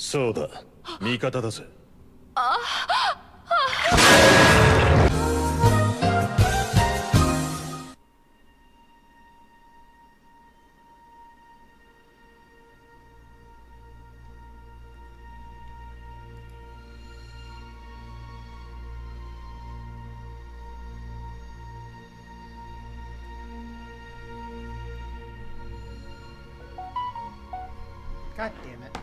そうだ、味方だぜ。God damn it.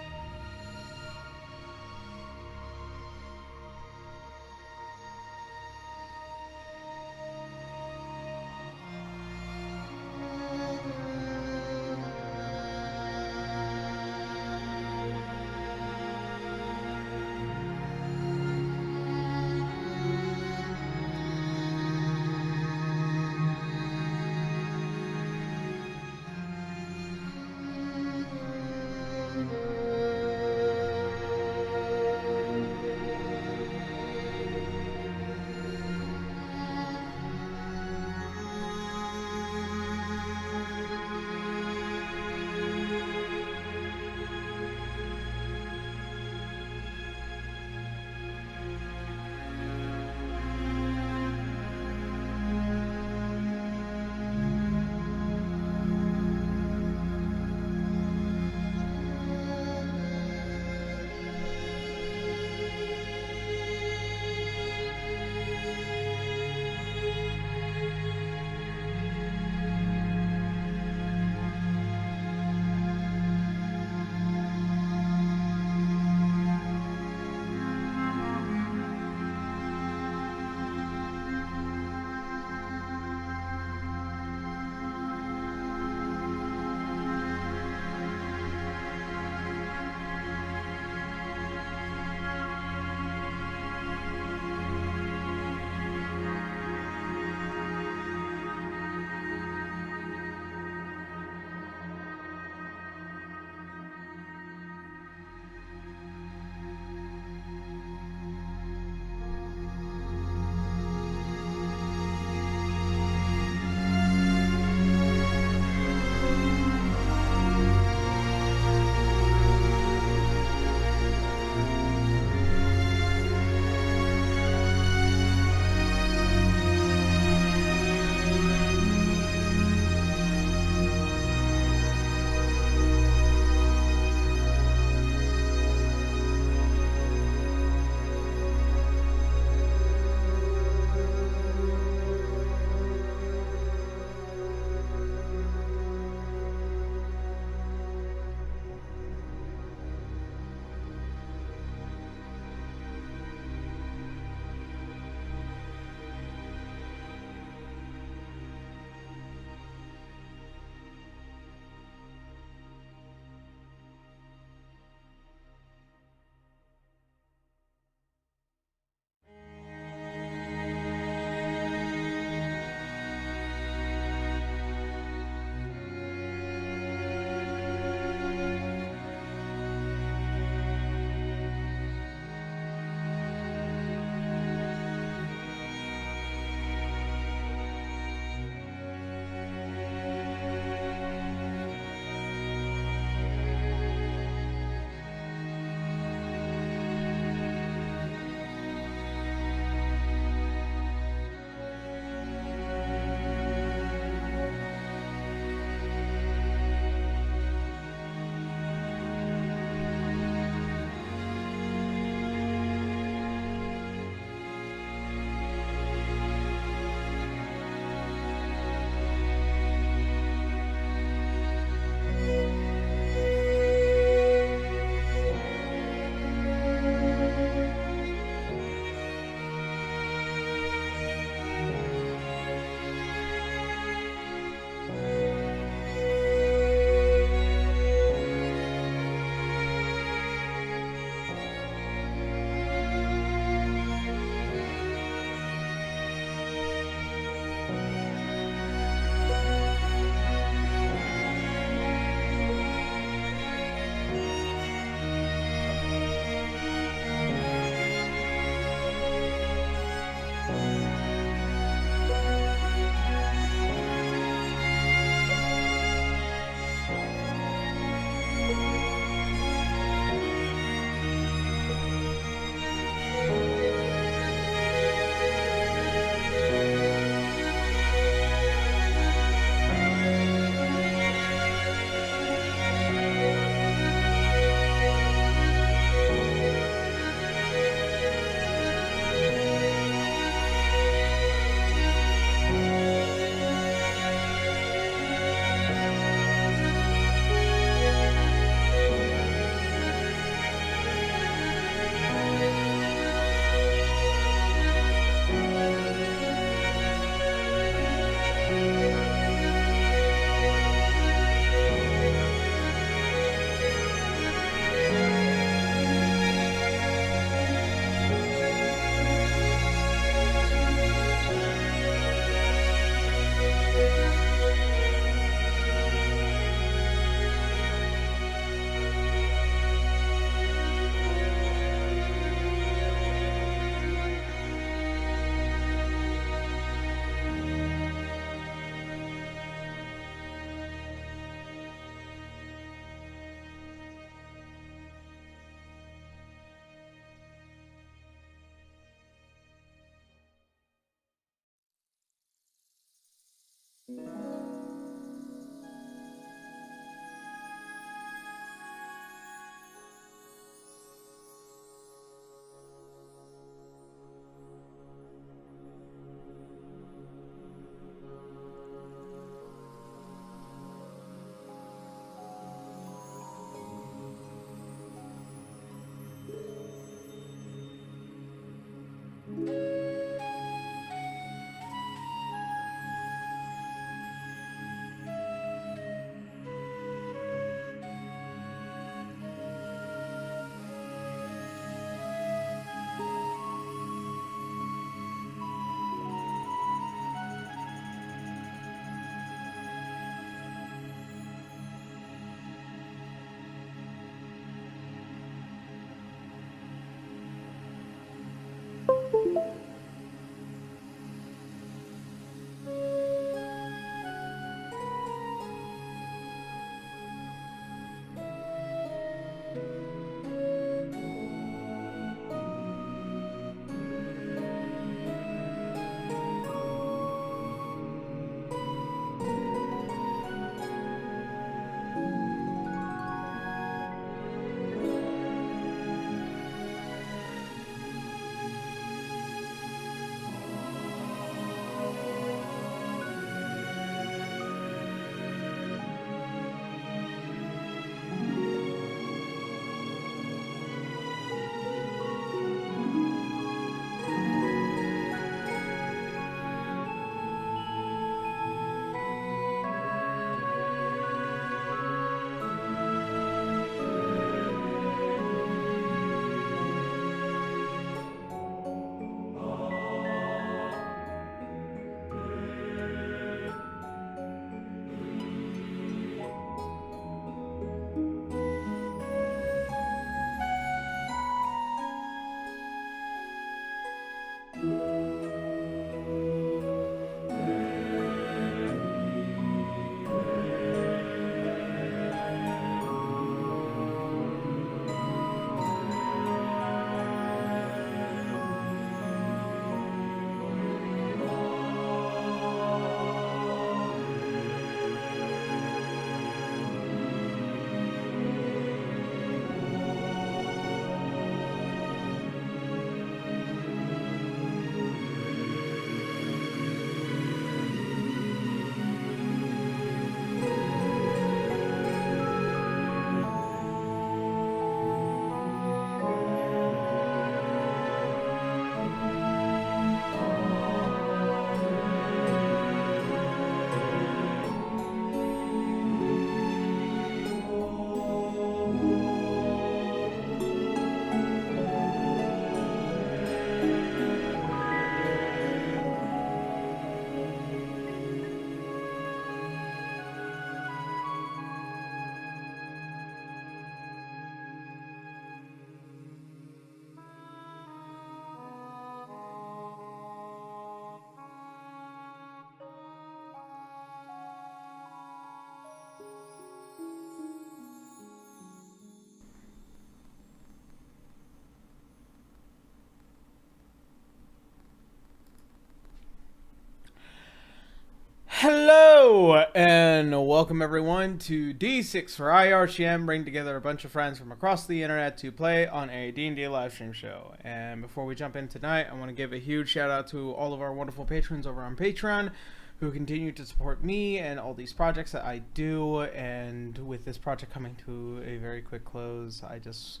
Hello and welcome everyone to D6 for IRCM, bring together a bunch of friends from across the internet to play on a D&D live stream show. And before we jump in tonight, I want to give a huge shout out to all of our wonderful patrons over on Patreon who continue to support me and all these projects that I do. And with this project coming to a very quick close, I just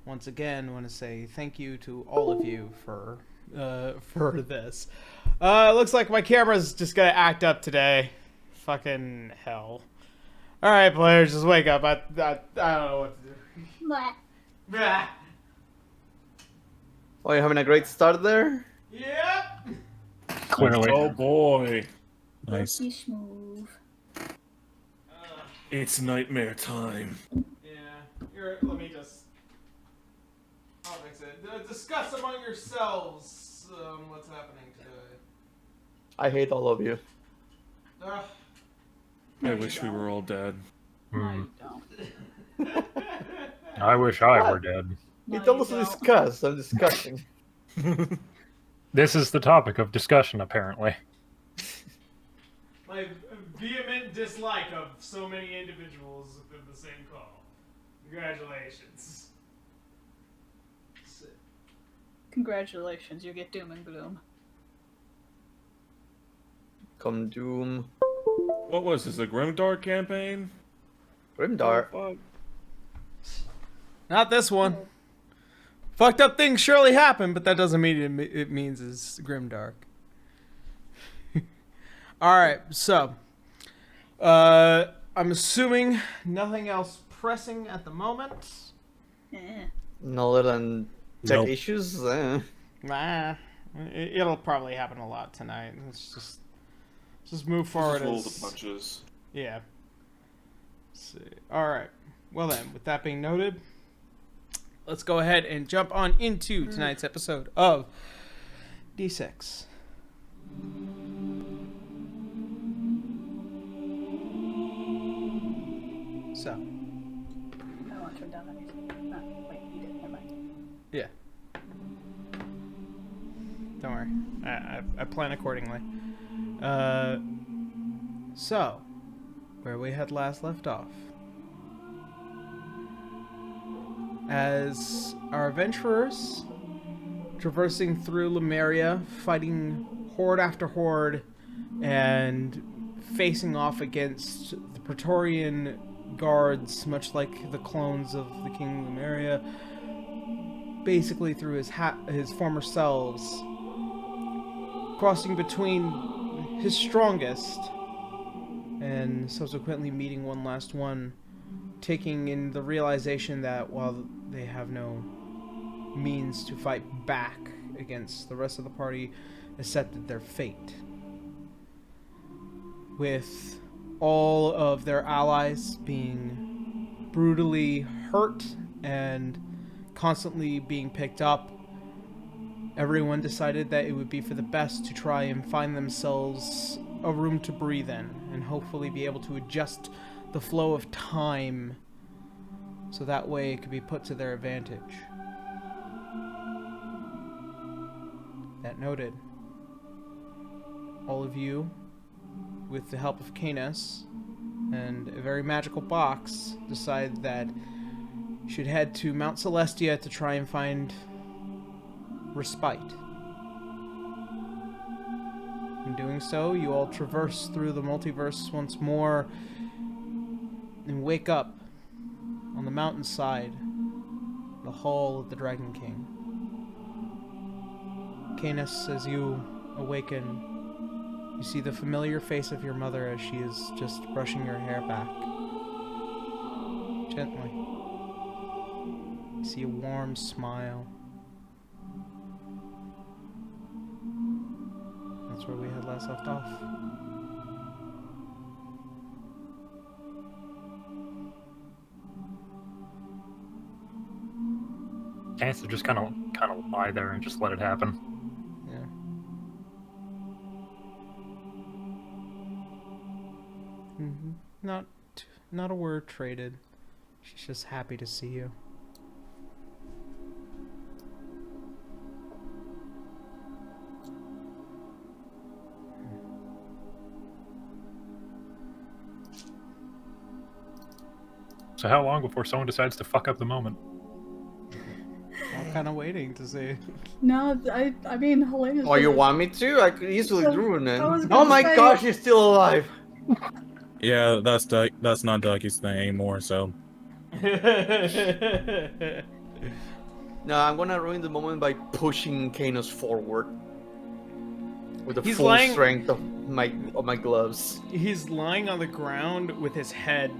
once again want to say thank you to all of you for this. It looks like my camera's just gonna act up today. Fucking hell. Alright, players, just wake up. I don't know what to do. Blah. Oh, you're having a great start there? Yep. Clearly. Oh boy. Nice. Move. It's nightmare time. Yeah. Let me just... I'll fix it. Discuss among yourselves what's happening today. I hate all of you. I wish we were all dead. No, you don't. I wish I were dead. You told us to discuss. I'm discussing. This is the topic of discussion, apparently. My vehement dislike of so many individuals within the same call. Congratulations. Congratulations, you get doom and gloom. Come Doom. What was this, a Grimdark campaign? Grimdark. Oh, fuck. Not this one. Fucked up things surely happen, but that doesn't mean it means it's grimdark. Alright, so. I'm assuming nothing else pressing at the moment. No other than tech Nope. issues. Nah. It'll probably happen a lot tonight. Let's just move forward. Just roll as- the punches. Yeah. Let's see. Alright. Well then, with that being noted, let's go ahead and jump on into tonight's episode of D6. So, I don't want to turn down anything. Ah, wait, you did. Never mind. yeah. Don't worry. I plan accordingly. So, where we had last left off. As our adventurers, traversing through Lemuria, fighting horde after horde, and facing off against the Praetorian guards, much like the clones of the King of Lemuria, basically through his former selves, crossing between his strongest, and subsequently meeting one last one, taking in the realization that while they have no means to fight back against the rest of the party, accepted their fate. With all of their allies being brutally hurt and constantly being picked up, everyone decided that it would be for the best to try and find themselves a room to breathe in and hopefully be able to adjust the flow of time so that way it could be put to their advantage. That noted, all of you, with the help of Canis and a very magical box, decide that you should head to Mount Celestia to try and find respite. In doing so, you all traverse through the multiverse once more and wake up on the mountainside, the hall of the Dragon King. Canis, as you awaken, you see the familiar face of your mother as she is just brushing her hair back. Gently. You see a warm smile. That's where we had last left off. Chance to just kind of lie there and just let it happen. Yeah. Not a word traded. She's just happy to see you. So how long before someone decides to fuck up the moment? I'm kind of waiting to see. No, I mean, Helena's. Oh, you want me to? I could easily ruin it. I was Oh gonna my say- gosh, you're still alive. Yeah, that's not Ducky's thing anymore, so. No, I'm gonna ruin the moment by pushing Canis forward with the He's full lying- strength of my gloves. He's lying on the ground with his head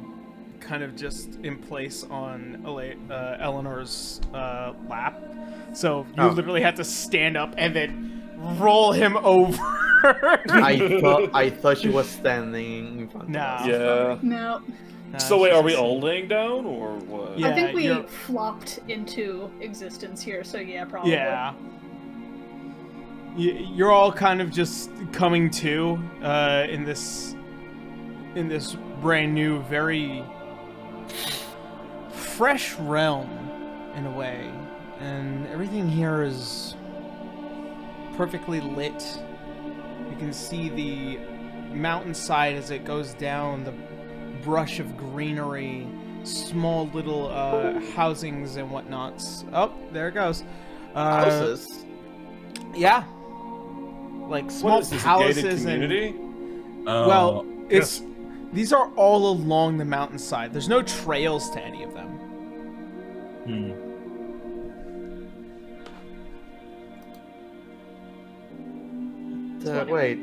kind of just in place on Elinor's lap. So you Oh. literally have to stand up and then roll him over. I thought she was standing in front Nah. of us. Yeah. No, So wait, are we all laying down or what? Yeah, I think we you're- flopped into existence here, so yeah, probably. Yeah. You're all kind of just coming to in this brand new, very fresh realm in a way, and everything here is perfectly lit. You can see the mountainside as it goes down, the brush of greenery, small little housings and whatnots. Oh, there it goes. Houses. Yeah. Like small What is this, a palaces gated community? well, it's these are all along the mountainside. There's no trails to any of them. Wait.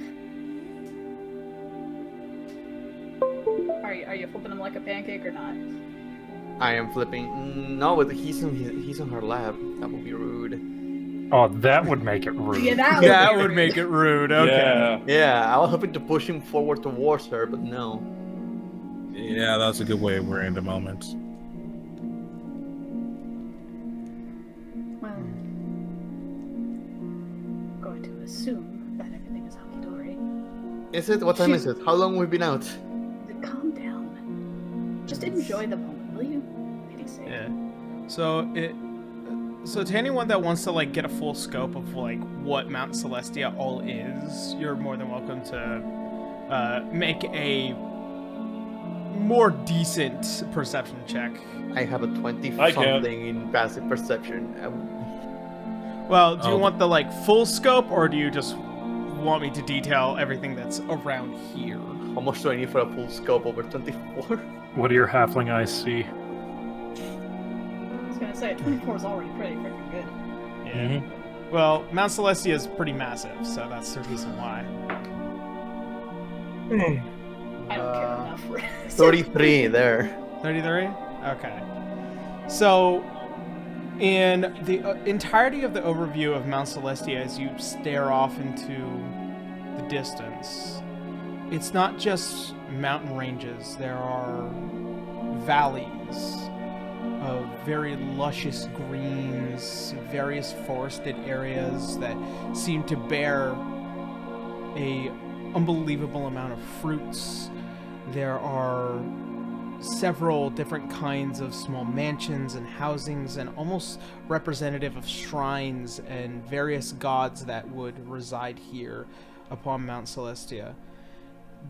Are you flipping him like a pancake or not? I am flipping. No, but he's on her lap. That would be rude. Oh, that would make it rude. Yeah, that That be would rude. make it rude. Okay. Yeah. Yeah, I was hoping to push him forward towards her, but no. Yeah, that's a good way we're in the moment. Well, I'm going to assume that everything is hunky dory. Is it? What time is it? How long have we been out? Calm down. Just enjoy the moment, will you? Pity's sake. Yeah. So to anyone that wants to like get a full scope of like what Mount Celestia all is, you're more than welcome to make a more decent perception check. I have a 20 I can't. something in passive perception. Well, do you Oh. want the like full scope, or do you just want me to detail everything that's around here? How much do I need for a full scope? Over 24? What do your halfling eyes see? I was gonna say 24 is already pretty freaking good. Yeah. Well, Mount Celestia is pretty massive, so that's the reason why. I don't care enough for it. 33 there. 33? Okay. So, in the entirety of the overview of Mount Celestia, as you stare off into the distance, it's not just mountain ranges. There are valleys of very luscious greens, various forested areas that seem to bear a unbelievable amount of fruits. There are several different kinds of small mansions and housings, and almost representative of shrines and various gods that would reside here upon Mount Celestia.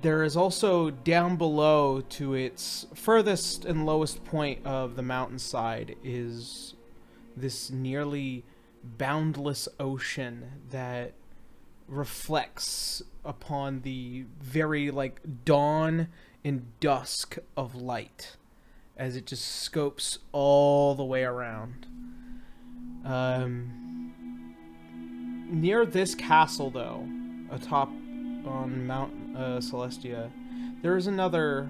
There is also down below, to its furthest and lowest point of the mountainside, is this nearly boundless ocean that reflects upon the very like dawn and dusk of light as it just scopes all the way around. Near this castle, though, atop on Mount Celestia, there is another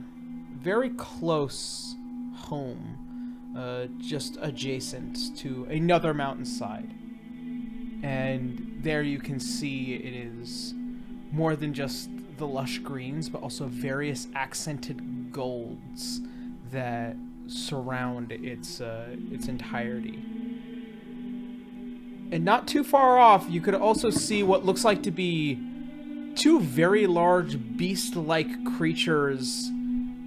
very close home just adjacent to another mountainside. And there you can see it is more than just the lush greens, but also various accented golds that surround its entirety. And not too far off, you could also see what looks like to be two very large beast-like creatures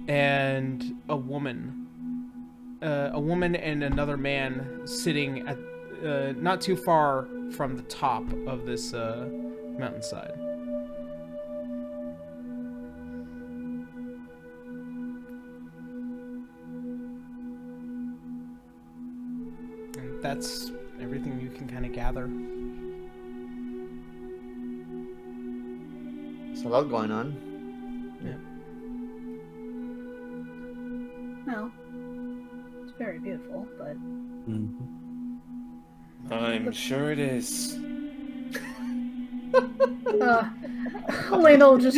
and a woman. A woman and another man sitting at not too far from the top of this mountainside. And that's everything you can kind of gather. There's a lot going on. Well, it's very beautiful, but I'm sure it is. Lionel just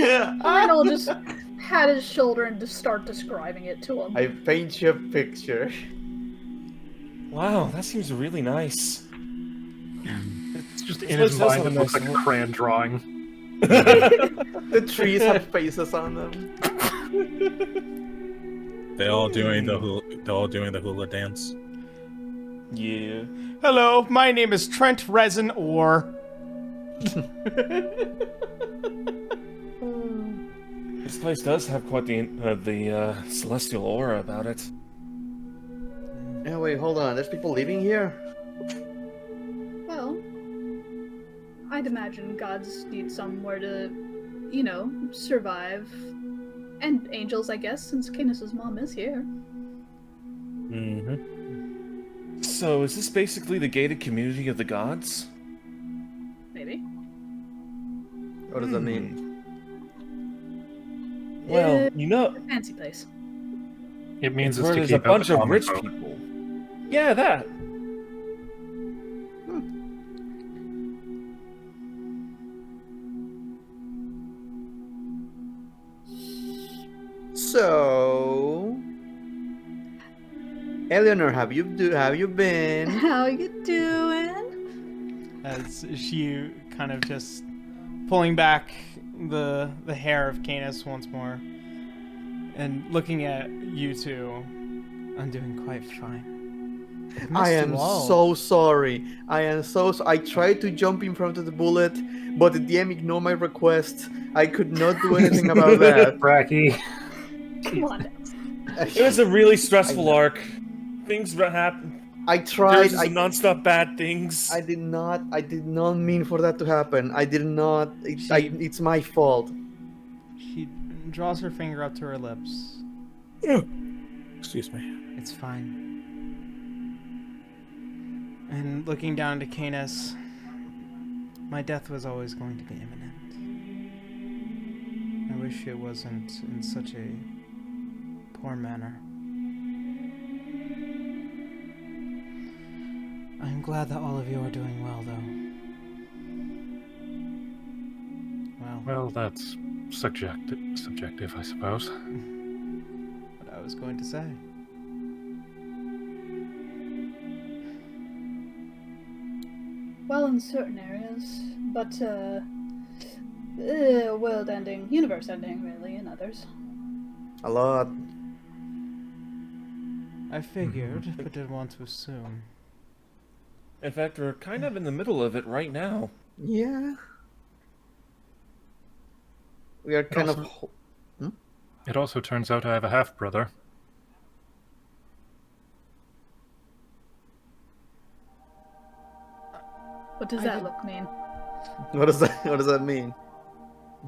had his shoulder and just start describing it to him. I paint you a picture. Wow, that seems really nice. It's just This in his place does mind, have it a looks nice like a look. crayon drawing. The trees have faces on them. They're all doing the hula dance. Yeah. Hello, my name is Trent Resin Orr. This place does have quite the celestial aura about it. Yeah, wait, hold on. There's people living here? Well, I'd imagine gods need somewhere to you know, survive. And angels, I guess, since Canis' mom is here. Mm-hmm. So, is this basically the gated community of the gods? Maybe. What does that mean? Well, you know, A fancy place. It means it's it's where to there's a keep out bunch the of common rich folk. people. Yeah, that. So, Eleanor, have you been? How you doing? As she kind of just pulling back the hair of Canis once more and looking at you two. I'm doing quite fine. I've missed I you am all. so sorry. I tried to jump in front of the bullet, but the DM ignored my request. I could not do anything about that. Bracky. Come on. It was a really stressful know. arc. Things happen. I There's tried. just non-stop bad things. I did not mean for that to happen. I did not. It's my fault. She draws her finger up to her lips. Excuse me. It's fine. And looking down to Canis, my death was always going to be imminent. I wish it wasn't in such a poor manner. I'm glad that all of you are doing well, though. Well, Well, that's subjective, I suppose. what I was going to say. Well, in certain areas, but, world ending, universe ending, really, in others. A lot. I figured, but didn't want to assume. In fact, we're kind of in the middle of it right now. Yeah. We are kind of. It also turns out I have a half-brother. What does that look mean? What does that mean?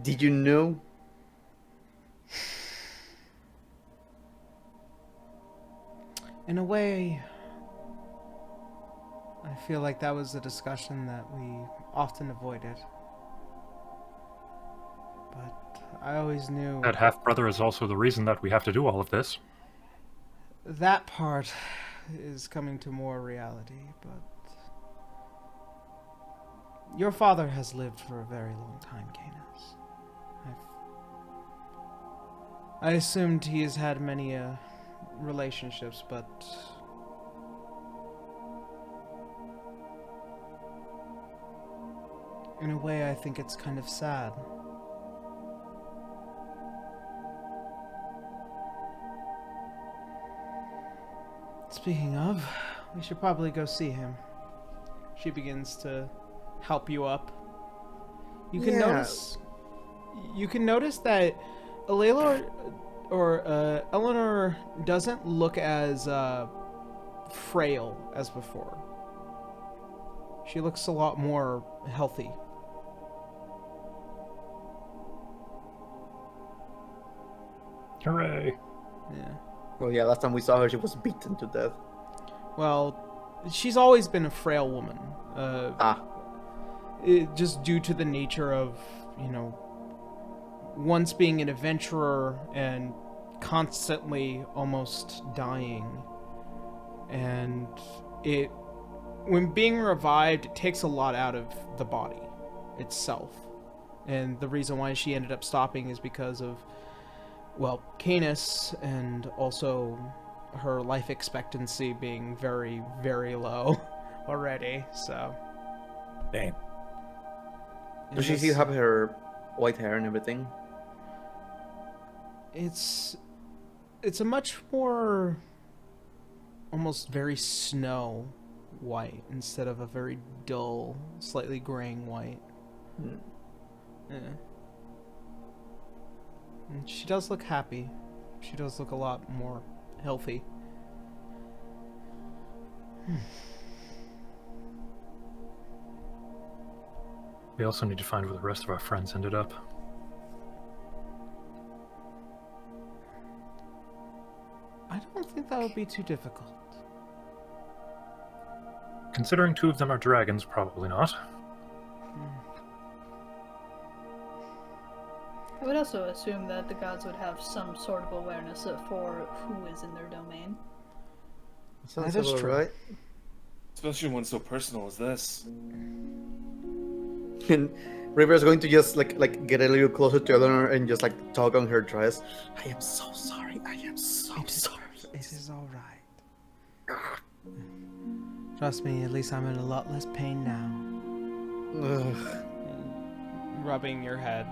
Did you know? In a way, I feel like that was a discussion that we often avoided. But I always knew That half-brother is also the reason that we have to do all of this. that part is coming to more reality, but your father has lived for a very long time, Canis. I assumed he has had many relationships, but in a way I think it's kind of sad. Speaking of, we should probably go see him. She begins to help you up. You can Yeah. notice that Elinore Elinore doesn't look as frail as before. She looks a lot more healthy. Hooray! Yeah. Well, yeah. Last time we saw her, she was beaten to death. Well, she's always been a frail woman. Just due to the nature of, once being an adventurer and constantly almost dying. And when being revived, it takes a lot out of the body itself. And the reason why she ended up stopping is because of, Canis, and also her life expectancy being very, very low already, so. Damn. Does she still have her white hair and everything? It's a much more almost very snow white instead of a very dull, slightly graying white. Yeah. And she does look happy. She does look a lot more healthy. We also need to find where the rest of our friends ended up. would be too difficult. Considering 2 of them are dragons, probably not. I would also assume that the gods would have some sort of awareness for who is in their domain. Sounds That is about true. right. Especially one so personal as this. And River's going to just like get a little closer to Eleanor and just like tug on her dress. I am so sorry. I am so sorry. It is all right. Trust me, at least I'm in a lot less pain now. Ugh. Rubbing your head.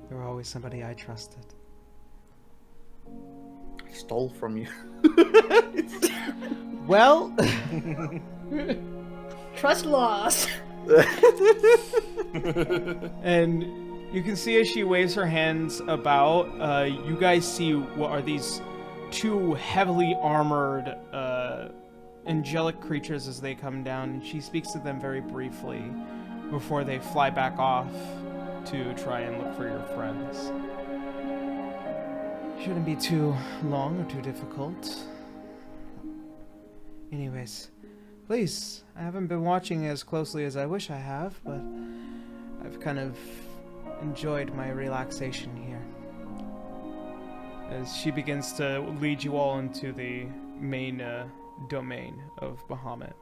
You were always somebody I trusted. I stole from you. Well, Trust lost. and you can see as she waves her hands about, you guys see what are these 2 heavily armored angelic creatures as they come down, and she speaks to them very briefly before they fly back off to try and look for your friends. Shouldn't be too long or too difficult. Anyways, please, I haven't been watching as closely as I wish I have, but I've kind of enjoyed my relaxation here. As she begins to lead you all into the main domain of Bahamut.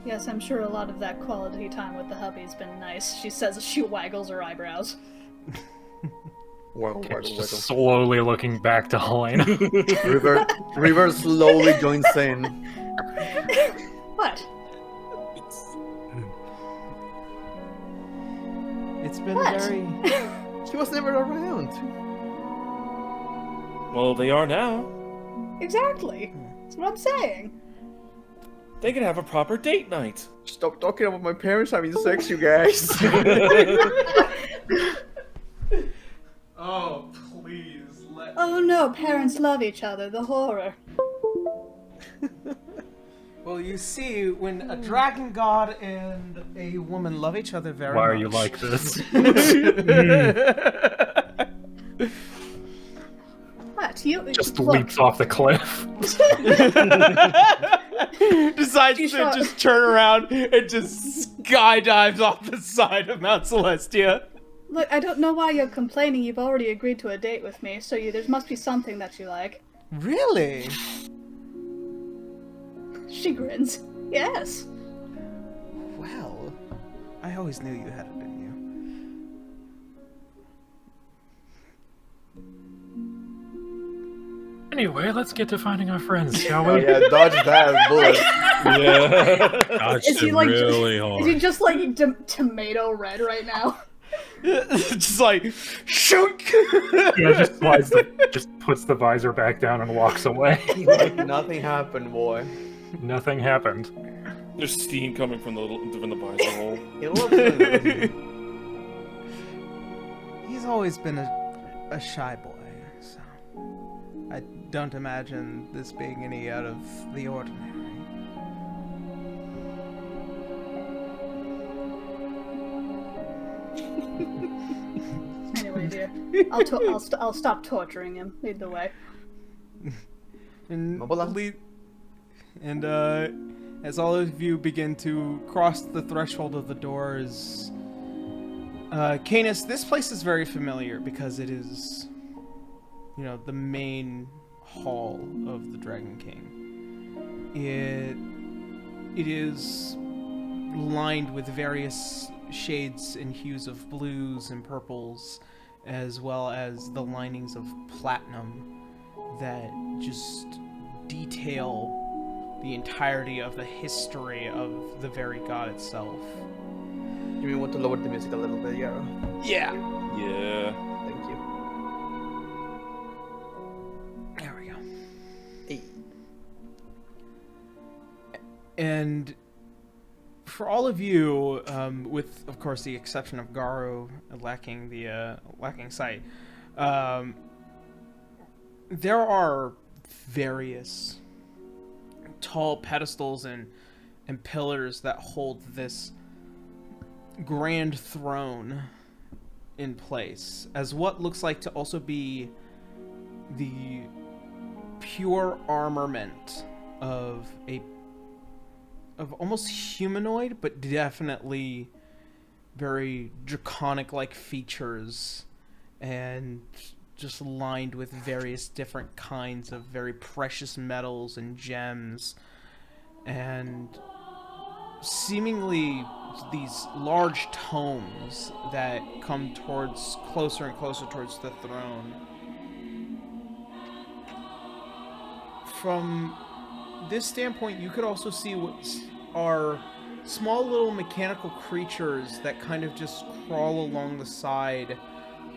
Yes, I'm sure a lot of that quality time with the hubby's been nice. She says as she waggles her eyebrows. Waggle, Okay, waggle, just waggle. slowly looking back to Helena. River slowly joins in. What? It's been What? very... She was never around. Well, they are now. Exactly. That's what I'm saying. They can have a proper date night. Stop talking about my parents having sex, you guys. Oh, please, let... Oh no, parents love each other. The horror. Well, you see, when a dragon god and a woman love each other very Why much... are you like this? What? You Just look, leaps off the cliff. Decides You to shot- just turn around and just skydives off the side of Mount Celestia. Look, I don't know why you're complaining. You've already agreed to a date with me, so there must be something that you like. Really? She grins. Yes. Well, I always knew you had it in you. Anyway, let's get to finding our friends, shall Oh we? yeah, dodge that bullet. Yeah. Dodged Is he it like really Is he hard. just like tomato red right now? Just like, shoot! Yeah, just puts the visor back down and walks away. Like nothing happened, boy. Nothing happened. There's steam coming from the visor hole. You know what? He's always been a shy boy, so I don't imagine this being any out of the ordinary. Anyway, dear, I'll stop torturing him. Lead the way. And Mobile. as all of you begin to cross the threshold of the doors, Canis, this place is very familiar because it is, the main hall of the Dragon King. It is lined with various shades and hues of blues and purples, as well as the linings of platinum that just detail the entirety of the history of the very god itself. You may want to lower the music a little bit, yeah. Yeah. Yeah. Thank you. There we go. Hey. And for all of you, with of course the exception of Garu lacking sight, there are various tall pedestals and pillars that hold this grand throne in place as what looks like to also be the pure armament of almost humanoid, but definitely very draconic-like features, and just lined with various different kinds of very precious metals and gems, and seemingly these large tomes that come towards closer and closer towards the throne. From this standpoint, you could also see what are small little mechanical creatures that kind of just crawl along the side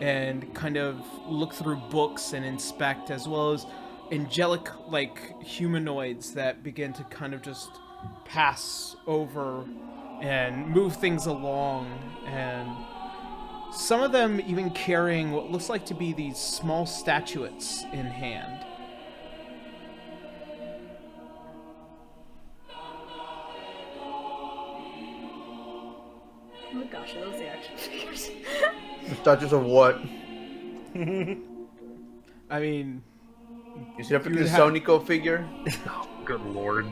and kind of look through books and inspect, as well as angelic like humanoids that begin to kind of just pass over and move things along, and some of them even carrying what looks like to be these small statuettes in hand. Oh gosh, are those the action figures? Statues of what? I mean, You see a freaking would have- Sonico figure? Good lord.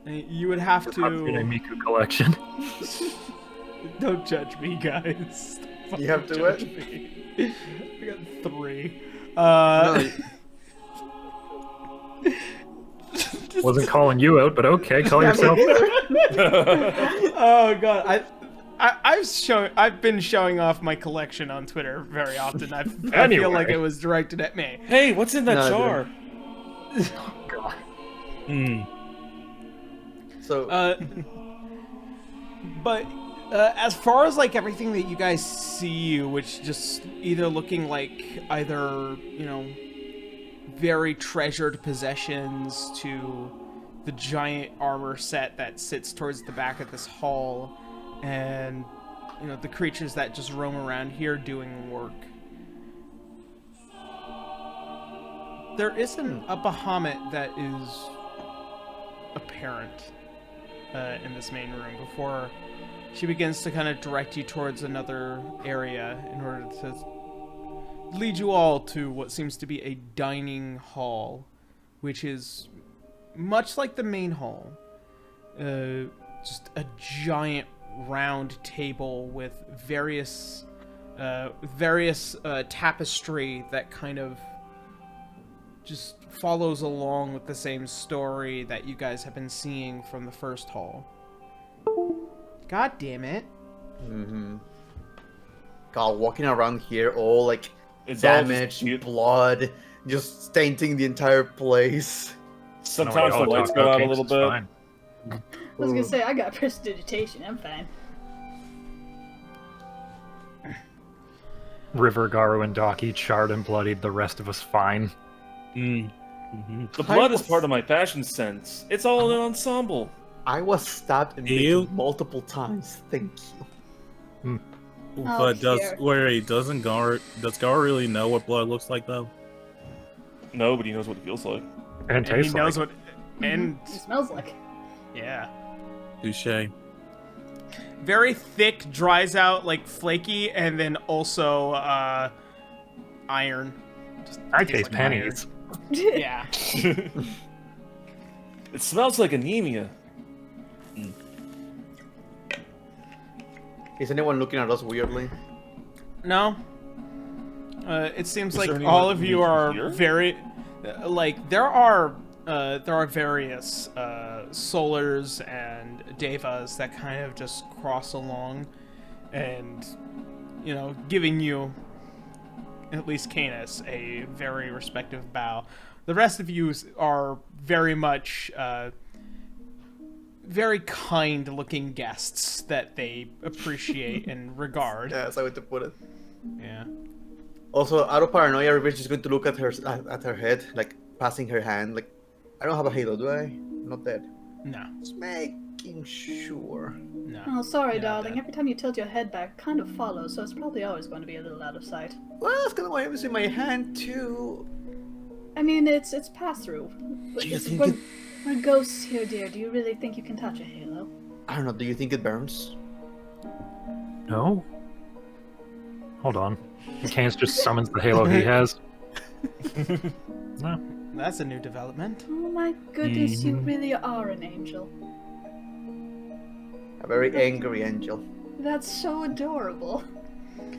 you would have In a to... Miku collection. Don't judge me, guys. You have to Judge what? me. I got 3. No, Wasn't calling you out, but okay, call yourself. Oh god, I've been showing off my collection on Twitter very often. I feel like Anyway. it was directed at me. Hey, what's in that No, jar? God. Hmm. so But as far as like everything that you guys see, which just either looking like either, you know, very treasured possessions to the giant armor set that sits towards the back of this hall, and, you know, the creatures that just roam around here doing work. There isn't a Bahamut that is apparent in this main room before she begins to kind of direct you towards another area in order to lead you all to what seems to be a dining hall, which is much like the main hall. Just a giant round table with various tapestry that kind of just follows along with the same story that you guys have been seeing from the first hall. God damn it. God, walking around here all like It's all just damage, cute. blood, just tainting the entire place. Sometimes the lights go out a little bit. I was gonna say, I got prestidigitation, I'm fine. River, Garu, and Daki charred and bloodied, the rest of us fine. The blood is part of my fashion sense. It's all an ensemble. I was stabbed and Ew. bitten multiple times. Thank you. But here. does Gar really know what blood looks like though? Nobody knows what it feels like. And And he tastes knows like. what... And... It smells like. Yeah. Touche. Very thick, dries out, like, flaky, and then also, iron. Just I tastes taste like pennies. iron. Yeah. It smells like anemia. Is anyone looking at us weirdly? No. It seems Is like there anyone all of you are here? very... like, there are various, Solars and Devas that kind of just cross along and, you know, giving you, at least Canis, a very respective bow. The rest of you are very much, very kind-looking guests that they appreciate and regard. Yeah, that's how to put it. Yeah. Also, out of paranoia, everybody's just going to look at her head, like passing her hand. Like, I don't have a halo, do I? I'm not dead. No. Just making sure. No. Oh, sorry, You're not darling. dead. Every time you tilt your head back, it kind of follows, so it's probably always going to be a little out of sight. Well, that's kind of why I was in my hand too. I mean, it's pass-through. Do you think We're ghosts here, dear. Do you really think you can touch a halo? I don't know. Do you think it burns? No? Hold on. Cans just summons the halo he has. No. That's a new development. Oh my goodness, you really are an angel. A very angry angel. That's so adorable.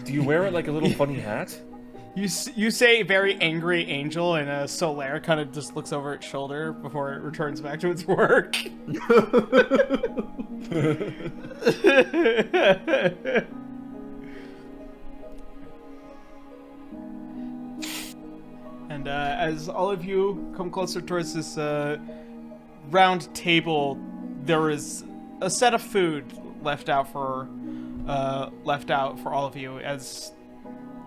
Do you wear it like a little funny hat? You say very angry angel, and Solaire kind of just looks over its shoulder before it returns back to its work. And as all of you come closer towards this round table, there is a set of food left out for all of you, as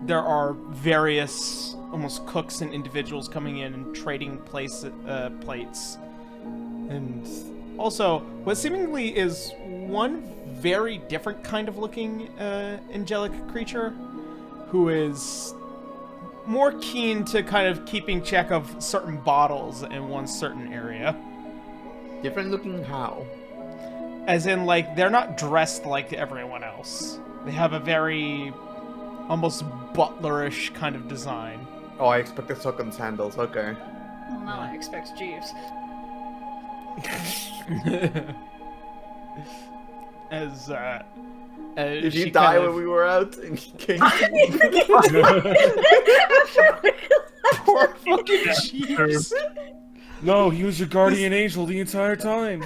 there are various almost cooks and individuals coming in and trading plates. And also, what seemingly is one very different kind of looking angelic creature who is more keen to kind of keeping check of certain bottles in one certain area. Different looking how? As in, like, they're not dressed like everyone else. They have a very almost butlerish kind of design. Oh, I expected sock and sandals. Okay. Well, now I expect Jeeves. As Did she you die kind of- when we were out? And he came Poor fucking Jeeves. No, he was your guardian angel the entire time.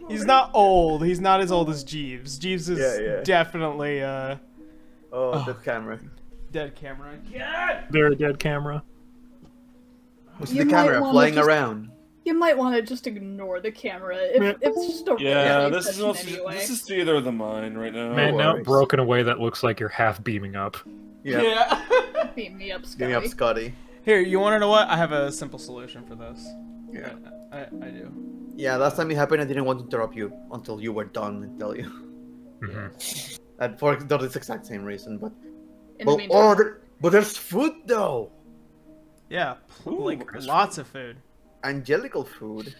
He's not old. He's not as old as Jeeves. Jeeves is Yeah. definitely Oh, that camera. dead camera. Yeah. They're a dead camera. What's You the might camera wanna flying just- around? You might want to just ignore the camera. If it's just a Yeah, reality this is session also, anyway. this is theater of the mind right now. Man, now worries. broken away that looks like you're half beaming up. Yeah. Beam me up, Give Scotty. me up, Scotty. Here, you want to know what? I have a simple solution for this. Yeah. I do. Yeah, last time it happened, I didn't want to interrupt you until you were done and tell you. Mhm. And for this exact same reason, but In the well, meantime, but there's food though. Yeah, Ooh, like there's lots of food. Angelical food.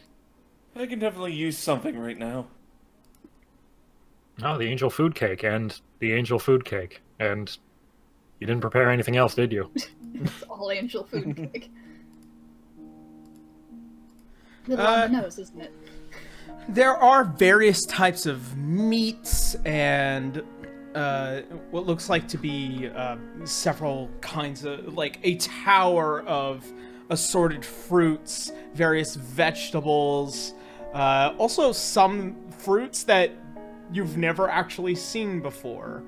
I can definitely use something right now. Oh, the angel food cake and the angel food cake. And you didn't prepare anything else, did you? it's all angel food cake. Little on the nose, isn't it? There are various types of meats and what looks like to be several kinds of, like a tower of assorted fruits, various vegetables, also some fruits that you've never actually seen before.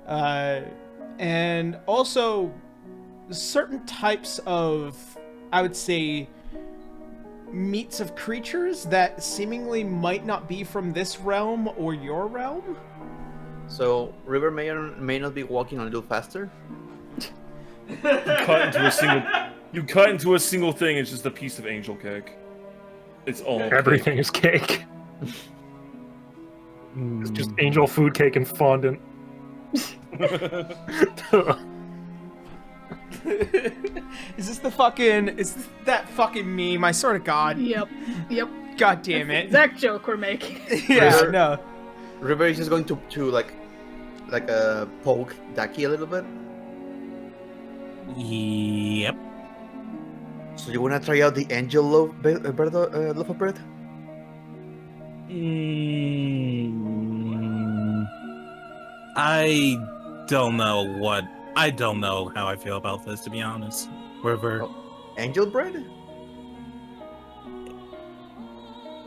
And also certain types of, I would say, meats of creatures that seemingly might not be from this realm or your realm. So River may not be walking a little faster. You cut into a single thing. It's just a piece of angel cake. It's all Everything is cake. It's just angel food cake and fondant. Is this that fucking meme? I swear to God. Yep. God damn it. Exact joke we're making. Yeah, River- no. River is just going to like poke Ducky a little bit. Yep. So you wanna try out the angel loaf of bread? I don't know how I feel about this, to be honest. River. Angel bread?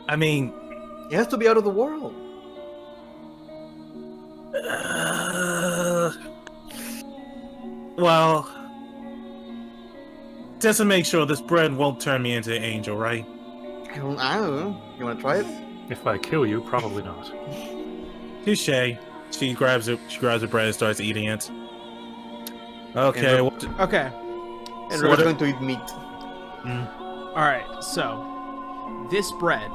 I mean, It has to be out of the world. well, just to make sure this bread won't turn me into an angel, right? I don't know. You wanna try it? If I kill you, probably not. Touche. She grabs the bread and starts eating it. Okay. And Okay. And So River's what- going to eat meat. Alright, so this bread,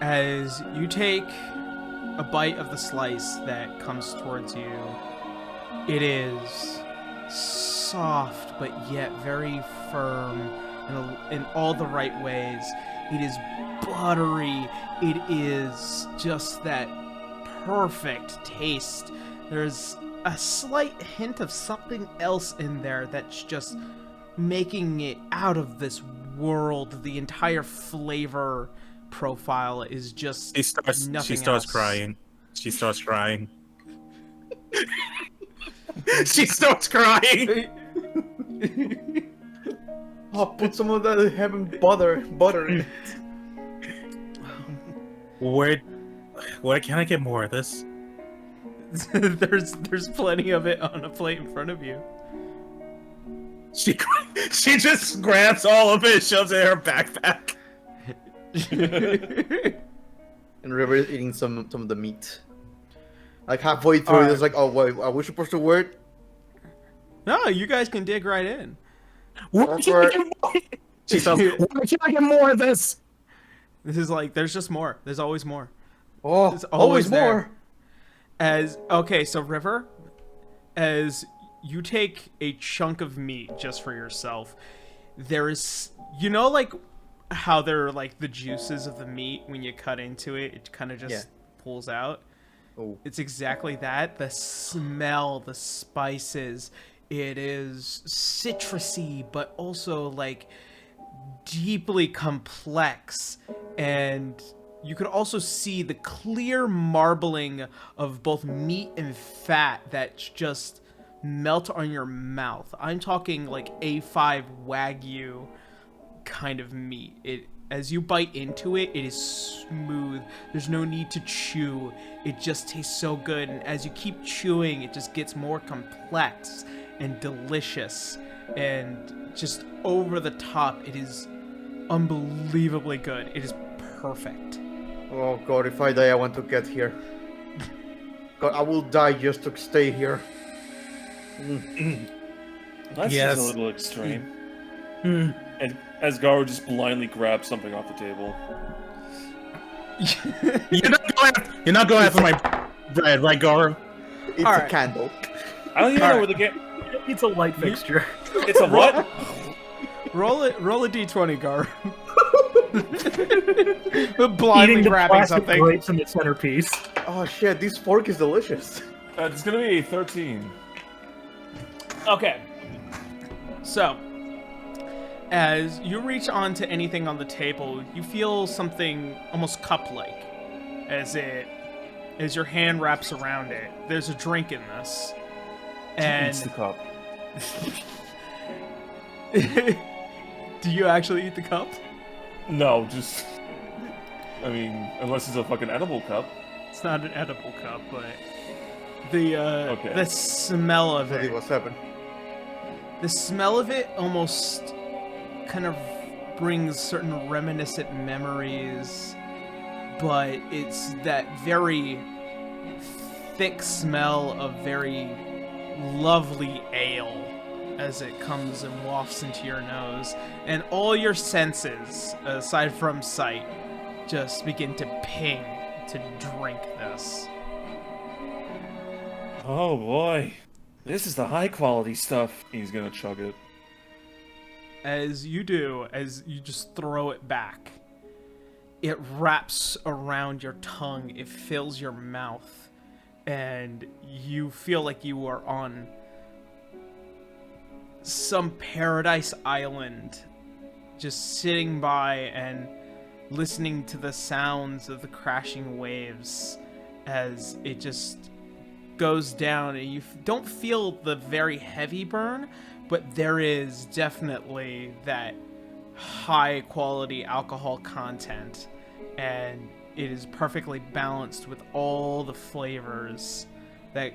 as you take a bite of the slice that comes towards you, it is soft but yet very firm in all the right ways. It is buttery. It is just that perfect taste. There's a slight hint of something else in there that's just making it out of this world. The entire flavor profile is just nothing She starts else. crying. She starts crying. She starts crying. Oh, put some of that heaven butter in it. Where can I get more of this? There's plenty of it on a plate in front of you. She just grabs all of it and shoves it in her backpack. And River is eating some of the meat. Like halfway through, it's like, oh wait, are we supposed to word? No, you guys can dig right in. Where can I get more? She says, "Where can I get more of this?" This is like, there's just more. There's always more. Oh, There's always there. more. Okay, so River, as you take a chunk of meat just for yourself, there is, you know, like how there are like the juices of the meat when you cut into it, it kind of just pulls out. Oh. It's exactly that. The smell, the spices, it is citrusy, but also like deeply complex. And you could also see the clear marbling of both meat and fat that just melt on your mouth. I'm talking like A5 Wagyu kind of meat. As you bite into it, it is smooth. There's no need to chew. It just tastes so good. And as you keep chewing, it just gets more complex and delicious. And just over the top, it is unbelievably good. It is perfect. Oh god, if I die, I want to get here. God, I will die just to stay here. That's Yes. just a little extreme. And Asgaro just blindly grabs something off the table. You're not going after my bread, right, Garo? It's All a right. candle. I don't even know where the game. It's a light fixture. It's a what? Roll a d20, Gar. Blindly Eating the grabbing plastic something. grapes in the centerpiece. Oh shit, this fork is delicious. It's gonna be a 13. Okay. So, as you reach onto anything on the table, you feel something almost cup-like as your hand wraps around it. There's a drink in this. Eats And the cup. do you actually eat the cup? No, just. I mean, unless it's a fucking edible cup. It's not an edible cup, but the Okay. the smell of Tell you it. what's happened. The smell of it almost kind of brings certain reminiscent memories, but it's that very thick smell of very lovely ale as it comes and wafts into your nose, and all your senses, aside from sight, just begin to ping to drink this. Oh boy. This is the high quality stuff. He's gonna chug it. As you do, as you just throw it back, it wraps around your tongue, it fills your mouth, and you feel like you are on some paradise island, just sitting by and listening to the sounds of the crashing waves as it just goes down, and you don't feel the very heavy burn, but there is definitely that high quality alcohol content, and it is perfectly balanced with all the flavors that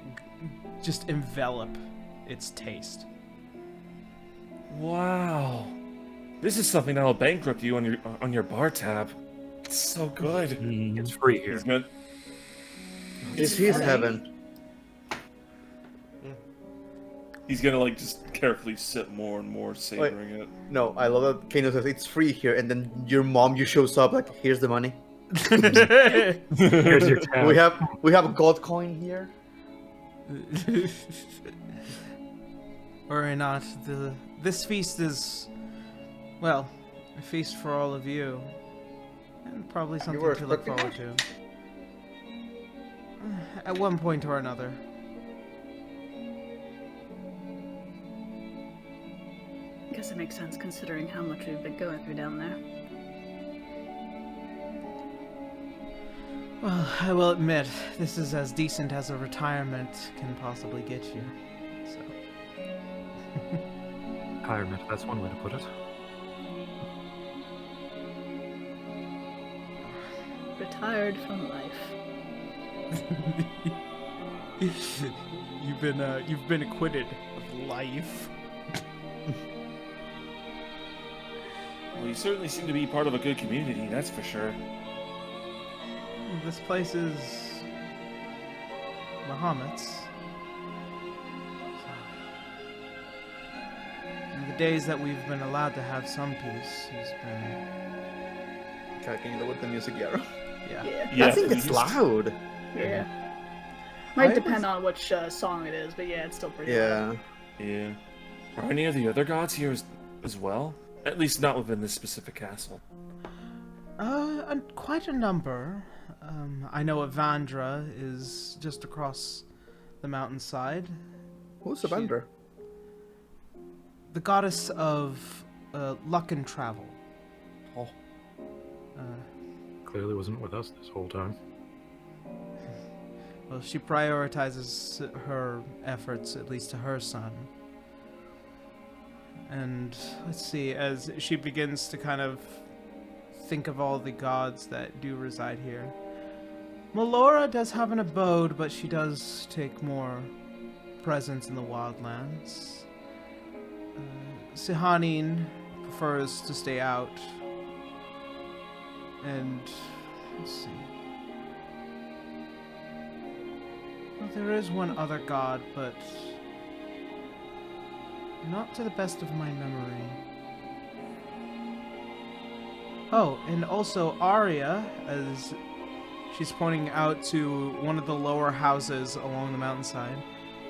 just envelop its taste. Wow. This is something that'll bankrupt you on your bar tab. It's so good. It's free here. He's good. This is heaven. He's gonna like just carefully sip more and more, savoring it. No, I love that Kano says it's free here, and then your mom just shows up like, here's the money. Here's your tab. We have a gold coin here. Worry not, this feast is, well, a feast for all of you. And probably something were to look expecting forward to. at one point or another. I guess it makes sense considering how much we've been going through down there. Well, I will admit, this is as decent as a retirement can possibly get you. So. Retirement, that's one way to put it. Retired from life. You've been acquitted of life. Well, you certainly seem to be part of a good community, that's for sure. This place is Muhammad's. In the days that we've been allowed to have some peace, he's been. God, can you lower the music, Yarrow? Yeah. Yeah, I think it's loud. Yeah. Might I depend was- on which song it is, but yeah, it's still pretty loud. Yeah. Yeah. Are any of the other gods here as well? At least not within this specific castle. Quite a number. I know Evandra is just across the mountainside. Who's Evander? The goddess of luck and travel. Oh. Clearly wasn't with us this whole time. Well, she prioritizes her efforts, at least to her son. And let's see, as she begins to kind of think of all the gods that do reside here. Melora does have an abode, but she does take more presence in the wildlands. Sihanin prefers to stay out. And let's see. Well, there is one other god, but not to the best of my memory. Oh, and also Arya, as she's pointing out to one of the lower houses along the mountainside,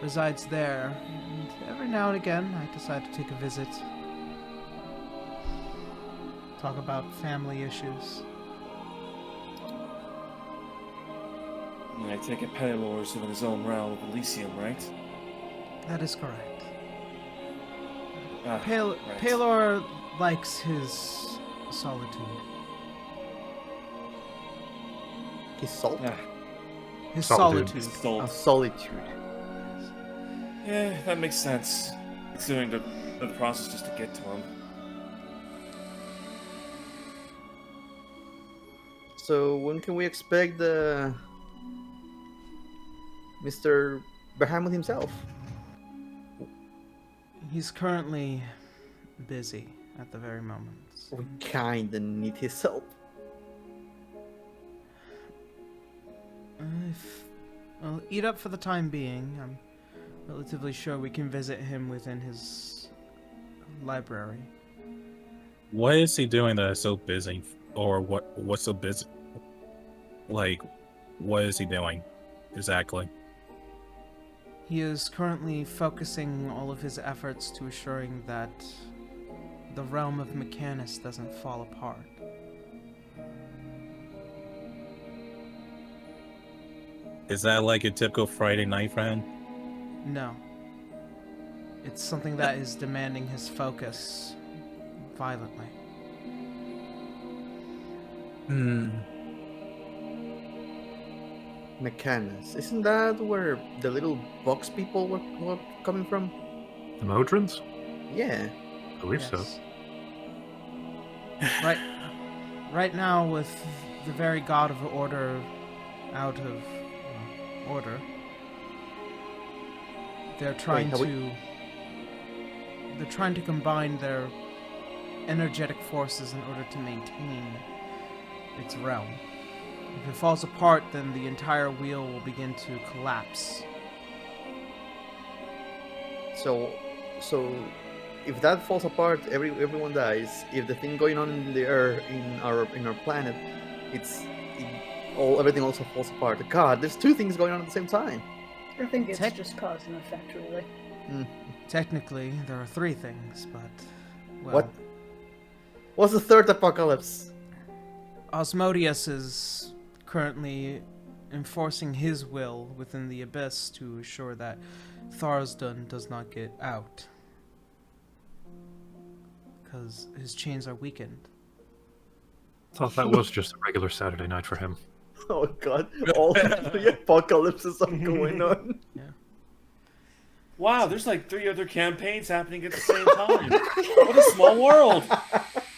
resides there. And every now and again, I decide to take a visit. Talk about family issues. I take it Elinore in his own realm of Elysium, right? That is correct. Ah, right. Pelor likes his solitude. His salt? Ah, His Solitude. solitude. soul. A solitude. Yeah, that makes sense. Considering the process just to get to him. So when can we expect the Mr. Bahamut himself? He's currently busy at the very moment. We kinda need his help. Well, eat up for the time being. I'm relatively sure we can visit him within his library. What is he doing that is so busy? Or what's so busy? Like, what is he doing exactly? He is currently focusing all of his efforts to assuring that the realm of Mechanus doesn't fall apart. Is that like a typical Friday night friend? No. It's something that is demanding his focus violently. Mechanus. Isn't that where the little box people were coming from? The Modrons? Yeah. I believe so. Right, right now, with the very god of order out of order, they're trying have we- to. They're trying to combine their energetic forces in order to maintain its realm. If it falls apart, then the entire wheel will begin to collapse. So if that falls apart, everyone dies. If the thing going on in the air in our planet, everything also falls apart. God, there's two things going on at the same time. I think it's Tech- just cause and effect, really. Technically, there are three things, but well, What? What's the third apocalypse? Osmodius is currently enforcing his will within the Abyss to assure that Tharsdun does not get out. Because his chains are weakened. Thought that was just a regular Saturday night for him. Oh god, all the apocalypses are going on. Yeah. Wow, there's like 3 other campaigns happening at the same time. What a small world!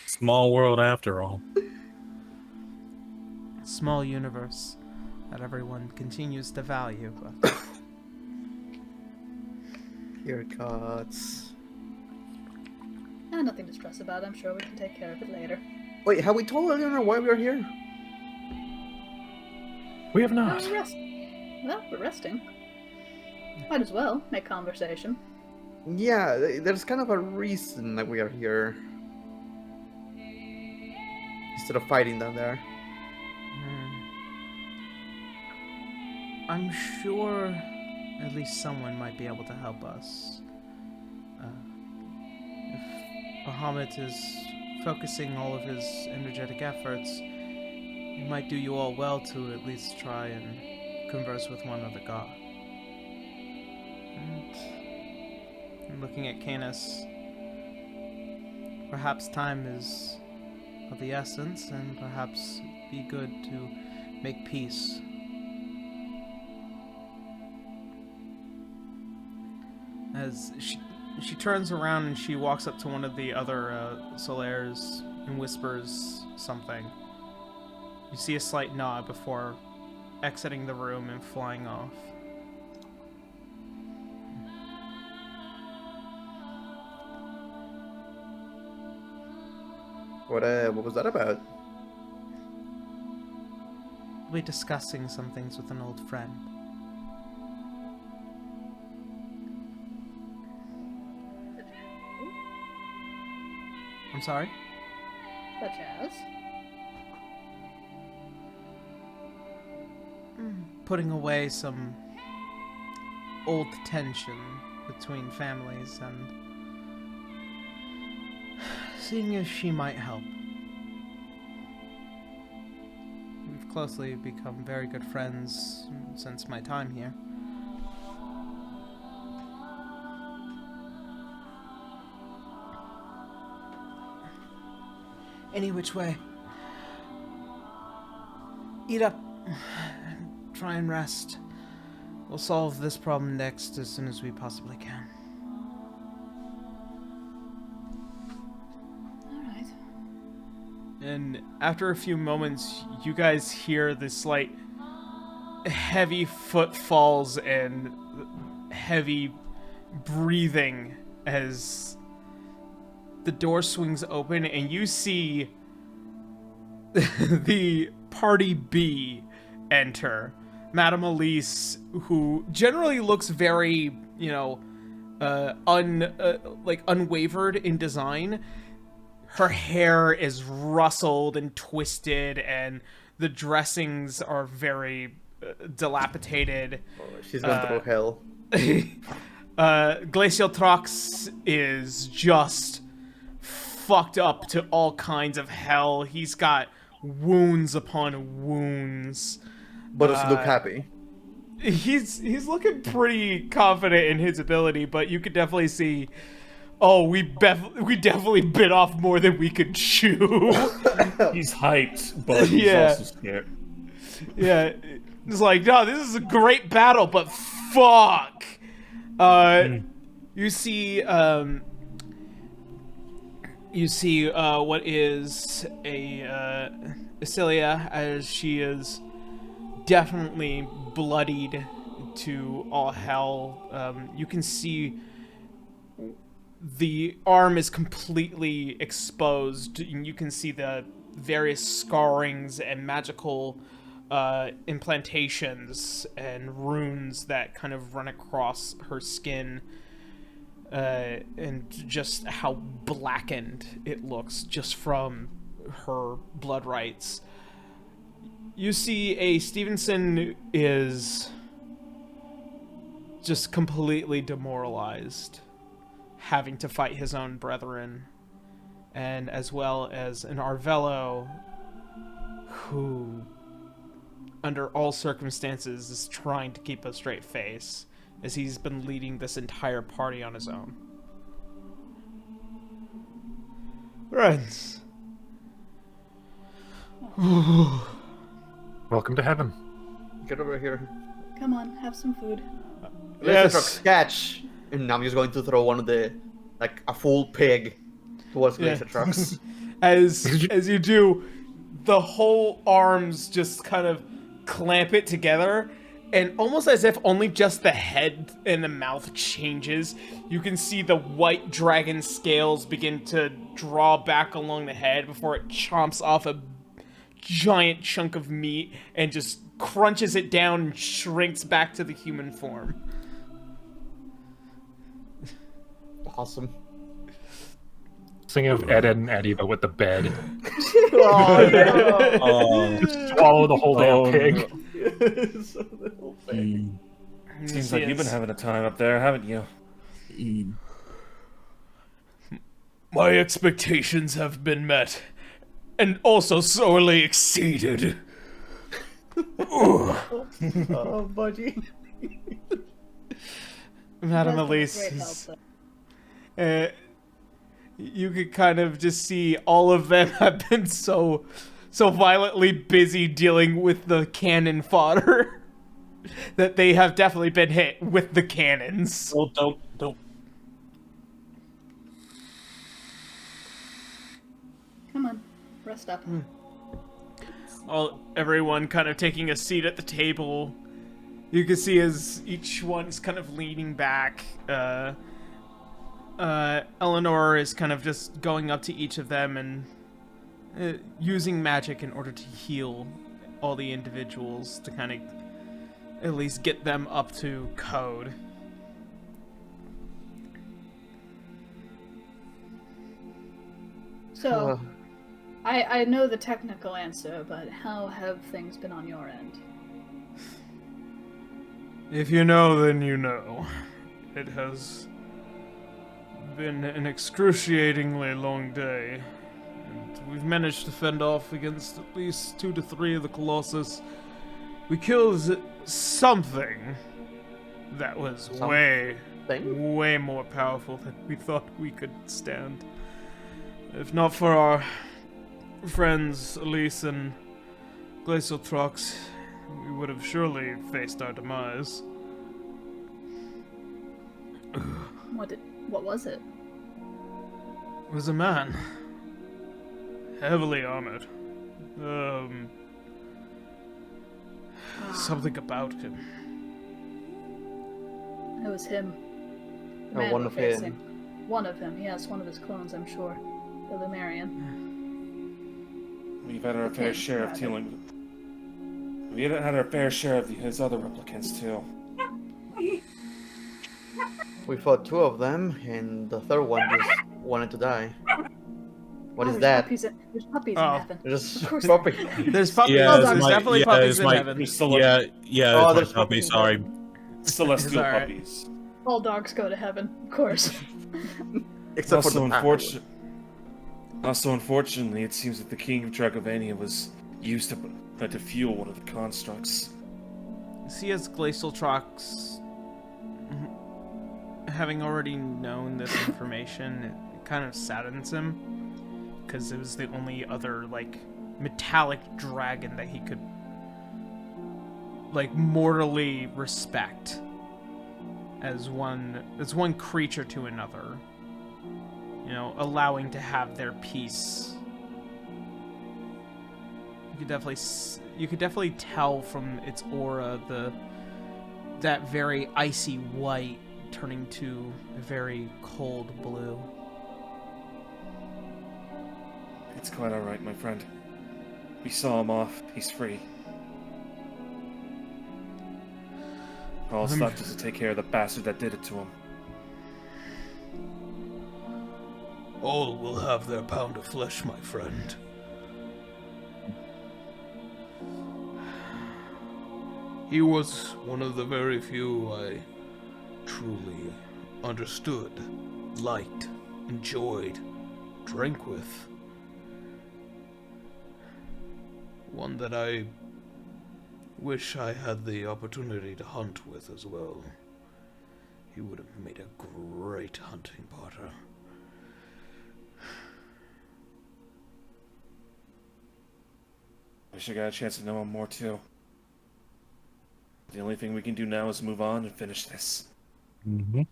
Small world after all. Small universe that everyone continues to value. But Haircuts. Nothing to stress about. I'm sure we can take care of it later. Wait, have we told Elinore why we are here? We have not. Well, we're resting. Might as well make conversation. Yeah, there's kind of a reason that we are here. Instead of fighting down there. I'm sure at least someone might be able to help us. If Bahamut is focusing all of his energetic efforts, it might do you all well to at least try and converse with one other god. And looking at Canis, perhaps time is of the essence, and perhaps it'd be good to make peace. As she turns around and she walks up to one of the other Solaires and whispers something. You see a slight nod before exiting the room and flying off. What was that about? We're discussing some things with an old friend. I'm sorry? Such as? Putting away some old tension between families and seeing if she might help. We've closely become very good friends since my time here. Any which way. Eat up. Try and rest. We'll solve this problem next as soon as we possibly can. Alright. And after a few moments, you guys hear this like heavy footfalls and heavy breathing as the door swings open and you see the party B enter. Madame Elise, who generally looks very, unwavered in design. Her hair is rustled and twisted, and the dressings are very dilapidated. Oh, she's gone through hell. Glacial Trox is just fucked up to all kinds of hell. He's got wounds upon wounds. But does look happy. He's looking pretty confident in his ability, but you could definitely see, we definitely bit off more than we could chew. He's hyped, but he's also scared. Yeah, it's like, no, this is a great battle, but fuck. You see what is a Celia, as she is definitely bloodied to all hell. You can see the arm is completely exposed, and you can see the various scarrings and magical implantations and runes that kind of run across her skin, and just how blackened it looks just from her blood rites. You see a Stevenson is just completely demoralized, having to fight his own brethren, and as well as an Arvello who under all circumstances, is trying to keep a straight face, as he's been leading this entire party on his own. Friends. Welcome to heaven. Get over here. Come on, have some food. Let's trucks catch. And I'm just going to throw one of the, like, a full pig towards Glacier Trucks. As you do, the whole arms just kind of clamp it together, and almost as if only just the head and the mouth changes, you can see the white dragon scales begin to draw back along the head before it chomps off a giant chunk of meat and just crunches it down and shrinks back to the human form. Awesome. Thinking of Ed, Ed, and Eddie, but with the bed. Oh, no. Oh, Just swallow the whole damn pig. no. So the whole thing. Seems like you've been having a time up there, haven't you? My expectations have been met, and also sorely exceeded. Oh, buddy. Madam That's Elise, great help, is- though. you could kind of just see all of them have been so violently busy dealing with the cannon fodder that they have definitely been hit with the cannons. Well, don't. Come on, rest up. Everyone kind of taking a seat at the table. You can see as each one's kind of leaning back. Elinore is kind of just going up to each of them and using magic in order to heal all the individuals to kind of at least get them up to code. So, I know the technical answer, but how have things been on your end? If you know, then you know. It has been an excruciatingly long day, and we've managed to fend off against at least 2 to 3 of the Colossus. We killed something that was way more powerful than we thought we could stand. If not for our friends Elise and Glacial Trox, we would have surely faced our demise. What was it? It was a man. Heavily armored. Something about him. It was him. The Oh, man one we're of facing. him. One of him, yes, one of his clones, I'm sure. The Lumerian. We've had our fair share of dealing. We had our fair share of his other replicants too. We fought 2 of them, and the third one just wanted to die. What is there's that? Puppies there's puppies Oh. in heaven. Just Of course. puppy. There's puppies. Yeah, There's it's my- definitely yeah, puppies it's in my- heaven. There's still Oh, there's my puppy, fucking sorry. celestial alright. puppies. All dogs go to heaven, of course. Except for Also, the unfortunately, it seems that the King of Dragovania was used to fuel one of the constructs. See, as Glacial Trox, having already known this information, it kind of saddens him, because it was the only other, like, metallic dragon that he could, like, mortally respect as one creature to another. You know, allowing to have their peace. You could definitely tell from its aura that very icy white turning to a very cold blue. It's quite alright, my friend. We saw him off. He's free. All that's left is to take care of the bastard that did it to him. All will have their pound of flesh, my friend. He was one of the very few I truly understood, liked, enjoyed, drank with. One that I Wish I had the opportunity to hunt with as well. He would have made a great hunting partner. Wish I got a chance to know him more too. The only thing we can do now is move on and finish this. Mm-hmm.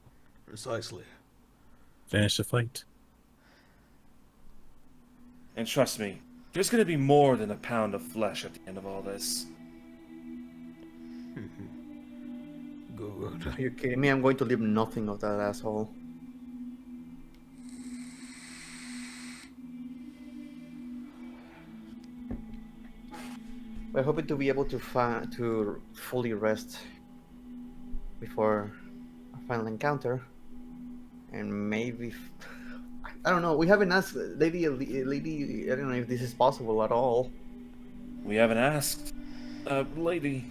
Precisely. Finish the fight. And trust me, there's gonna be more than a pound of flesh at the end of all this. Good. Are you kidding me? I'm going to leave nothing of that asshole. We're hoping to be able to fully rest before our final encounter, and maybe I don't know. We haven't asked Lady. I don't know if this is possible at all. We haven't asked. Lady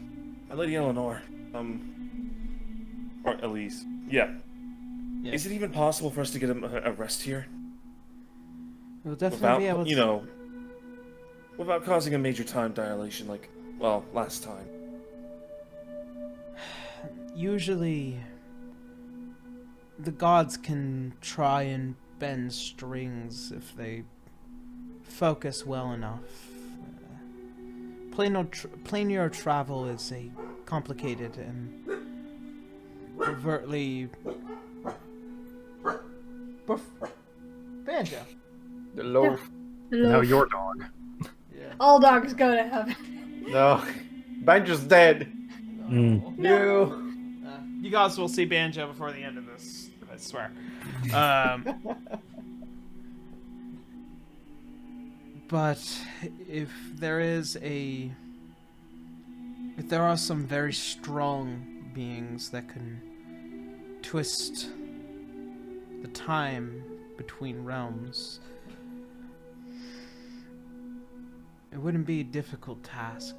Elinore. Or Elise. Yeah. Yeah. Is it even possible for us to get a rest here? We'll definitely Without, be able to... you know, without causing a major time dilation like, well, last time. Usually, the gods can try and bend strings if they focus well enough. Planar travel is a complicated and overtly... Banjo. The loaf. Now your dog. Yeah. All dogs go to heaven. No, Banjo's dead. Mm. No. You guys will see Banjo before the end of this, I swear. But if there are some very strong beings that can twist the time between realms, it wouldn't be a difficult task.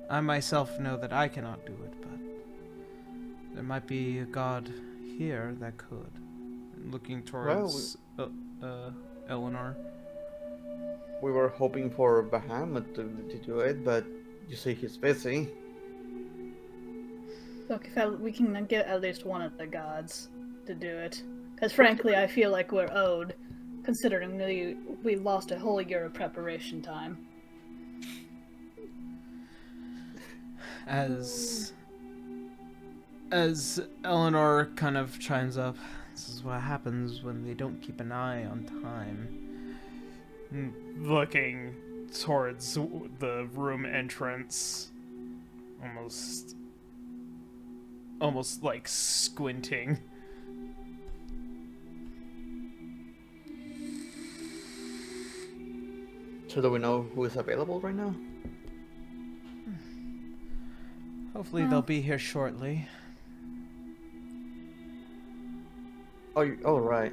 I myself know that I cannot do it, but there might be a god here that could. Looking towards Elinore. We were hoping for Bahamut to do it, but you say he's busy. Look, if we can get at least one of the gods to do it. Because frankly, I feel like we're owed, considering we lost a whole year of preparation time. As Elinore kind of chimes up, this is what happens when they don't keep an eye on time. Looking towards the room entrance, almost like squinting. So do we know who is available right now? Hopefully they'll be here shortly. Oh, right.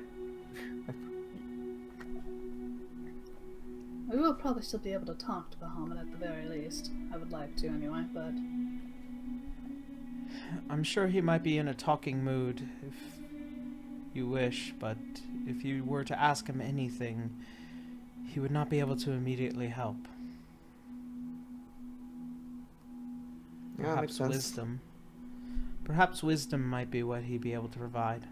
We will probably still be able to talk to Bahamut at the very least. I would like to anyway, but... I'm sure he might be in a talking mood if you wish, but if you were to ask him anything, he would not be able to immediately help. Yeah, makes sense. Wisdom. Perhaps wisdom might be what he'd be able to provide.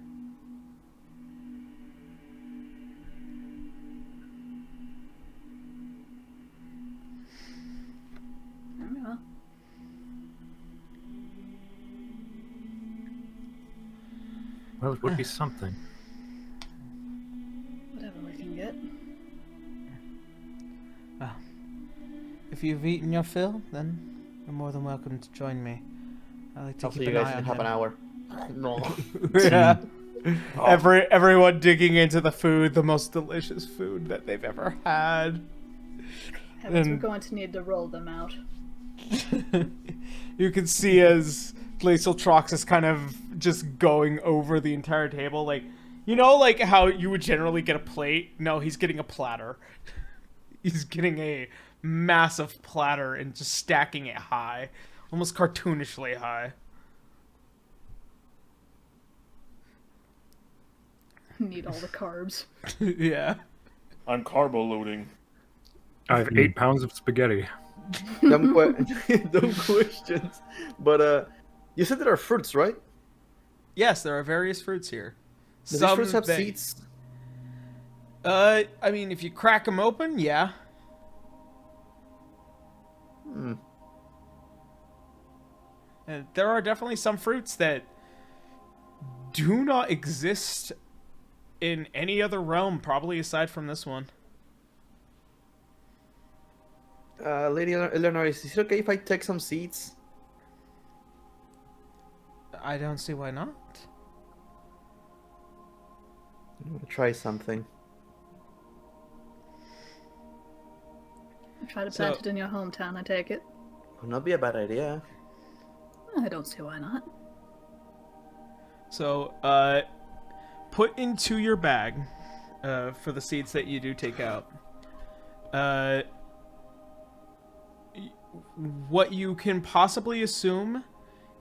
Very well. Well, it would be something. Whatever we can get. Well, if you've eaten your fill, then you're more than welcome to join me. I like to I'll keep see you an guys eye in on half him. an hour. No. Yeah. Everyone digging into the food, the most delicious food that they've ever had. Heavens, we're And- going to need to roll them out. You can see as Glacial Trox is kind of just going over the entire table, like, you know, like how you would generally get a plate? No, he's getting a platter. He's getting a massive platter and just stacking it high, almost cartoonishly high. Need all the carbs. Yeah. I'm carbo loading. I have 8 pounds of spaghetti. Dumb, dumb questions. But you said there are fruits, right? Yes, there are various fruits here. Do these fruits have that- seeds? I mean, if you crack them open, yeah. Hmm. And there are definitely some fruits that do not exist in any other realm, probably aside from this one. Lady Elinore, is it okay if I take some seeds? I don't see why not. I'm gonna try something. Try to So- plant it in your hometown, I take it. Would not be a bad idea. I don't see why not. So, put into your bag, for the seeds that you do take out. What you can possibly assume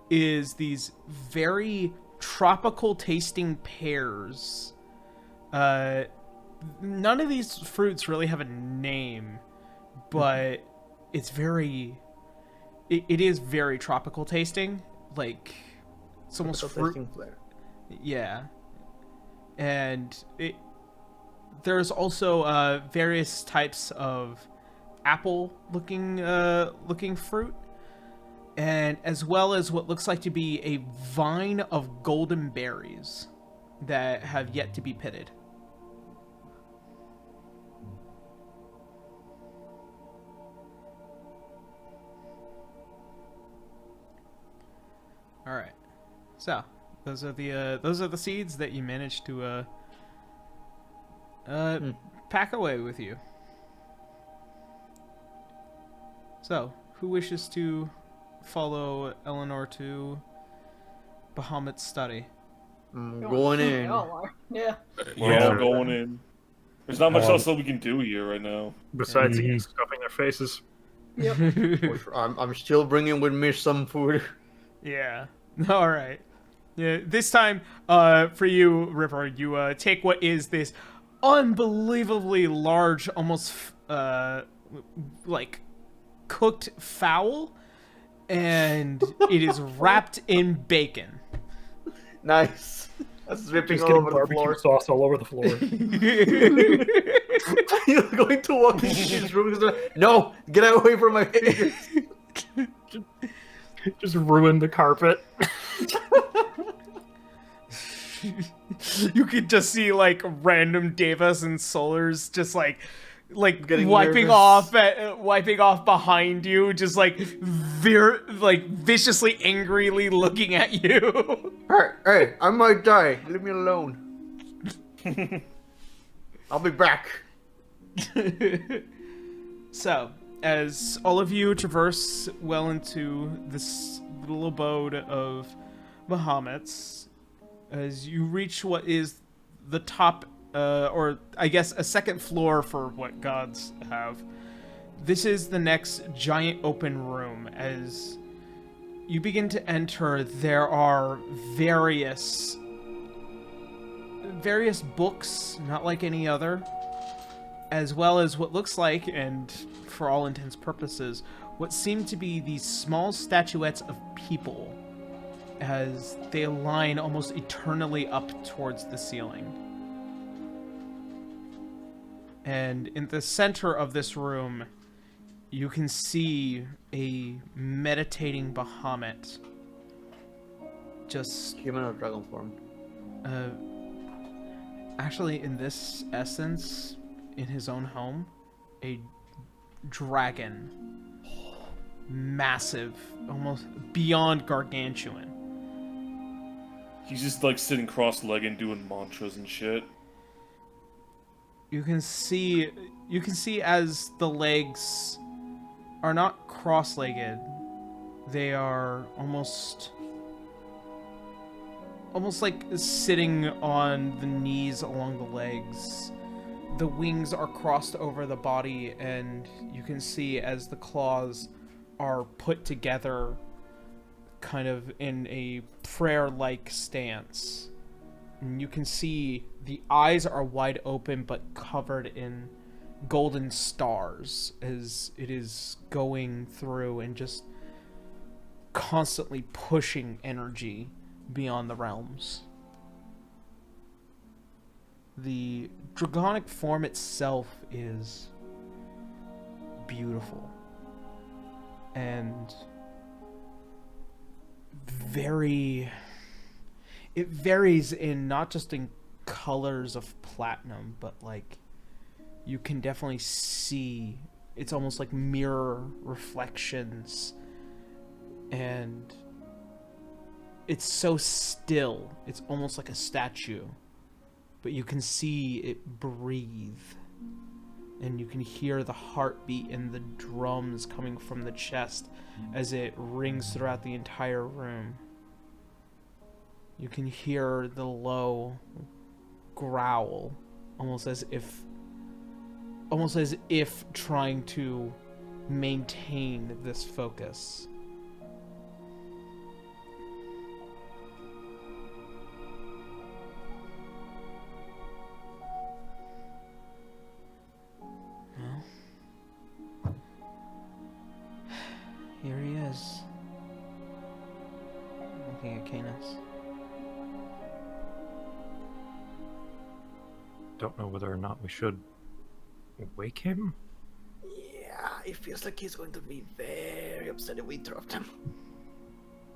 is these very tropical tasting pears. None of these fruits really have a name, but it's very... It is very tropical tasting. Like, it's almost Tropical fruit... tasting flair. Yeah. And there's also various types of apple looking fruit, and as well as what looks like to be a vine of golden berries that have yet to be pitted. All right. So, those are the seeds that you managed to pack away with you. So, who wishes to follow Elinore to Bahamut's study? I'm going in. Y'all are. Yeah. We're Yeah. all going in. There's not much Um, else that we can do here right now. Besides eating stuffing their faces. Yep. I'm still bringing with me some food. Yeah. All right. Yeah. This time, for you, River, you take what is this unbelievably large, almost like cooked fowl, and it is wrapped in bacon. Nice. That's dripping Just all getting over the barbecue floor. sauce all over the floor. You're going to walk into this room and say, no, get away from my fingers. Just ruined the carpet. You could just see like random Devas and Solars just like Getting wiping nervous. off behind you, just like viciously, angrily looking at you. Hey, I might die. Leave me alone. I'll be back. So, as all of you traverse well into this little abode of Bahamut's, as you reach what is the top, or I guess a second floor for what gods have, this is the next giant open room. As you begin to enter, there are various books, not like any other, as well as what looks like, and for all intents and purposes, what seem to be these small statuettes of people as they align almost eternally up towards the ceiling. And in the center of this room, you can see a meditating Bahamut. Just Human or dragon form? actually, in this essence, in his own home, a dragon. Massive, almost beyond gargantuan. He's just like sitting cross-legged doing mantras and shit. You can see as the legs are not cross-legged. They are almost like sitting on the knees along the legs. The wings are crossed over the body, and you can see as the claws are put together kind of in a prayer-like stance. And you can see the eyes are wide open but covered in golden stars as it is going through and just constantly pushing energy beyond the realms. The draconic form itself is beautiful and it varies in not just in colors of platinum, but like you can definitely see it's almost like mirror reflections, and it's so still, it's almost like a statue, but you can see it breathe, and you can hear the heartbeat and the drums coming from the chest as it rings throughout the entire room. You can hear the low growl, almost as if trying to maintain this focus. Well, here he is, looking at Canis. Don't know whether or not we should wake him. Yeah, it feels like he's going to be very upset if we interrupt him.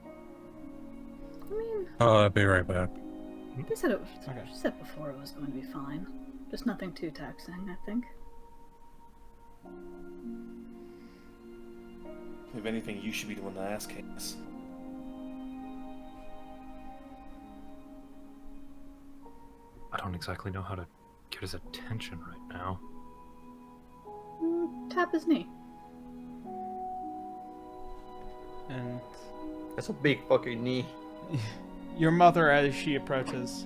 I mean, I'll be right back. they said it. Okay. She said before it was going to be fine. Just nothing too taxing, I think. If anything, you should be the one to ask Canis. I don't exactly know how to get his attention right now. Tap his knee. And That's a big fucking knee. your mother, as she approaches,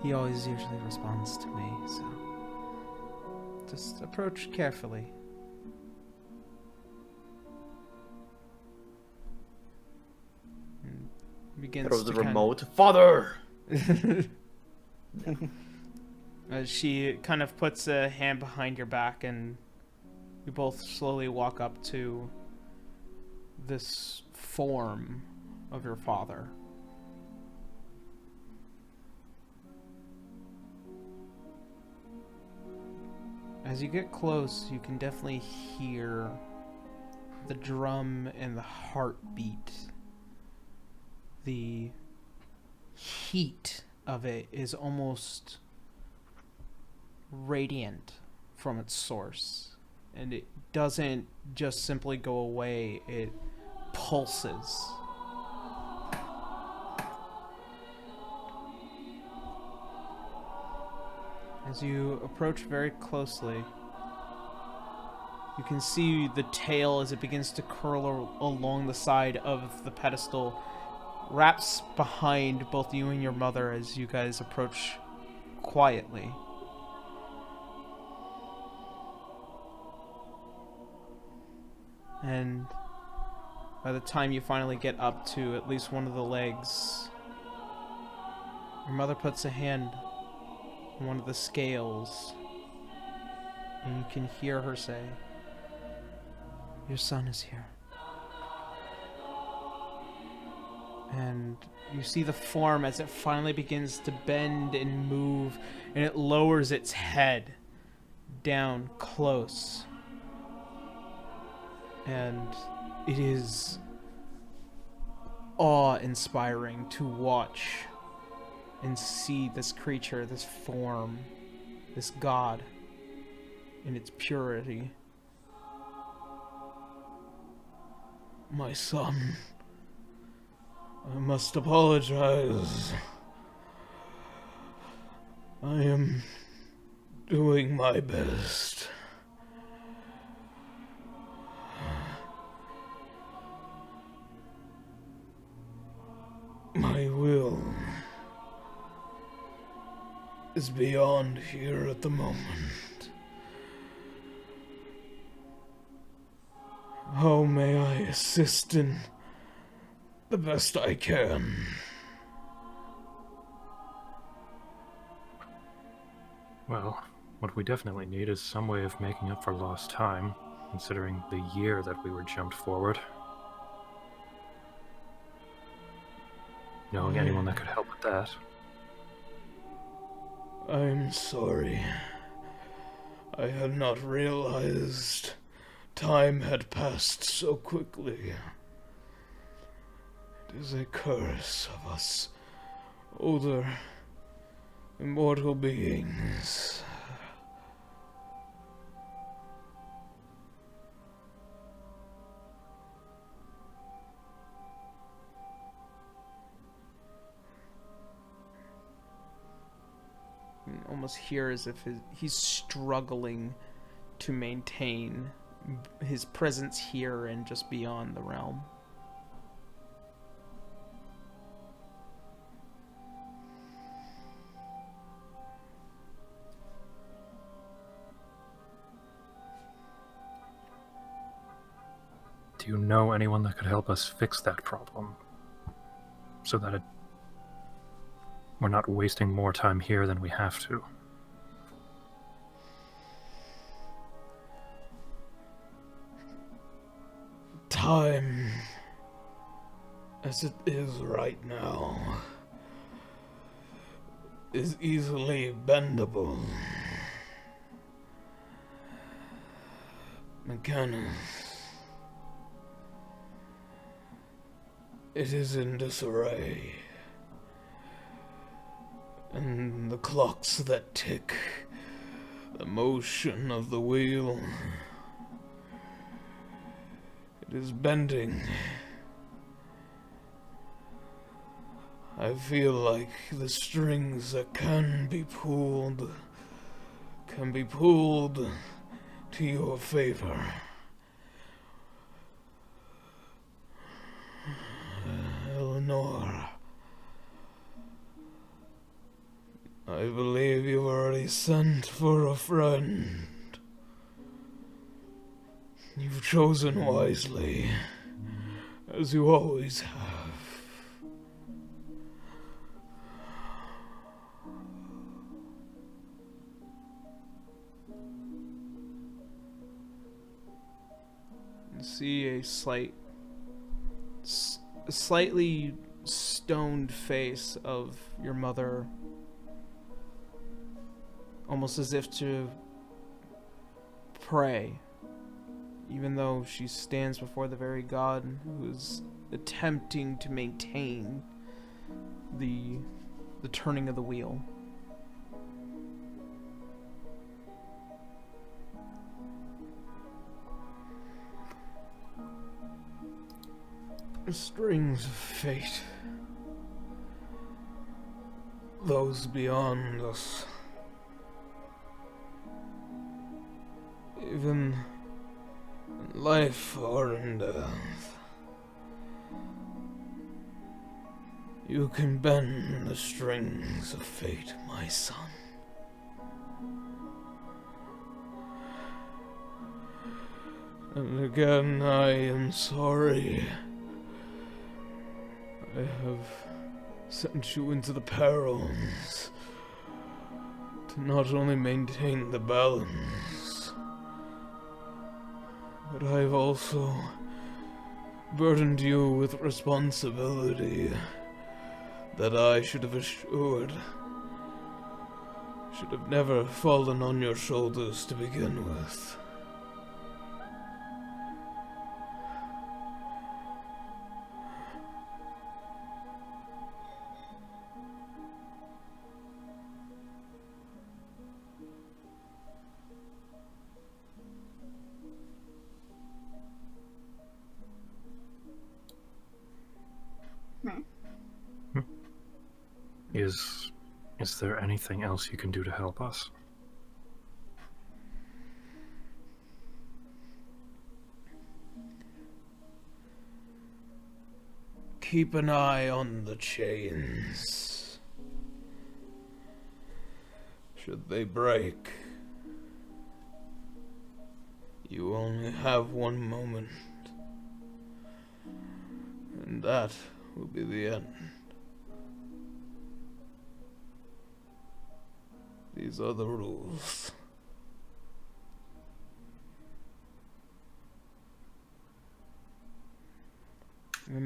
he always usually responds to me, so just approach carefully. And begins Throws the to kind of- remote. Father! She kind of puts a hand behind your back, and you both slowly walk up to this form of your father. As you get close, you can definitely hear the drum and the heartbeat. The heat of it is almost radiant from its source, and it doesn't just simply go away, it pulses. As you approach very closely, you can see the tail as it begins to curl along the side of the pedestal, wraps behind both you and your mother as you guys approach quietly. And by the time you finally get up to at least one of the legs, your mother puts a hand on one of the scales, and you can hear her say, "Your son is here." And you see the form as it finally begins to bend and move, and it lowers its head down close. And it is awe-inspiring to watch and see this creature, this form, this god in its purity. My son, I must apologize. I am doing my best. My will is beyond here at the moment. How may I assist in the best I can? Well, What we definitely need is some way of making up for lost time, considering the year that we were jumped forward. Knowing anyone that could help with that. I'm sorry. I had not realized time had passed so quickly. It is a curse of us older, immortal beings. You can almost hear as if he's struggling to maintain his presence here and just beyond the realm. Do you know anyone that could help us fix that problem? So that we're not wasting more time here than we have to. Time, as it is right now, is easily bendable. Mechanus, it is in disarray, and the clocks that tick, the motion of the wheel, it is bending. I feel like the strings that can be pulled to your favor. Elinore, I believe you've already sent for a friend. You've chosen wisely, as you always have. You see a slightly stoned face of your mother, almost as if to pray, even though she stands before the very God who is attempting to maintain the turning of the wheel. The strings of fate, those beyond us, even in life or in death, you can bend the strings of fate, my son. And again, I am sorry. I have sent you into the perils to not only maintain the balance, but I've also burdened you with responsibility that I should have assured should have never fallen on your shoulders to begin with. Is there anything else you can do to help us? Keep an eye on the chains. Should they break, you only have one moment, and that will be the end. These are the rules.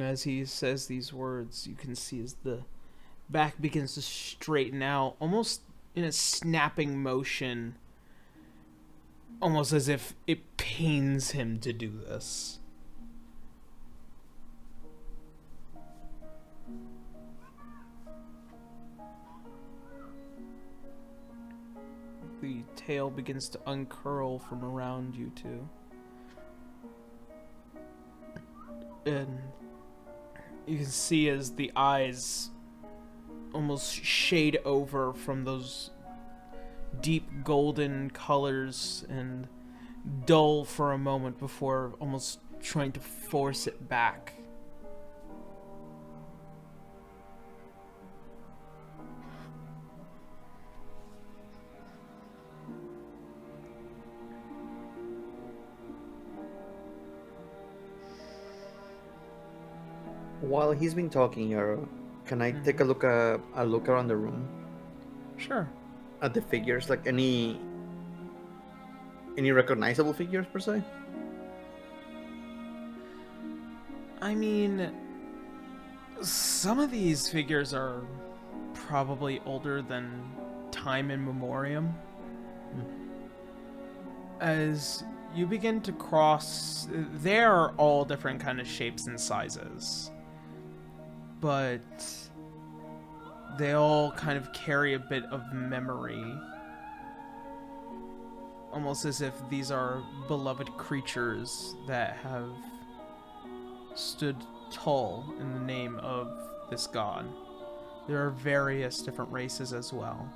as he says these words, you can see as the back begins to straighten out, almost in a snapping motion, almost as if it pains him to do this. The tail begins to uncurl from around you two. And you can see as the eyes almost shade over from those deep golden colors and dull for a moment before almost trying to force it back. While he's been talking here, can I take a look around the room Sure. at the figures? Like any recognizable figures per se? I mean, some of these figures are probably older than time in memoriam. As you begin to cross, they're all different kind of shapes and sizes. But they all kind of carry a bit of memory. Almost as if these are beloved creatures that have stood tall in the name of this god. There are various different races as well.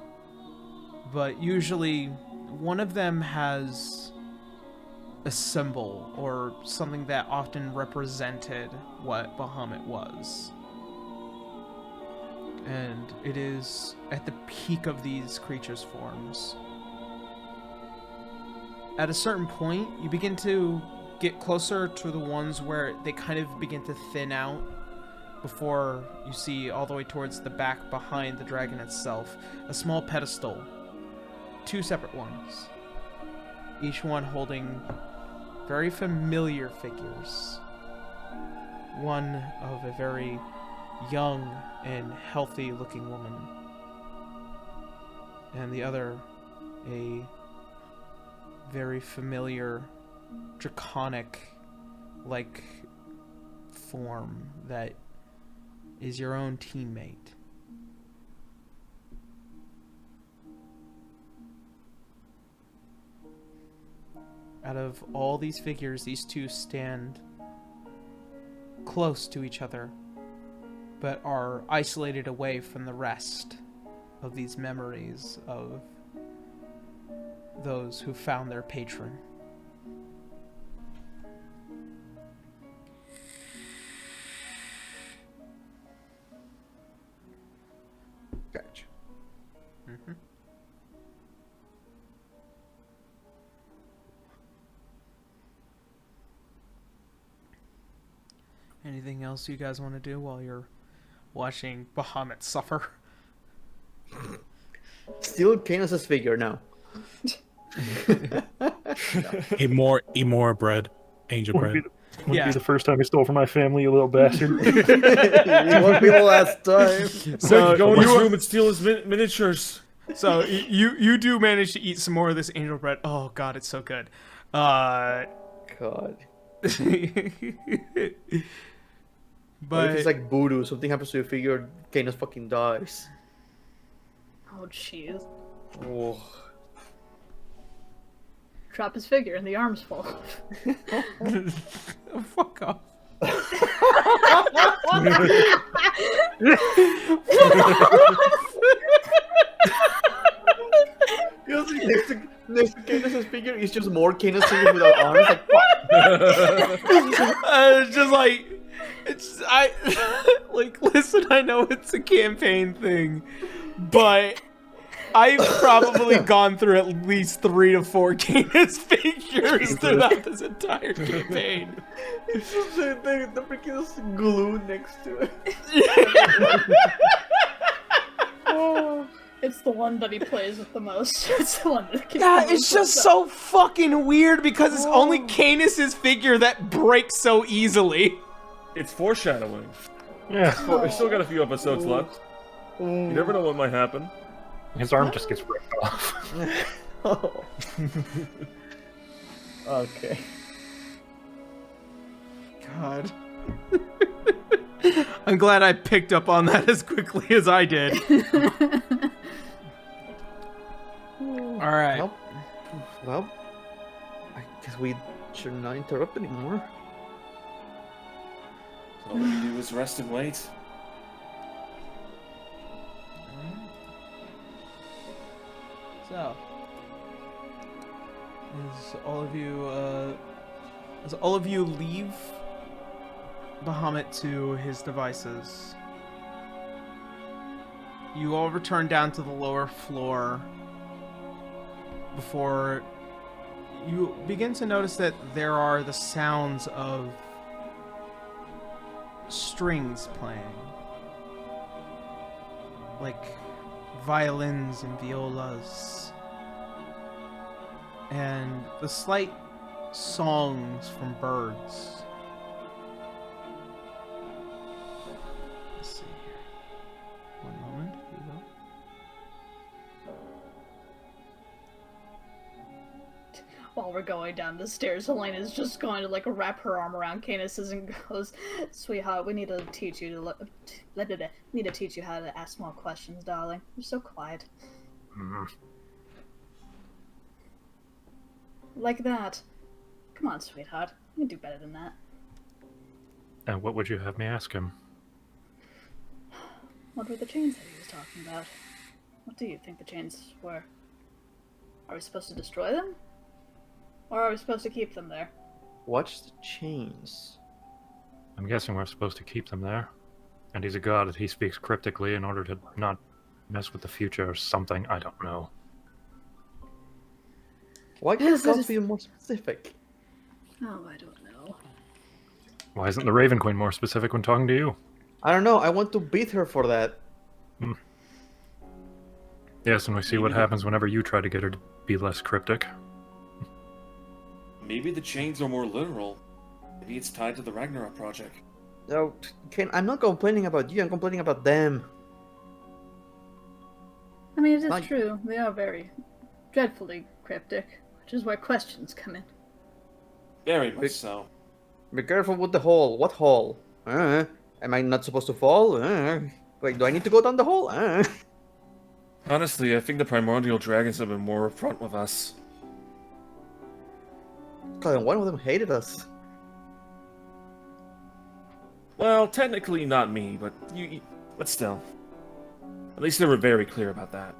But usually, one of them has a symbol or something that often represented what Bahamut was. And it is at the peak of these creatures' forms. At a certain point, you begin to get closer to the ones where they kind of begin to thin out before you see all the way towards the back behind the dragon itself, a small pedestal. 2 separate ones. Each one holding very familiar figures. One of a very young and healthy looking woman, and the other a very familiar draconic like form that is your own teammate. Out of all these figures, these two stand close to each other, but are isolated away from the rest of these memories of those who found their patron. Gotcha. Mm-hmm. Anything else you guys want to do while you're watching Bahamut suffer? Still Canis' figure now. Eat more bread. Angel bread. Wouldn't be the first time you stole from my family, you little bastard. It won't be the last time. So go in his room and steal his miniatures. So you do manage to eat some more of this angel bread. Oh god, it's so good. God. But if it's like voodoo, something happens to your figure, Canis fucking dies. Oh, jeez. Oh. Drop his figure and the arms fall off. Oh, fuck off. You know, next to Canis' figure is just more Canis figure without arms. Like, fuck. It's just like, like, listen, I know it's a campaign thing, but I've probably gone through at least 3 to 4 Canis figures throughout this entire campaign. It's just the freaking glue next to it. Oh, it's the one that he plays with the most. It's the one that gets Yeah, the it's most just worked so fucking weird because it's only Canis' figure that breaks so easily. It's foreshadowing. Yeah. We still got a few episodes left. You never know what might happen. His arm just gets ripped off. Oh. Okay. God. I'm glad I picked up on that as quickly as I did. All right. Well, I guess we should not interrupt anymore. All we can do is rest and wait. So, as all of you leave Bahamut to his devices, you all return down to the lower floor before you begin to notice that there are the sounds of strings playing, like violins and violas, and the slight songs from birds. Let's see here. One moment. Here we go. While we're going down the stairs, Helena's just going to like wrap her arm around Canis and goes, "Sweetheart, we need to teach you to need to teach you how to ask more questions, darling. You're so quiet." Like that. Come on, sweetheart. You can do better than that. And what would you have me ask him? What were the chains that he was talking about? What do you think the chains were? Are we supposed to destroy them? Or are we supposed to keep them there? Watch the chains. I'm guessing we're supposed to keep them there. And he's a god, he speaks cryptically in order to not mess with the future or something. I don't know. Why Yes, can't that God is- be more specific? Oh, I don't know. Why isn't the Raven Queen more specific when talking to you? I don't know. I want to beat her for that. Yes, and we see what happens whenever you try to get her to be less cryptic. Maybe the chains are more literal. Maybe it's tied to the Ragnarok project. No, Ken, I'm not complaining about you. I'm complaining about them. I mean, it is Like- true. They are very dreadfully cryptic, which is where questions come in. Very much Big- so. Be careful with the hole. What hole? Am I not supposed to fall? Wait, do I need to go down the hole? Honestly, I think the primordial dragons have been more upfront with us. God, one of them hated us. Well, technically not me, but but still. At least they were very clear about that.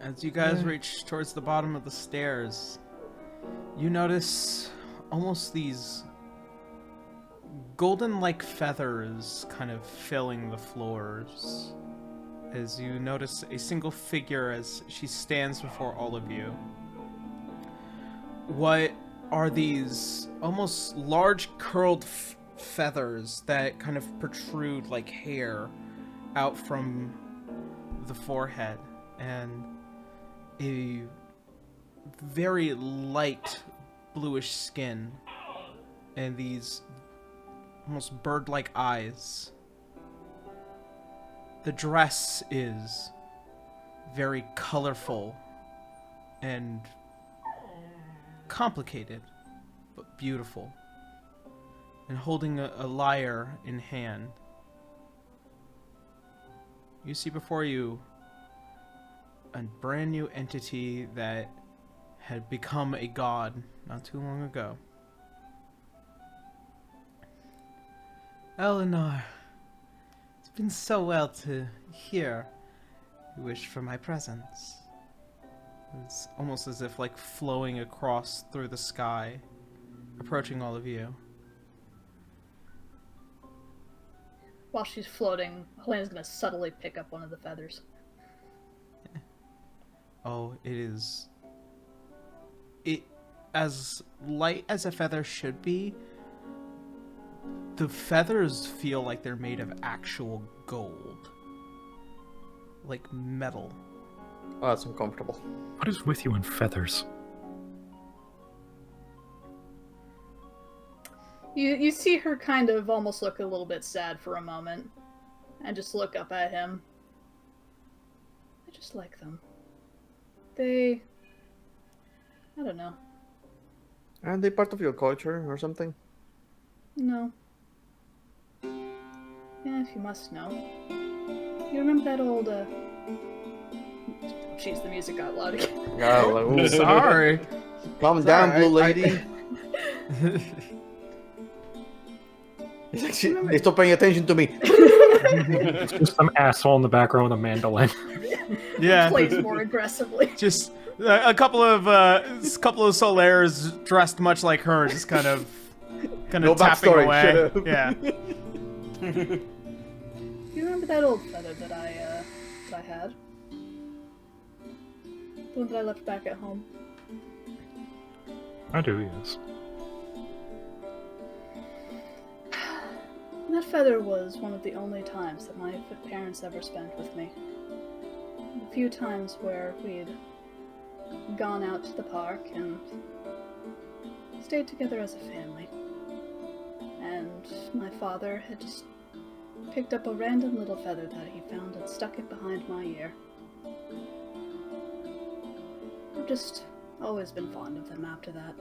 As you guys reach towards the bottom of the stairs, you notice almost these golden-like feathers kind of filling the floors. As you notice a single figure as she stands before all of you. What are these almost large curled feathers that kind of protrude like hair out from the forehead, and a very light bluish skin, and these almost bird-like eyes. The dress is very colorful and complicated, but beautiful, and holding a lyre in hand. You see before you a brand new entity that had become a god not too long ago. Elinore, it's been so well to hear you wish for my presence. It's almost as if like flowing across through the sky, approaching all of you. While she's floating, Helena's gonna subtly pick up one of the feathers. Oh, it as light as a feather should be. The feathers feel like they're made of actual gold. Like metal. Oh, that's uncomfortable. What is with you and feathers? You see her kind of almost look a little bit sad for a moment, and just look up at him. I just like them. I don't know. Aren't they part of your culture or something? No. Yeah, if you must know. You remember that old, Jeez, the music got loud again. Yeah, like, ooh, Sorry. calm down, Sorry, blue lady. It's like they stop paying attention to me. It's just some asshole in the background with a mandolin. Yeah. Plays more aggressively. Just a couple of Solaires dressed much like her, just kind of No tapping backstory, away. shut up. Yeah. You remember that old feather that I had? The one that I left back at home? I do, yes. That feather was one of the only times that my parents ever spent with me. A few times where we'd gone out to the park and stayed together as a family. And my father had just picked up a random little feather that he found and stuck it behind my ear. I've just always been fond of them after that.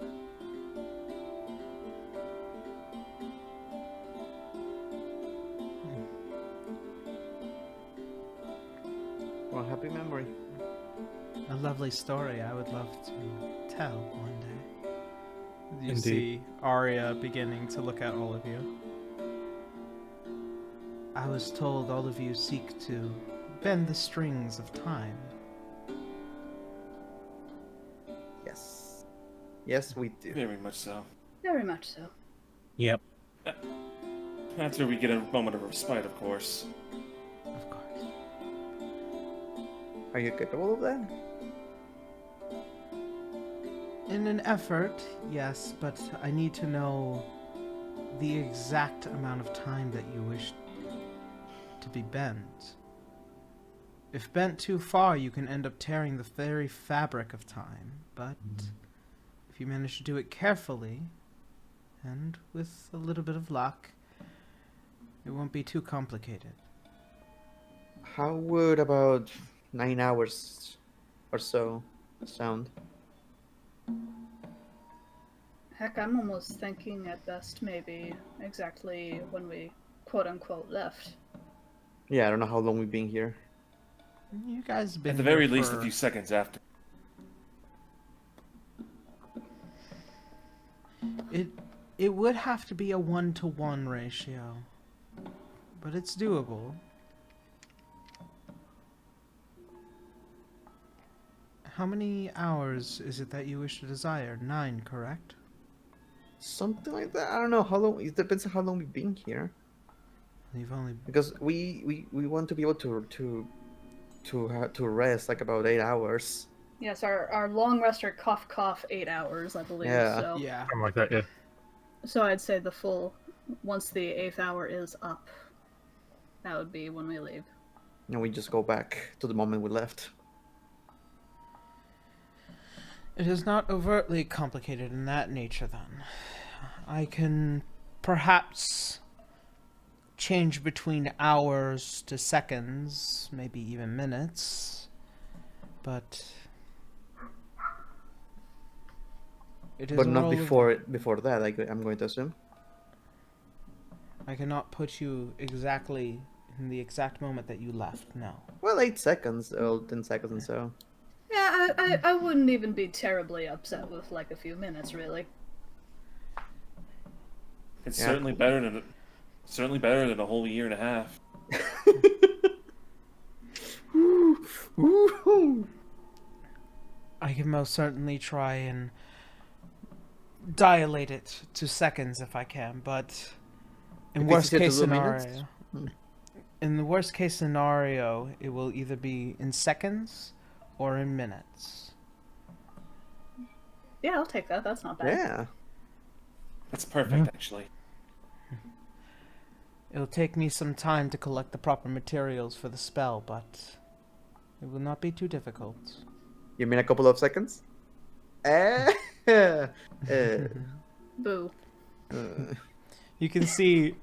Well, happy memory. A lovely story I would love to tell one day. You Indeed. see Arya beginning to look at all of you. I was told all of you seek to bend the strings of time. Yes. Yes, we do. Very much so. Very much so. Yep. After we get a moment of respite, of course. Of course. Are you capable of that? In an effort, yes, but I need to know the exact amount of time that you wish to be bent. If bent too far, you can end up tearing the very fabric of time, but if you manage to do it carefully, and with a little bit of luck, it won't be too complicated. How would about 9 hours or so sound? Heck, I'm almost thinking at best maybe exactly when we quote-unquote left. Yeah, I don't know how long we've been here. You guys have been At the here very least, a for- few seconds after. It would have to be a 1-to-1 ratio, but it's doable. How many hours is it that you wish to desire? 9, correct? Something like that. I don't know how long. It depends on how long we've been here. You've only Because we want to be able to rest like about 8 hours. Yes, our long rest are cough 8 hours, I believe. Yeah. So. yeah. Something like that, yeah. So I'd say the full, once the 8th hour is up, that would be when we leave. And we just go back to the moment we left. It is not overtly complicated in that nature, then. I can perhaps change between hours to seconds, maybe even minutes, but it is But a not roll of- before that, I'm going to assume. I cannot put you exactly in the exact moment that you left, no. Well, 8 seconds, or 10 seconds and so. Yeah, I wouldn't even be terribly upset with like a few minutes, really. It's Yeah. certainly better than a whole year and a half. I can most certainly try and dilate it to seconds if I can, but in If it's worst easier to case do minutes? scenario, in the worst case scenario, it will either be in seconds or in minutes. Yeah, I'll take that. That's not bad. Yeah. That's perfect, actually. It'll take me some time to collect the proper materials for the spell, but it will not be too difficult. You mean a couple of seconds? Eh? Boo. You can see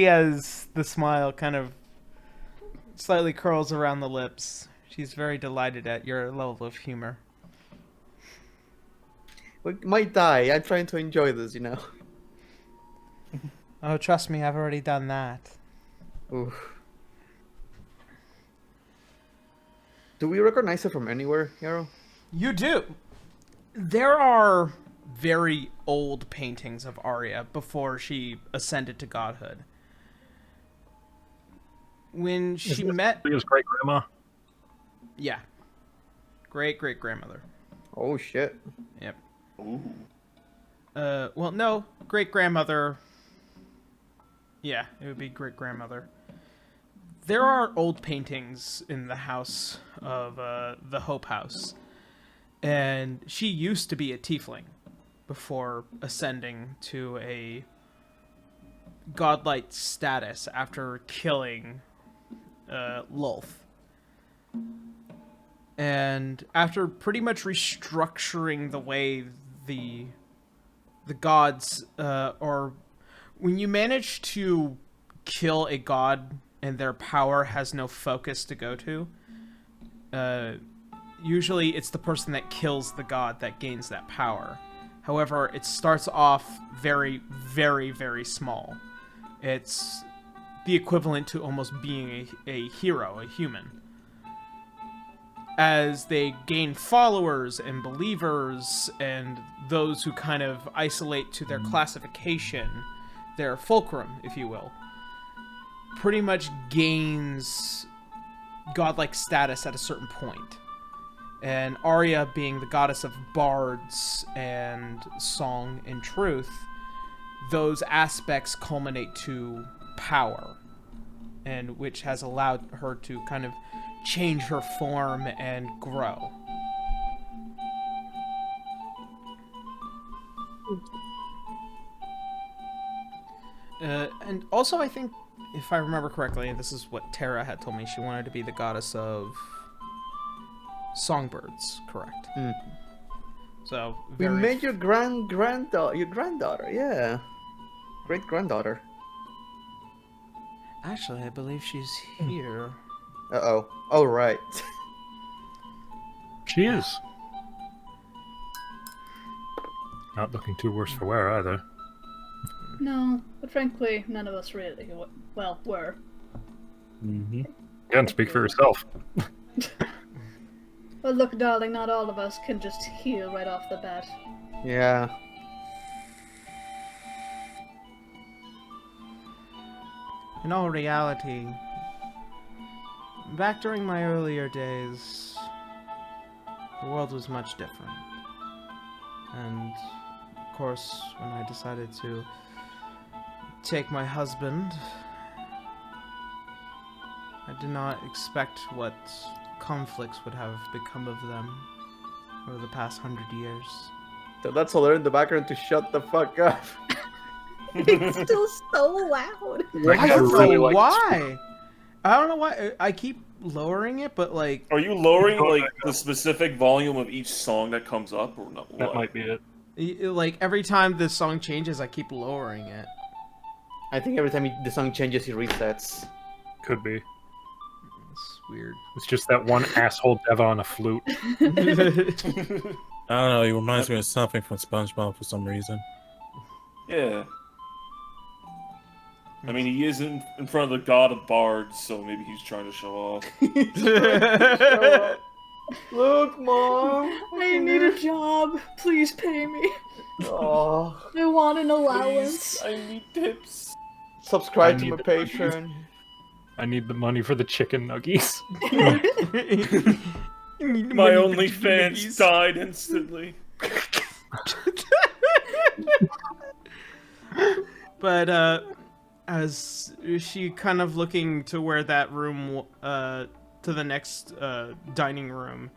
as the smile kind of slightly curls around the lips. She's very delighted at your level of humor. We might die. I'm trying to enjoy this, you know. Oh, trust me, I've already done that. Oof. Do we recognize her from anywhere, Hero? You do. There are very old paintings of Arya before she ascended to godhood. When she met... His great-grandma? Yeah. Great-great-grandmother. Oh, shit. Yep. Ooh. Well, no. Great-grandmother... Yeah, it would be great-grandmother. There are old paintings in the house of the Hope House. And she used to be a tiefling before ascending to a godlike status after killing Lulth. And after pretty much restructuring the way the gods, or when you manage to kill a god and their power has no focus to go to, usually it's the person that kills the god that gains that power. However, it starts off very, very, very small. It's the equivalent to almost being a hero, a human. As they gain followers and believers and those who kind of isolate to their classification, their fulcrum, if you will, pretty much gains godlike status at a certain point. And Arya, being the goddess of bards and song and truth, those aspects culminate to power, and which has allowed her to kind of change her form and grow. And also, I think, if I remember correctly, and this is what Tara had told me, she wanted to be the goddess of songbirds, correct? Mm. So We very met your granddaughter, yeah. Great-granddaughter. Actually, I believe she's here. Uh-oh. Oh, right. She is. Not looking too worse for wear either. No, but frankly, none of us really, well, were. Mm-hmm. Again, speak for yourself. Well, look, darling, not all of us can just heal right off the bat. Yeah. In all reality, back during my earlier days, the world was much different. And, of course, when I decided to take my husband, I did not expect what conflicts would have become of them over the past 100 years. So that's all in the background to shut the fuck up. It's still so loud. I I don't really know like why. I don't know why. I keep lowering it, but like... Are you lowering like the specific volume of each song that comes up, or not? That might be it. Like, every time the song changes, I keep lowering it. I think every time the song changes, it resets. Could be. It's weird. It's just that one asshole Deva on a flute. I don't know. He reminds me of something from SpongeBob for some reason. Yeah. I mean, he is in front of the god of bards, so maybe he's trying to show off. Look, Mom! I need a job. Please pay me. Oh, I want an allowance. Please, I need tips. subscribe I to need my the Patreon. I need the money for the chicken nuggies. My OnlyFans died instantly. But as she kind of looking to where that room, to the next dining room,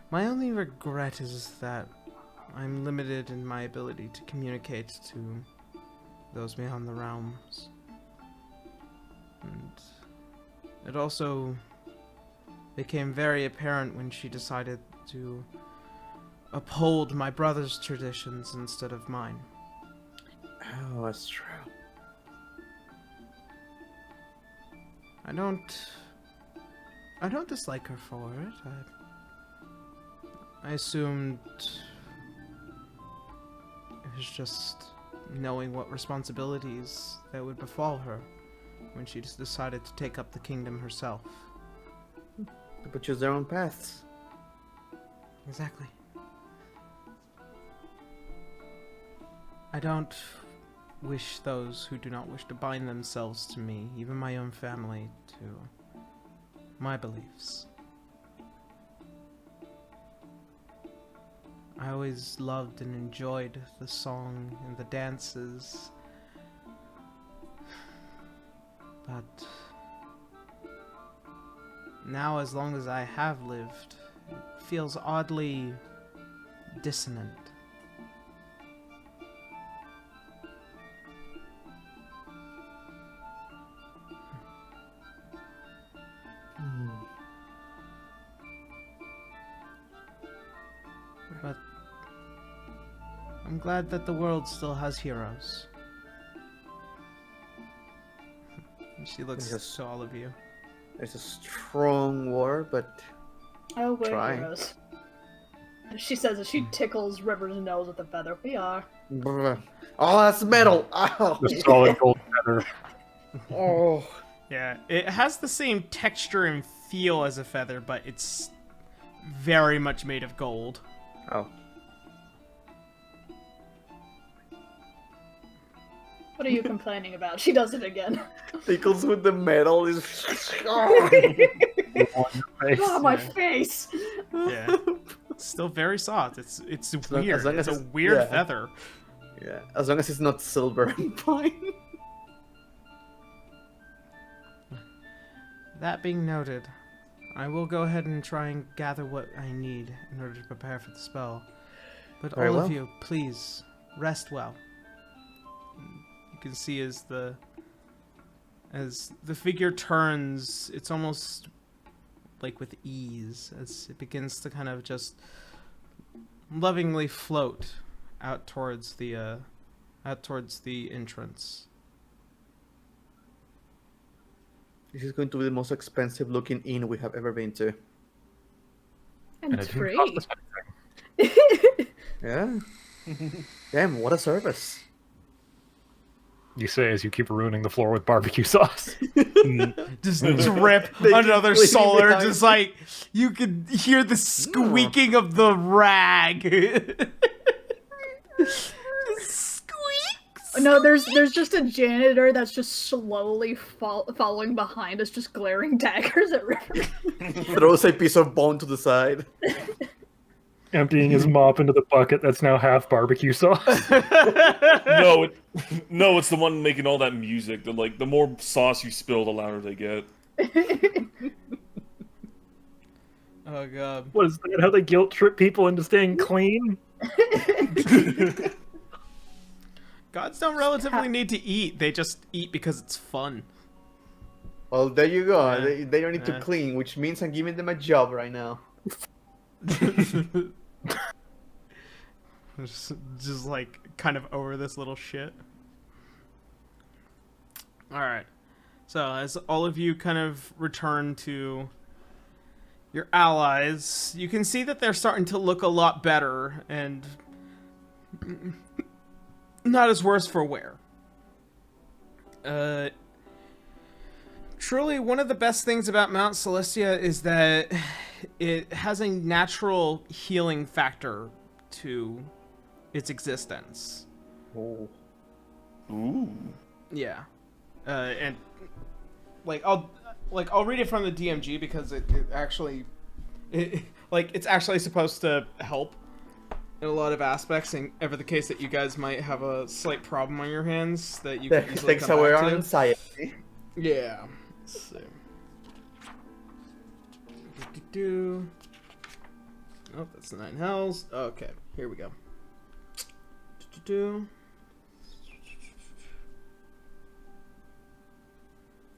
my only regret is that I'm limited in my ability to communicate to those beyond the realms. And it also became very apparent when she decided to uphold my brother's traditions instead of mine. Oh, that's true. I don't dislike her for it. I assumed it was just knowing what responsibilities that would befall her when she just decided to take up the kingdom herself. People choose their own paths. Exactly. I don't wish those who do not wish to bind themselves to me, even my own family, to my beliefs. I always loved and enjoyed the song and the dances, but now, as long as I have lived, it feels oddly dissonant. But I'm glad that the world still has heroes. And she looks Yes. to all of you. It's a strong war, but Oh, we're Try. heroes. She says as she tickles River's nose with a feather. We are. oh, that's metal. Ow. The solid gold feather. Oh, Yeah, it has the same texture and feel as a feather, but it's very much made of gold. oh. What are you complaining about? She does it again. Tickles with the metal is. Oh, my face! Yeah, it's still very soft. It's long- weird. as long as It's a it's- weird yeah. feather. Yeah, as long as it's not silver, I'm fine. That being noted, I will go ahead and try and gather what I need in order to prepare for the spell. But Very all of well. you, please rest well. You can see as the figure turns, it's almost like with ease as it begins to kind of just lovingly float out towards the entrance. This is going to be the most expensive looking inn we have ever been to. And it it's didn't free. cost us Yeah. Damn, what a service. You say as you keep ruining the floor with barbecue sauce. Just drip They another keep cleaning solar, behind. just like you could hear the squeaking of the rag. Just squeaks. No, there's just a janitor that's just slowly following behind us, just glaring daggers at River. Throws a piece of bone to the side. Emptying his mop into the bucket that's now half barbecue sauce. No, no, it's the one making all that music. The more sauce you spill, the louder they get. Oh god. What is that? How they guilt trip people into staying clean? Gods don't relatively need to eat. They just eat because it's fun. Well, there you go. Yeah. They don't need Yeah. to clean, which means I'm giving them a job right now. just like kind of over this little shit. Alright. So as all of you kind of return to your allies, you can see that they're starting to look a lot better and not as worse for wear. Truly, one of the best things about Mount Celestia is that it has a natural healing factor to its existence. Oh. Ooh. Yeah, and I'll read it from the DMG because it's actually supposed to help in a lot of aspects, and ever the case that you guys might have a slight problem on your hands that you can That easily takes come away back our to. anxiety. Yeah. Let's see. Oh, that's the 9 hells. Okay, here we go.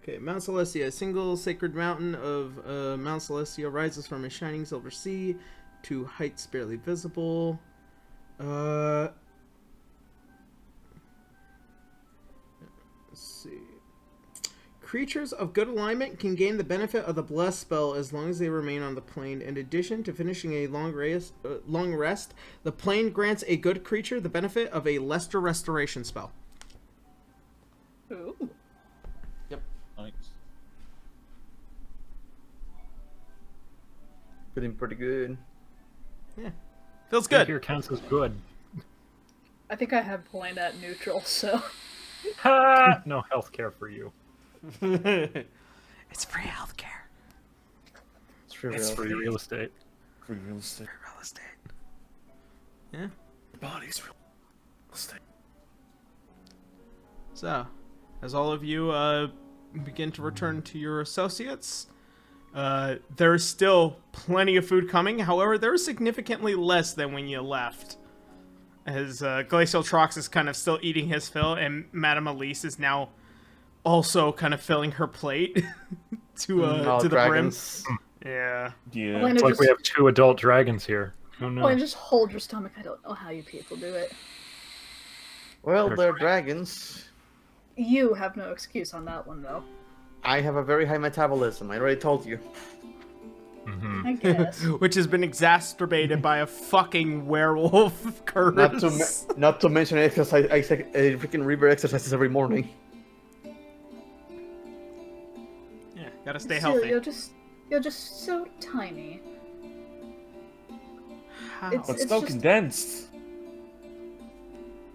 Okay, Mount Celestia. A single sacred mountain of Mount Celestia rises from a shining silver sea. to heights barely visible. Let's see. Creatures of good alignment can gain the benefit of the Bless spell as long as they remain on the plane. In addition to finishing a long rest, the plane grants a good creature the benefit of a Lesser Restoration spell. Ooh. Nice. Feeling pretty good. Yeah. Feels Good. good. Here counts as good. I think I have plane at neutral, so. Ha! No healthcare for you. It's free healthcare. It's free It's real. Free real estate. Free real estate. Free real estate. Yeah. Bodies real estate. So, as all of you begin to return to your associates, there's still plenty of food coming. However, there's significantly less than when you left. As Glacial Trox is kind of still eating his fill, and Madame Elise is now also kind of filling her plate to the dragons. brim. Yeah. Yeah. Elena It's like just, we have 2 adult dragons here. Oh no. Elena, just hold your stomach. I don't know how you people do it. Well, They're they're dragons. You have no excuse on that one, though. I have a very high metabolism. I already told you. Mm-hmm. I guess. Which has been exacerbated by a fucking werewolf curse. Not to mention exercise. I freaking river exercises every morning. Yeah, gotta stay Still, healthy. you're just so tiny. How? It's- But still just- condensed.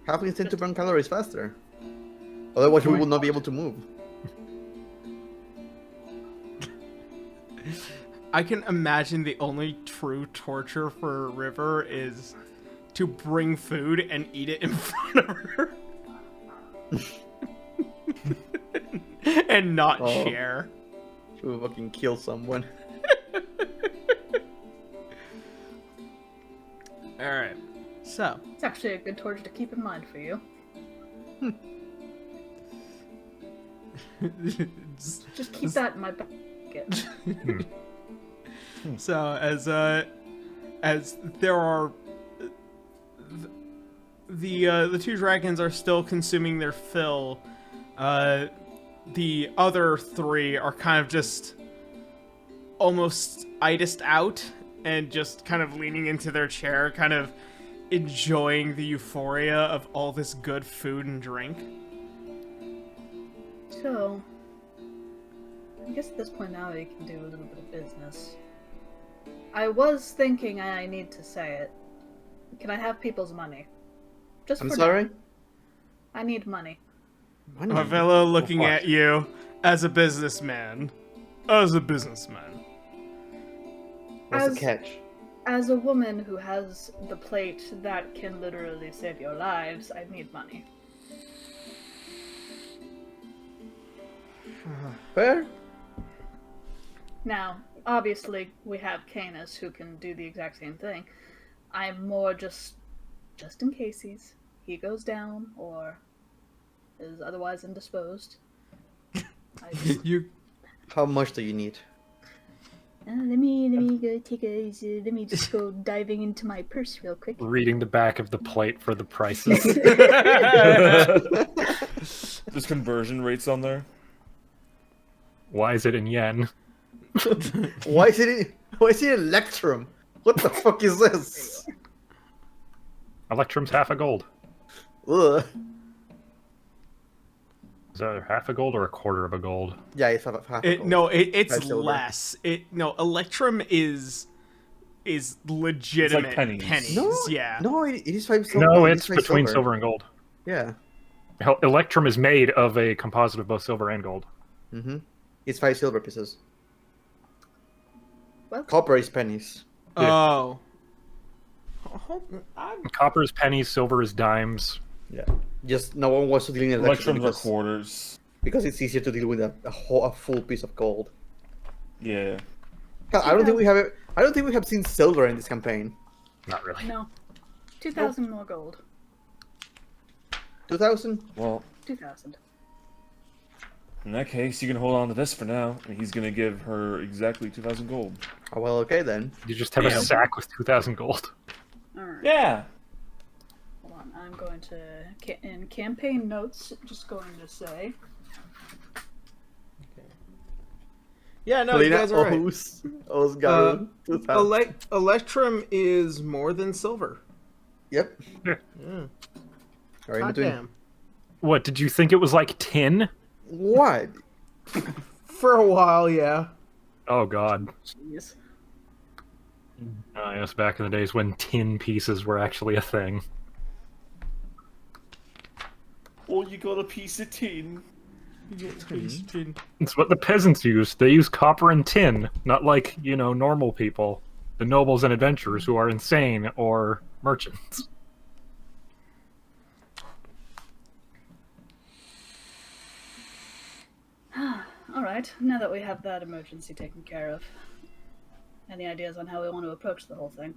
Halflings tend to burn calories faster. Otherwise, we will not be able to move. I can imagine the only true torture for River is to bring food and eat it in front of her. And not Oh. share. She will fucking kill someone. Alright. So, It's actually a good torture to keep in mind for you. Just keep that in my bucket. So as there are the 2 dragons are still consuming their fill, the other 3 are kind of just almost itised out and just kind of leaning into their chair, kind of enjoying the euphoria of all this good food and drink. So, I guess at this point now we can do a little bit of business. I was thinking I need to say it. Can I have people's money? Just I'm for sorry? now. I need money. Money. Marvello looking what? at you as a businessman. As a businessman. What's As- the catch? As a woman who has the plate that can literally save your lives, I need money. Fair? Now, obviously, we have Canis who can do the exact same thing. I'm more just in case he goes down or is otherwise indisposed. I just, You How much do you need? let me go take a. Let me just go diving into my purse real quick. Reading the back of the plate for the prices. There's conversion rates on there. Why is it in yen? Why is it Electrum? What the fuck is this? Electrum's half a gold. Ugh. Is that half a gold or a quarter of a gold? Yeah, it's half a gold. it's Five silver. less. Electrum is legitimate pennies. No, yeah. no, it is 5 silver. No, it it's is 5 between silver and gold. Yeah. Hell, Electrum is made of a composite of both silver and gold. Mm-hmm. It's 5 silver pieces. Well, Copper is pennies. Oh. Copper is pennies, silver is dimes. Yeah. Just no one wants to deal in Electrum Electrums are because, quarters. because it's easier to deal with a full piece of gold. Yeah. Hell, I don't think we have seen silver in this campaign. Not really. no. 2,000 more gold. 2,000? Well, 2,000. In that case, you can hold on to this for now, and he's gonna give her exactly 2,000 gold. Oh, well, okay then. You just have a Damn. sack with 2,000 gold. Alright. Yeah. Hold on. I'm going to in campaign notes. Just going to say. Yeah, no, you guys are right. Osgar. Electrum is more than silver. Yep. Yeah. Right in Hot between. damn. What, did you think it was like tin? What? For a while, yeah. Oh god. Jeez. Yes, back in the days when tin pieces were actually a thing. Oh, you got a piece of tin. It's what the peasants used. They use copper and tin, not like, you know, normal people. The nobles and adventurers who are insane, or merchants. Alright, now that we have that emergency taken care of, any ideas on how we want to approach the whole thing?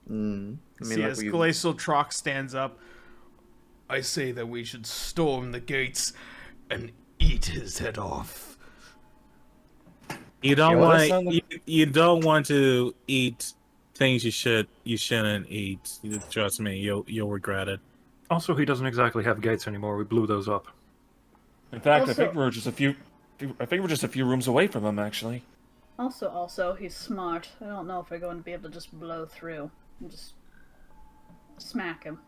I mean, See, like as Glacial Trox stands up, I say that we should storm the gates and eat his head off. You don't Yeah, well, that want sounds you don't want to eat things you shouldn't eat. Trust me, you'll regret it. Also, he doesn't exactly have gates anymore. We blew those up. In fact, Also- I think we're just a few rooms away from him, actually. Also, he's smart. I don't know if we're going to be able to just blow through and just smack him.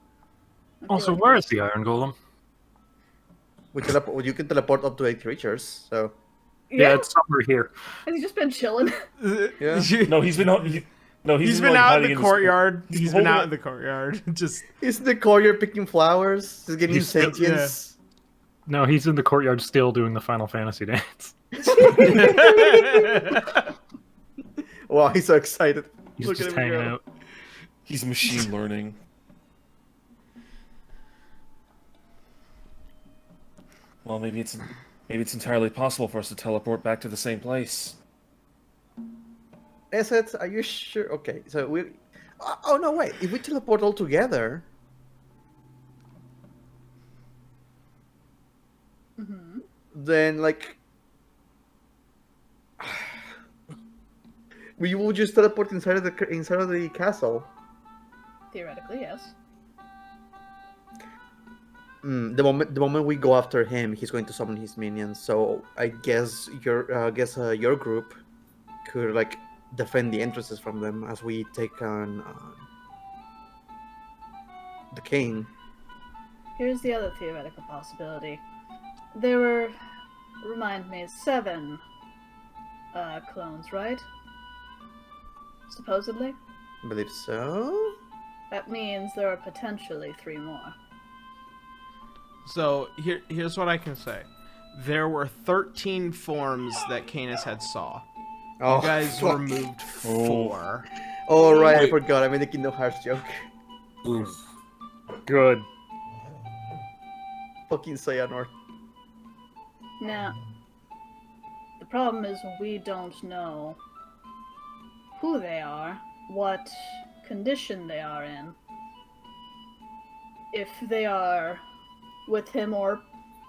I feel Also, like- where is the Iron Golem? you can teleport up to 8 creatures, so... Yeah, it's somewhere here. Has he just been chilling? Yeah. No, he's been out Out hiding in the courtyard. He's been holding out it- in the courtyard. Just He's in the courtyard picking flowers. He's getting He's still- sentience. No, he's in the courtyard still doing the Final Fantasy dance. Wow, he's so excited. He's Look just at him hanging go. out. He's machine learning. Well, maybe it's entirely possible for us to teleport back to the same place. Is it? Are you sure? Okay, so we... Oh, no, wait. If we teleport all together... Mm-hmm. then, like... we will just teleport inside of the castle. Theoretically, yes. The moment we go after him, he's going to summon his minions. So I guess your group could like defend the entrances from them as we take on the king. Here's the other theoretical possibility. There were, remind me, 7 clones, right? Supposedly? I believe so. That means there are potentially 3 more. so here's what I can say. There were 13 forms that Canis had saw. Oh, You guys fuck. removed 4. Oh right, I Wait. forgot. I made the Kingdom Hearts joke. Oof. Good. Fucking Xehanort. Now, the problem is we don't know who they are, what condition they are in, if they are with him or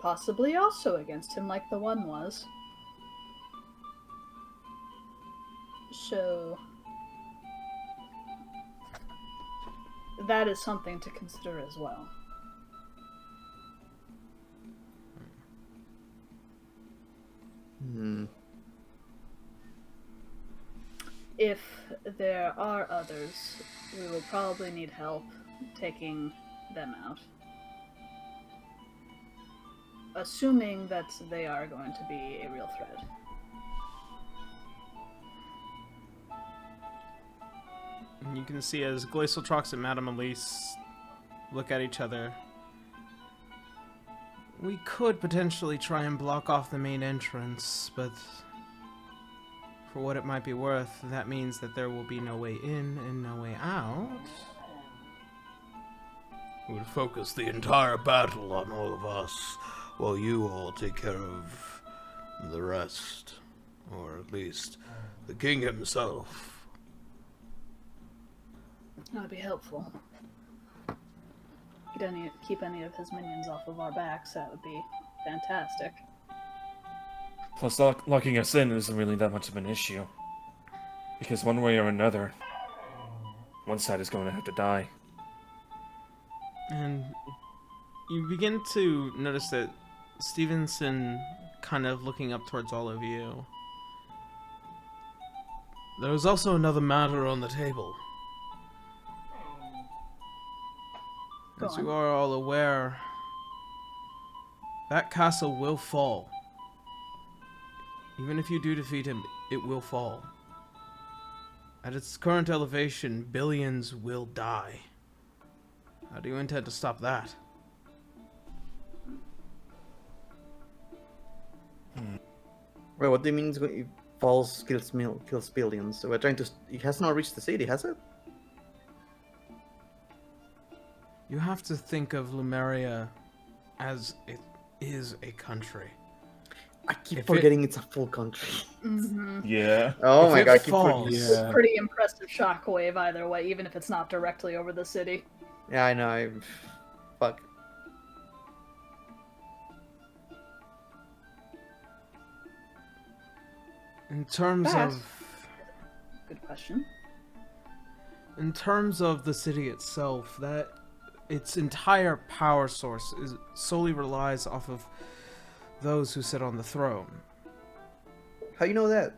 possibly also against him like the one was. So that is something to consider as well. If there are others, we will probably need help taking them out. Assuming that they are going to be a real threat. And you can see as Glacial Trox and Madame Elise look at each other. We could potentially try and block off the main entrance, but for what it might be worth, that means that there will be no way in and no way out. It would focus the entire battle on all of us, while you all take care of the rest. Or at least the king himself. That would be helpful. Keep any of his minions off of our backs, that would be fantastic. Plus, locking us in isn't really that much of an issue. Because one way or another, one side is going to have to die. And you begin to notice that Stevenson kind of looking up towards all of you. There is also another matter on the table. Go As on. you are all aware, that castle will fall. Even if you do defeat him, it will fall. At its current elevation, billions will die. How do you intend to stop that? Wait, what do you mean it falls, kills billions? So we're trying to... It has not reached the city, has it? You have to think of Lumeria as it is a country. I keep If it- forgetting it's a full country. Mm-hmm. Yeah. Oh If my it god, I keep falls- forgetting. Yeah. Pretty impressive shockwave either way, even if it's not directly over the city. Yeah, I know. Fuck. In terms That- of... Good question. In terms of the city itself, that its entire power source solely relies off of those who sit on the throne. How you know that?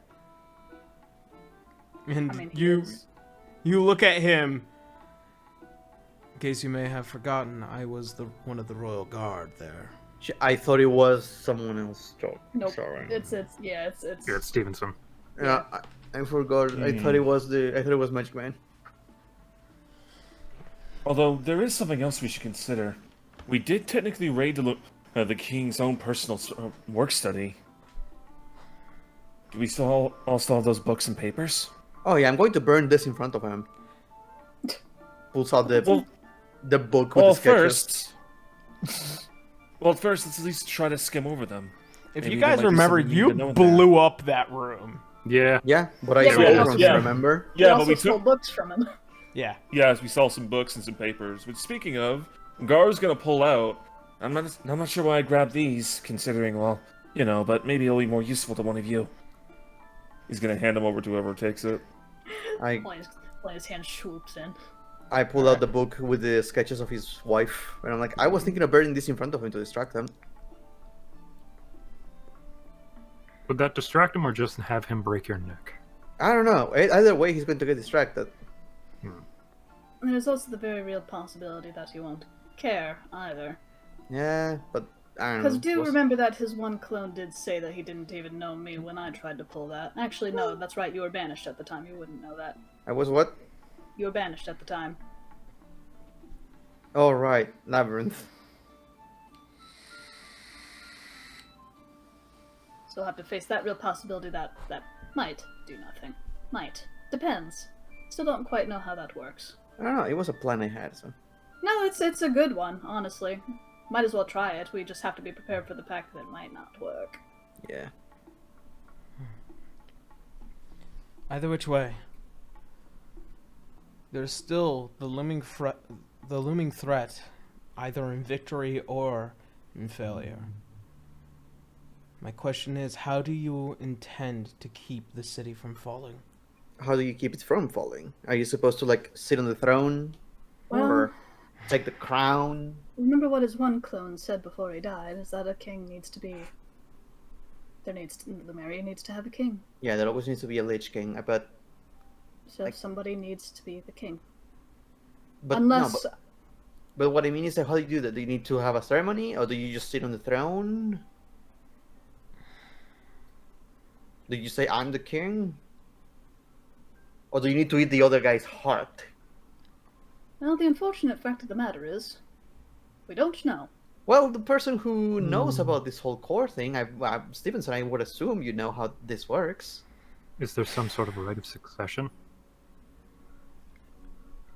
And I mean, he you is- look at him. In case you may have forgotten, I was one of the royal guard there. I thought it was someone else. Nope. Sorry. It's Yeah, it's Stevenson. Yeah, I forgot. I thought it was Magic Man. Although, there is something else we should consider. We did technically raid the king's own personal work study. Do we still all still have those books and papers? Oh yeah, I'm going to burn this in front of him. Pulls out the book with Well, the sketches. first, let's at least try to skim over them. If Maybe you there guys might be remember, something we you need to know in there. blew up that room. Yeah. Yeah, but I Yeah, read yeah, from yeah. remember? We Yeah, also but we stole took... books from him. Yeah. Yes, we saw some books and some papers. But speaking of, Gar's gonna pull out. I'm not sure why I grabbed these, considering, well, you know, but maybe it'll be more useful to one of you. He's gonna hand them over to whoever takes it. When his hand swoops in. I pulled out the book with the sketches of his wife, and I'm like, I was thinking of burning this in front of him to distract him. Would that distract him or just have him break your neck? I don't know. Either way, he's going to get distracted. And there's also the very real possibility that he won't care either. Yeah, but I don't know. Because do Was- remember that his one clone did say that he didn't even know me when I tried to pull that. Actually, no, that's right, you were banished at the time. You wouldn't know that. I was what? You were banished at the time. Oh right, Labyrinth. So we'll have to face that real possibility that might do nothing. Might. Depends. Still don't quite know how that works. I don't know. It was a plan I had. So No, it's a good one, honestly. Might as well try it. We just have to be prepared for the fact that it might not work. yeah. Either which way, there's still the looming threat, either in victory or in failure. My question is, how do you intend to keep the city from falling? How do you keep it from falling? Are you supposed to like sit on the throne, Well, or take the crown? remember what his one clone said before he died, is that a king needs to be... Lumeria needs to have a king. Yeah, there always needs to be a Lich King. I bet. So Like- somebody needs to be the king. But Unless... no, but what I mean is that how do you do that? Do you need to have a ceremony, or do you just sit on the throne? Do you say I'm the king? Or do you need to eat the other guy's heart? Well, the unfortunate fact of the matter is, we don't know. Well, the person who knows about this whole core thing, Stevenson, I would assume you know how this works. Is there some sort of a rite of succession?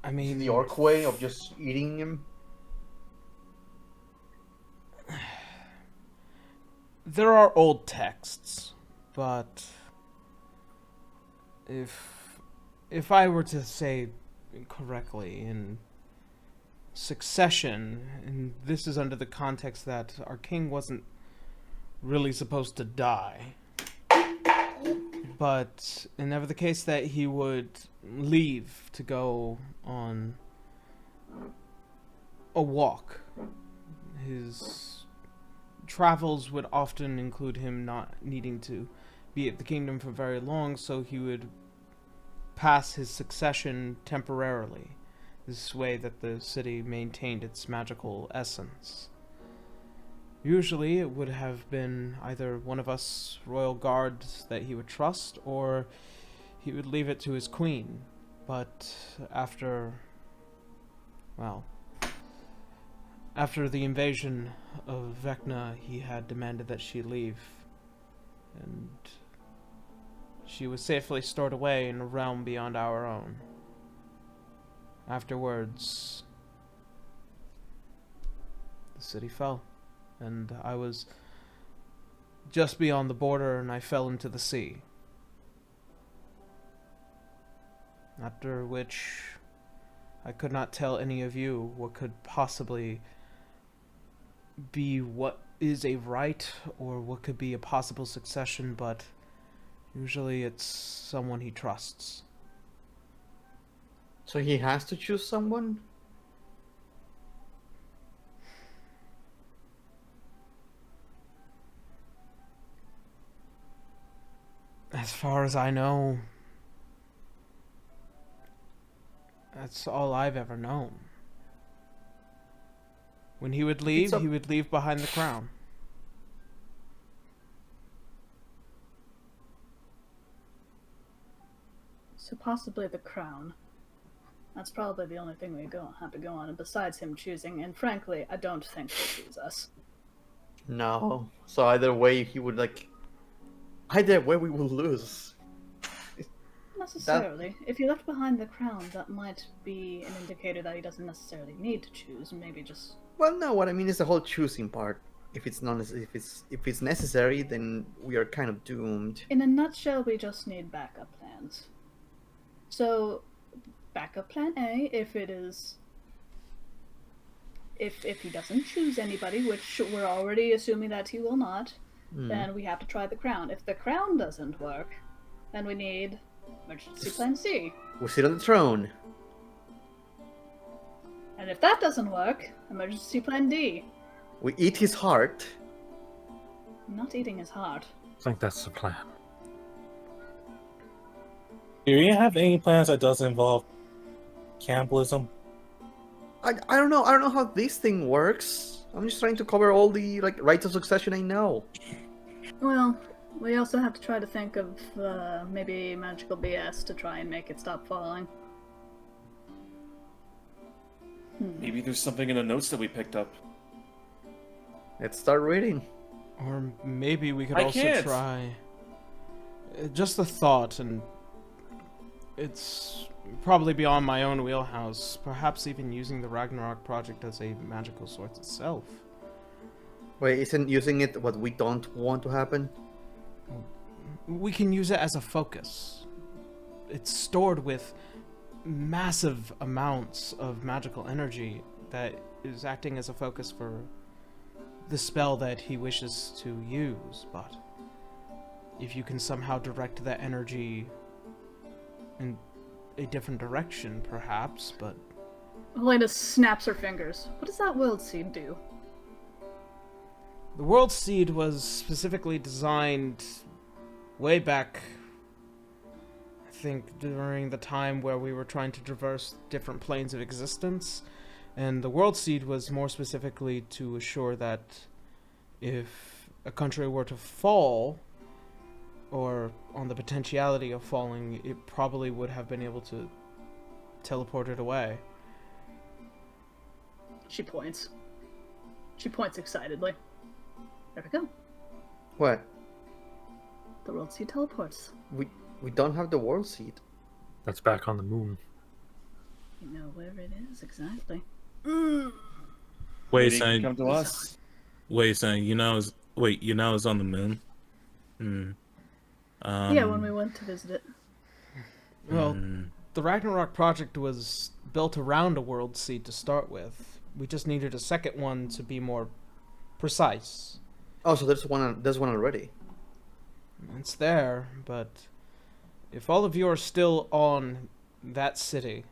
I mean, The orc way of just eating him. there are old texts, but if I were to say correctly, in succession, and this is under the context that our king wasn't really supposed to die. But in never the case that he would leave to go on a walk. His travels would often include him not needing to be at the kingdom for very long, so he would pass his succession temporarily. This way that the city maintained its magical essence. Usually it would have been either one of us royal guards that he would trust, or he would leave it to his queen. But after the invasion of Vecna, he had demanded that she leave. And she was safely stored away in a realm beyond our own. Afterwards, the city fell. And I was just beyond the border, and I fell into the sea. After which, I could not tell any of you what could possibly be what is a right, or what could be a possible succession, but usually it's someone he trusts. So he has to choose someone? As far as I know, that's all I've ever known. When he would leave, he would leave behind the crown. So possibly the crown. That's probably the only thing we have to go on, and besides him choosing, and frankly, I don't think he'll choose us. No. So either way, he would either way we will lose. Not necessarily. If he left behind the crown, that might be an indicator that he doesn't necessarily need to choose, maybe just... Well, no, what I mean is the whole choosing part. If it's not, if it's necessary, then we are kind of doomed. In a nutshell, we just need backup plans. So, backup plan A, if it is... If he doesn't choose anybody, which we're already assuming that he will not, then we have to try the crown. If the crown doesn't work, then we need emergency plan C. We sit on the throne. And if that doesn't work, emergency plan D. We eat his heart. I'm not eating his heart. I think that's the plan. Do you have any plans that doesn't involve cannibalism? I don't know. I don't know how this thing works. I'm just trying to cover all the rites of succession I know. Well, we also have to try to think of maybe magical BS to try and make it stop falling. Maybe there's something in the notes that we picked up. Let's start reading. Or maybe we could I also can't. try... Just a thought, and it's probably beyond my own wheelhouse. Perhaps even using the Ragnarok project as a magical source itself. Wait, isn't using it what we don't want to happen? We can use it as a focus. It's stored with massive amounts of magical energy that is acting as a focus for the spell that he wishes to use, but if you can somehow direct that energy in a different direction, perhaps, but... Helena snaps her fingers. What does that world seed do? The World Seed was specifically designed way back, I think, during the time where we were trying to traverse different planes of existence. And the World Seed was more specifically to assure that if a country were to fall, or on the potentiality of falling, it probably would have been able to teleport it away. She points. She points excitedly. There we go. What? The world seed teleports. We don't have the world seed. That's back on the moon. You know where it is exactly. Wait, Maybe it son. can come to us. Wait, son. You know it's on the moon. Yeah, when we went to visit it. Well, the Ragnarok project was built around a World Seed to start with. We just needed a second one to be more precise. Oh, so there's one already. It's there, but if all of you are still on that city,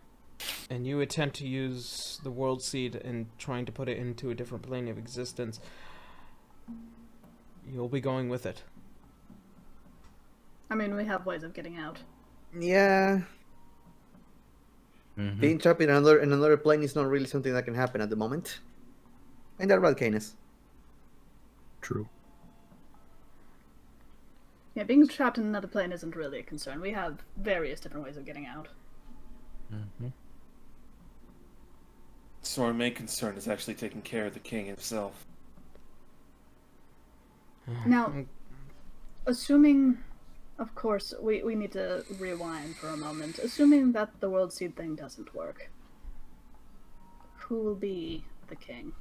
and you attempt to use the World Seed and trying to put it into a different plane of existence, you'll be going with it. I mean, we have ways of getting out. Yeah. Mhm. Being trapped in another plane is not really something that can happen at the moment. Ain't that right, Canis? True. Yeah, being trapped in another plane isn't really a concern. We have various different ways of getting out. Mhm. So our main concern is actually taking care of the king himself. Now, assuming, of course, we need to rewind for a moment. Assuming that the World Seed thing doesn't work, who will be the king?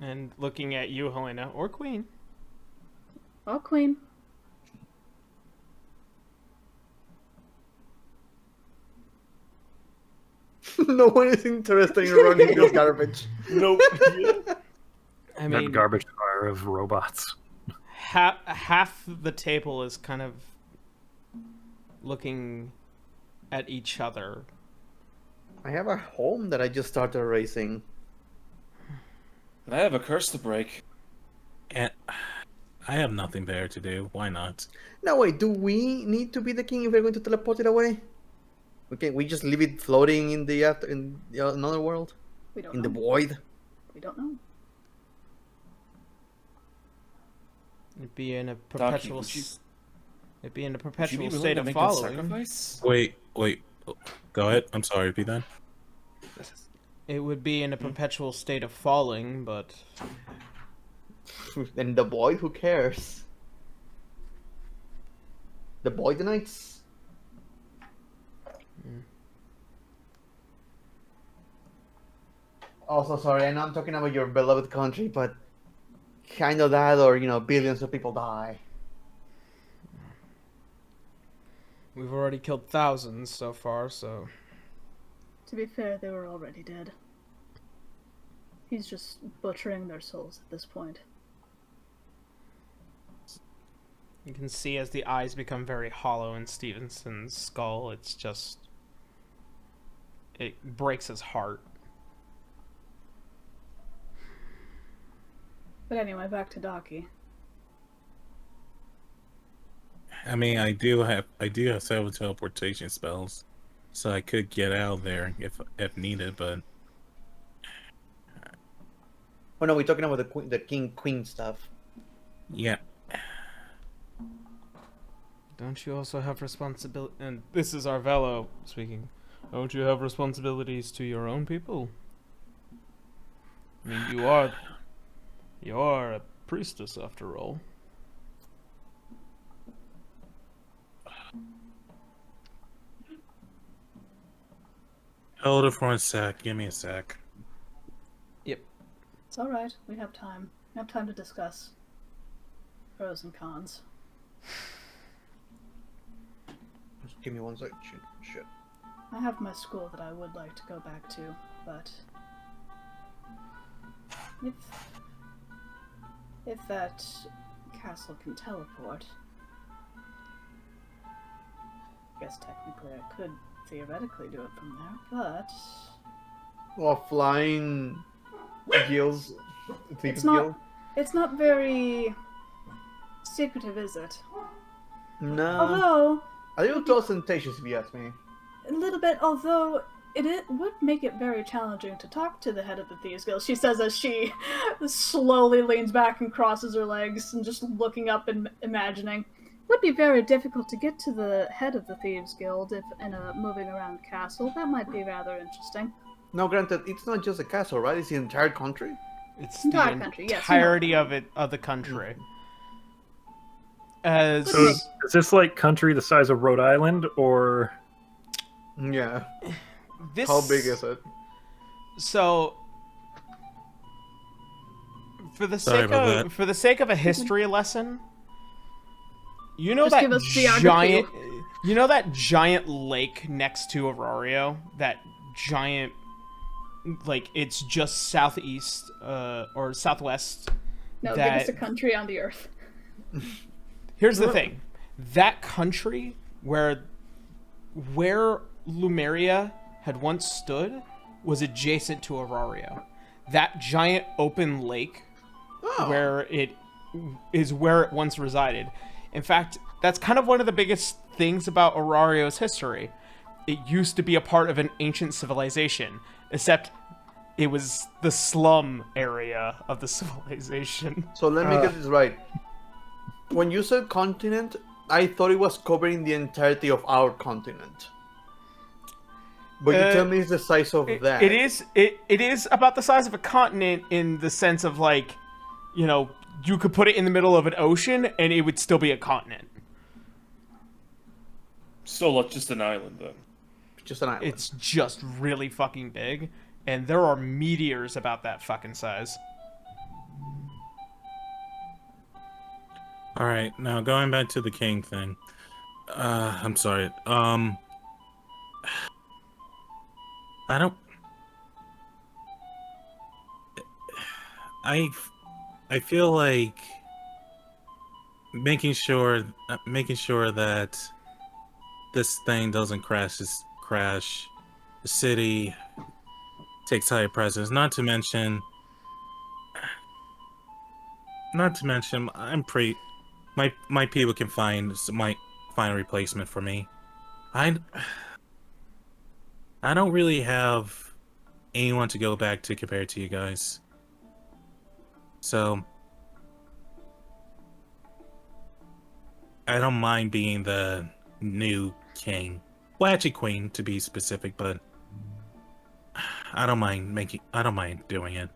And looking at you, Helena, or Queen. Or queen? No one is interested in running this garbage. Nope. I That mean, garbage fire of robots. half the table is kind of looking at each other. I have a home that I just started erasing. I have a curse to break. And I have nothing better to do. Why not? No, wait, do we need to be the king if we're going to teleport it away? Okay, we just leave it floating in the another world? We don't In know. the void? We don't know. It'd be in a perpetual. would you- It'd be in a Would you be perpetual willing state to of make that following. sacrifice? Wait. Go ahead. I'm sorry. Repeat that. It would be in a perpetual state of falling, but And the void, who cares? The void knights? Also, sorry, I know I'm talking about your beloved country, but kind of that, or, billions of people die. we've already killed thousands so far, so To be fair, they were already dead. He's just butchering their souls at this point. you can see as the eyes become very hollow in Stevenson's skull, it's just... it breaks his heart. But anyway, back to Daki. I mean, I do have several teleportation spells, so I could get out of there if needed. But Oh no, we're talking about the king queen stuff. yeah, Don't you also have responsibility? And this is Arvello speaking. Don't you have responsibilities to your own people? I mean, you are a priestess after all. hold it for a sec. Give me a sec. It's alright, we have time. We have time to discuss pros and cons. Just give me one sec. Shit. I have my school that I would like to go back to, but if that castle can teleport, I guess technically I could theoretically do it from there, but Well, flying guilds. it's not very secretive, is it? No. Although A little too ostentatious, if you ask me. a little bit, although it would make it very challenging to talk to the head of the Thieves Guild, she says as she slowly leans back and crosses her legs and just looking up and imagining. It would be very difficult to get to the head of the Thieves Guild if in a moving around castle. That might be rather interesting. Now, granted, it's not just a castle, right? It's the entire country. It's Entire the country, yes, entirety of the country. As So is this like country the size of Rhode Island, or Yeah. this, How big is it? So, for the Sorry sake about of that. for the sake of a history lesson, you know Just give that us geography. giant, you know that giant lake next to Aurorio, that giant like it's just southeast or southwest. No, that... give us a country on the earth. Here's the thing. That country where Lumeria had once stood was adjacent to Aurario. That giant open lake where it once resided. In fact, that's kind of one of the biggest things about Aurario's history. It used to be a part of an ancient civilization, except it was the slum area of the civilization. So let me get this right. When you said continent, I thought it was covering the entirety of our continent. But you tell me it's the size of that. It is about the size of a continent in the sense of, like, you know, you could put it in the middle of an ocean and it would still be a continent. So just an island then. Just an island. It's just really fucking big, and there are meteors about that fucking size. All right, now going back to the king thing. I'm sorry. I feel like making sure that this thing doesn't crash the city takes higher presence. Not to mention my people can find a replacement for me. I don't really have anyone to go back to compared to you guys. So I don't mind being the new king. Well, actually queen to be specific, but I don't mind doing it.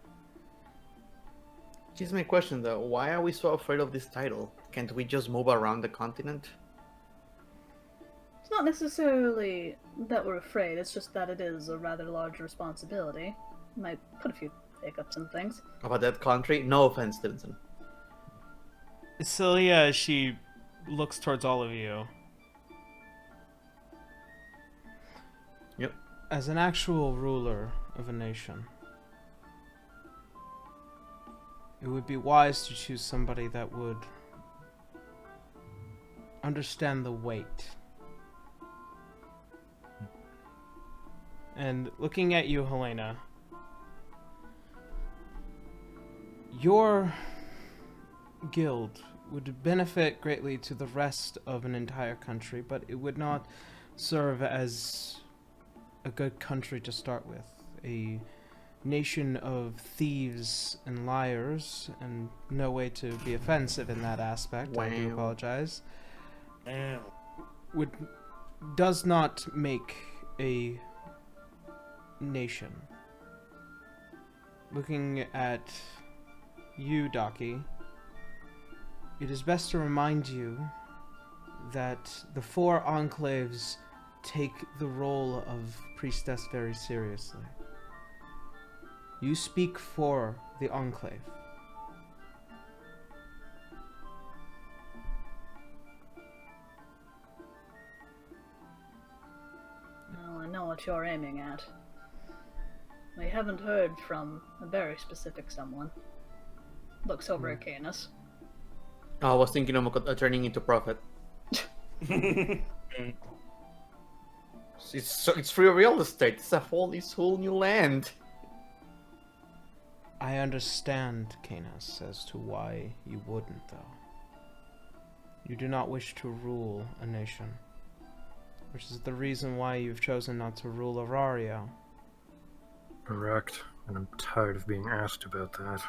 Here's my question though. Why are we so afraid of this title? Can't we just move around the continent? It's not necessarily that we're afraid, it's just that it is a rather large responsibility. Might put a few hiccups in things. About that country? No offense, Stevenson. Celia, she looks towards all of you. Yep. As an actual ruler of a nation, it would be wise to choose somebody that would understand the weight. And looking at you, Helena, your guild would benefit greatly to the rest of an entire country, but it would not serve as a good country to start with. A nation of thieves and liars, and no way to be offensive in that aspect, I do apologize, does not make a nation. Looking at you, Daki, it is best to remind you that the 4 enclaves take the role of priestess very seriously. You speak for the enclave. Well, I know what you're aiming at. We haven't heard from a very specific someone. Looks over at Canis. I was thinking of turning into prophet. It's free real estate. It's a whole new land. I understand, Canis, as to why you wouldn't, though. You do not wish to rule a nation, which is the reason why you've chosen not to rule Aurario. Correct, and I'm tired of being asked about that.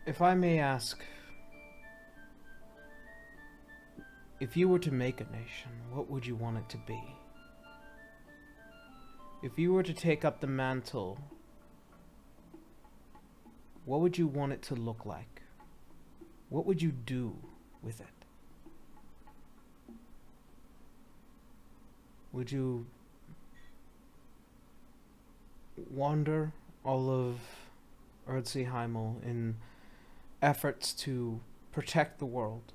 If I may ask, if you were to make a nation, what would you want it to be? If you were to take up the mantle, what would you want it to look like? What would you do with it? Would you wander all of Erdseheimel in efforts to protect the world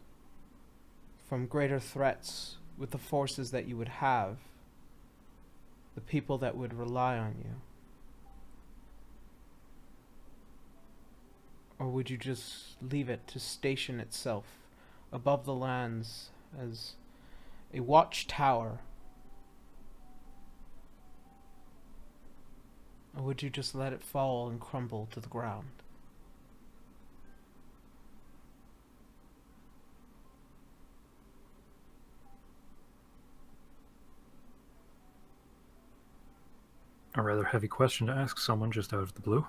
from greater threats with the forces that you would have, the people that would rely on you? Or would you just leave it to station itself above the lands as a watchtower? Or would you just let it fall and crumble to the ground? A rather heavy question to ask someone just out of the blue.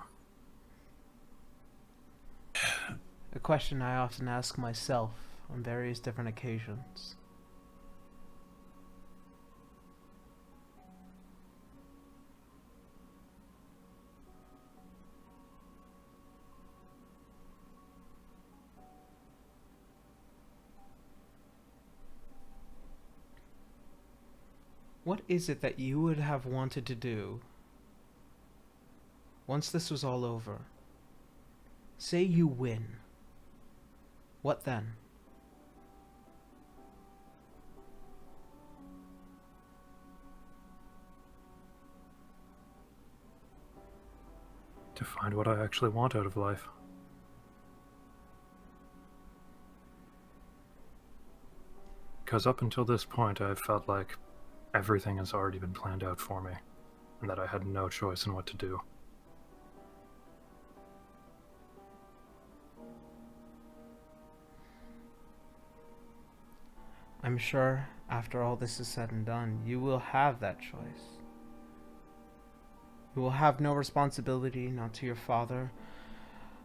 A question I often ask myself on various different occasions. What is it that you would have wanted to do once this was all over? Say you win. What then? To find what I actually want out of life. Because up until this point, I've felt like everything has already been planned out for me, and that I had no choice in what to do. I'm sure after all this is said and done, you will have that choice. You will have no responsibility, not to your father,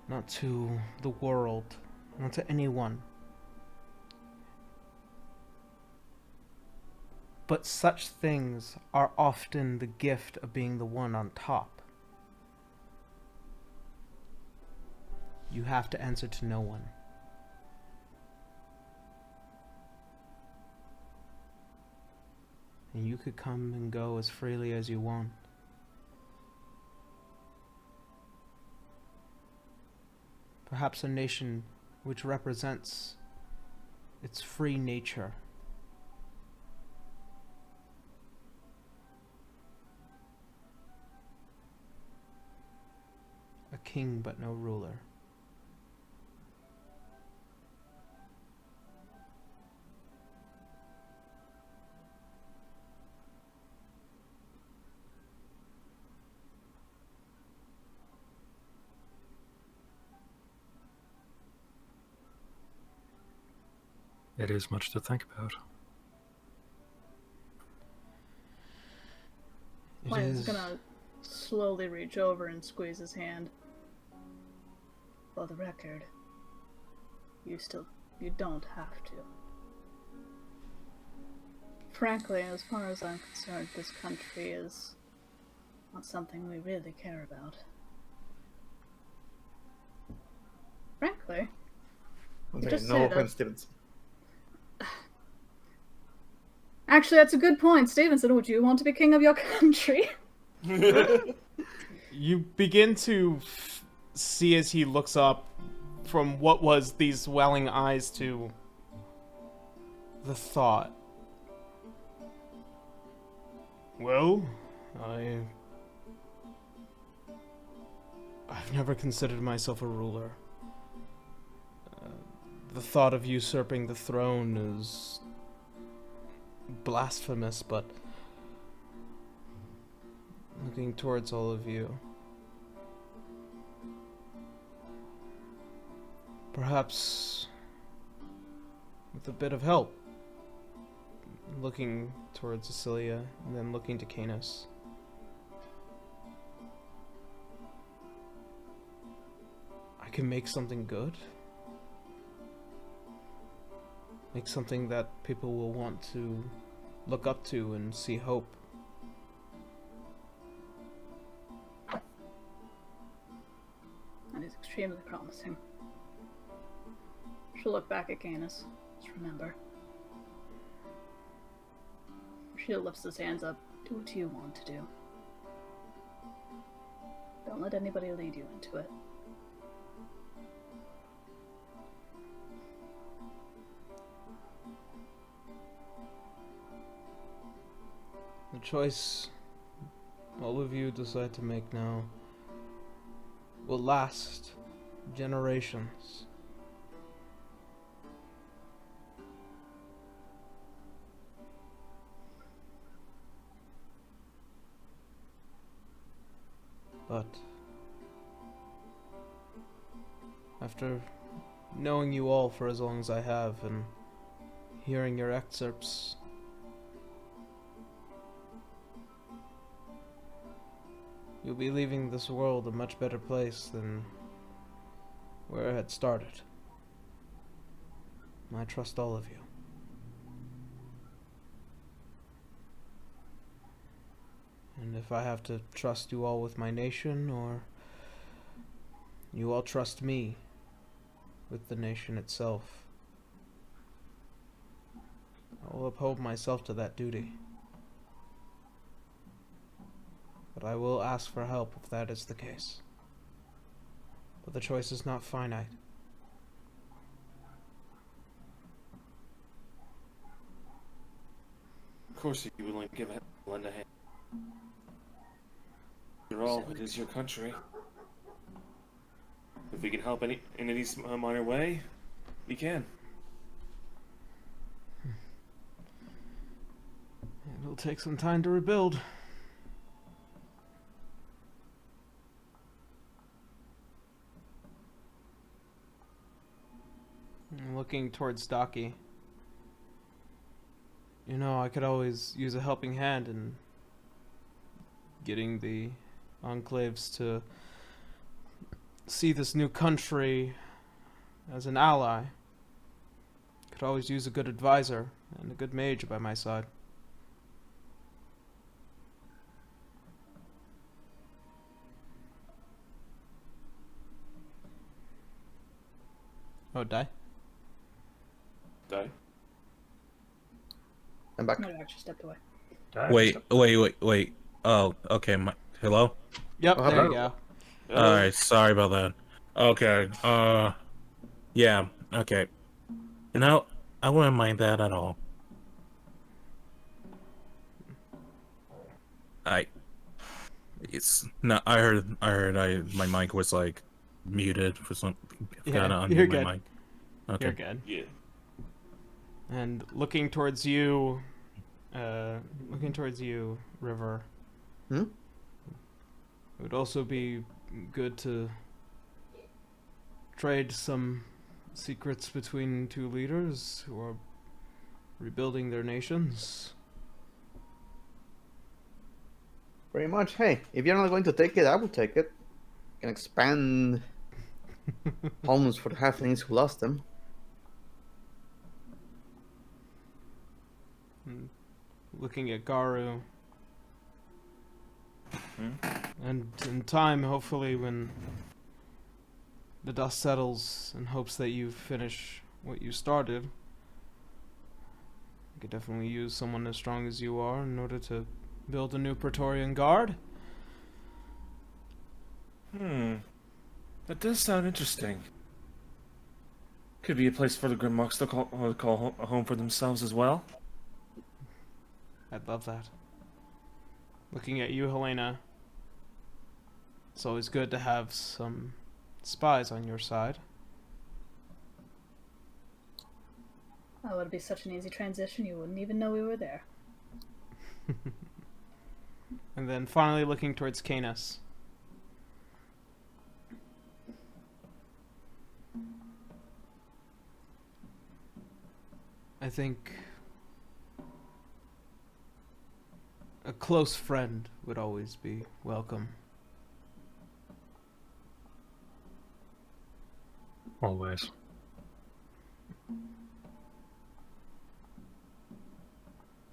not to the world, not to anyone. But such things are often the gift of being the one on top. You have to answer to no one. And you could come and go as freely as you want. Perhaps a nation which represents its free nature. A king but no ruler. It is much to think about. Line's gonna slowly reach over and squeeze his hand. For the record, you don't have to. Frankly, as far as I'm concerned, this country is not something we really care about. Frankly, Okay, just no said offense, Stevenson. Actually, that's a good point. Stevenson, would you want to be king of your country? You begin to see as he looks up from what was these welling eyes to the thought. Well, I've never considered myself a ruler. The thought of usurping the throne is blasphemous, but looking towards all of you, perhaps with a bit of help, looking towards Cecilia and then looking to Canis. I can make something good. Make something that people will want to look up to and see hope. That is extremely promising. She'll look back at Canis. Just remember. She lifts his hands up. Do what you want to do. Don't let anybody lead you into it. The choice all of you decide to make now will last generations. But after knowing you all for as long as I have and hearing your excerpts, you'll be leaving this world a much better place than where it had started. I trust all of you. And if I have to trust you all with my nation, or you all trust me with the nation itself, I will uphold myself to that duty. But I will ask for help if that is the case. But the choice is not finite. Of course, you'd be willing to lend a hand. After all, it is your country. If we can help in any minor way, we can. It'll take some time to rebuild. I'm looking towards Stocky. You know, I could always use a helping hand in getting the enclaves to see this new country as an ally. Could always use a good advisor and a good mage by my side. Oh, die? Die? I'm back. No, I actually stepped away. Wait. Oh, okay. Hello? Yep, Oh, there you hello. go. Alright, sorry about that. Okay, yeah, okay. No, I wouldn't mind that at all. I heard my mic was like muted for some. Yeah, Gotta you're unmute good. my mic. Okay. You're good. Yeah. And looking towards you, River. Hmm? It would also be good to trade some secrets between two leaders who are rebuilding their nations. Very much. Hey, if you're not going to take it, I will take it. Can expand homes for the halflings who lost them. Looking at Garu. Hmm? And in time, hopefully, when the dust settles, in hopes that you finish what you started, you could definitely use someone as strong as you are in order to build a new Praetorian Guard. That does sound interesting. Could be a place for the Grimlocks to call a home for themselves as well. I'd love that. Looking at you, Helena, it's always good to have some spies on your side. Oh, it'd be such an easy transition, you wouldn't even know we were there. And then finally looking towards Canis. I think a close friend would always be welcome. Always.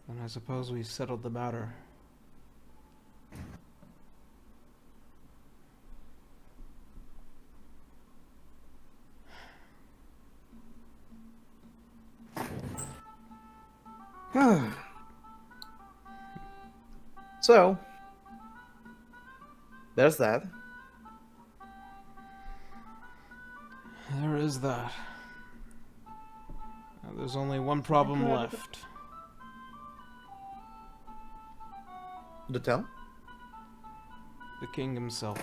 And I suppose we settled the matter. So, there's that. There is that. Now, there's only one problem MacLeod. left. to tell? The king himself.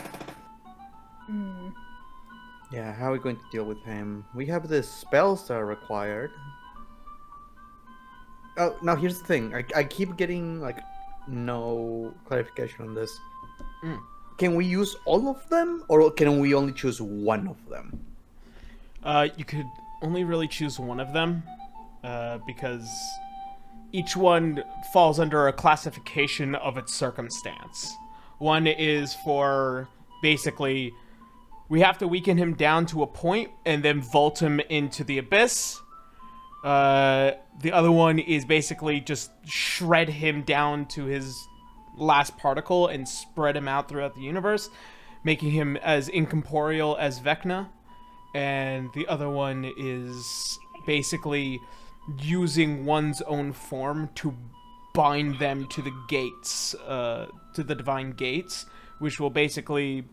Hmm. Yeah, how are we going to deal with him? We have the spells that are required. Oh, now here's the thing. I keep getting, like, no clarification on this. Mm. Can we use all of them, or can we only choose one of them? You could only really choose one of them, because each one falls under a classification of its circumstance. One is for basically, we have to weaken him down to a point and then vault him into the abyss. The other one is basically just shred him down to his last particle and spread him out throughout the universe, making him as incorporeal as Vecna. And the other one is basically using one's own form to bind them to the gates, to the divine gates, which will basically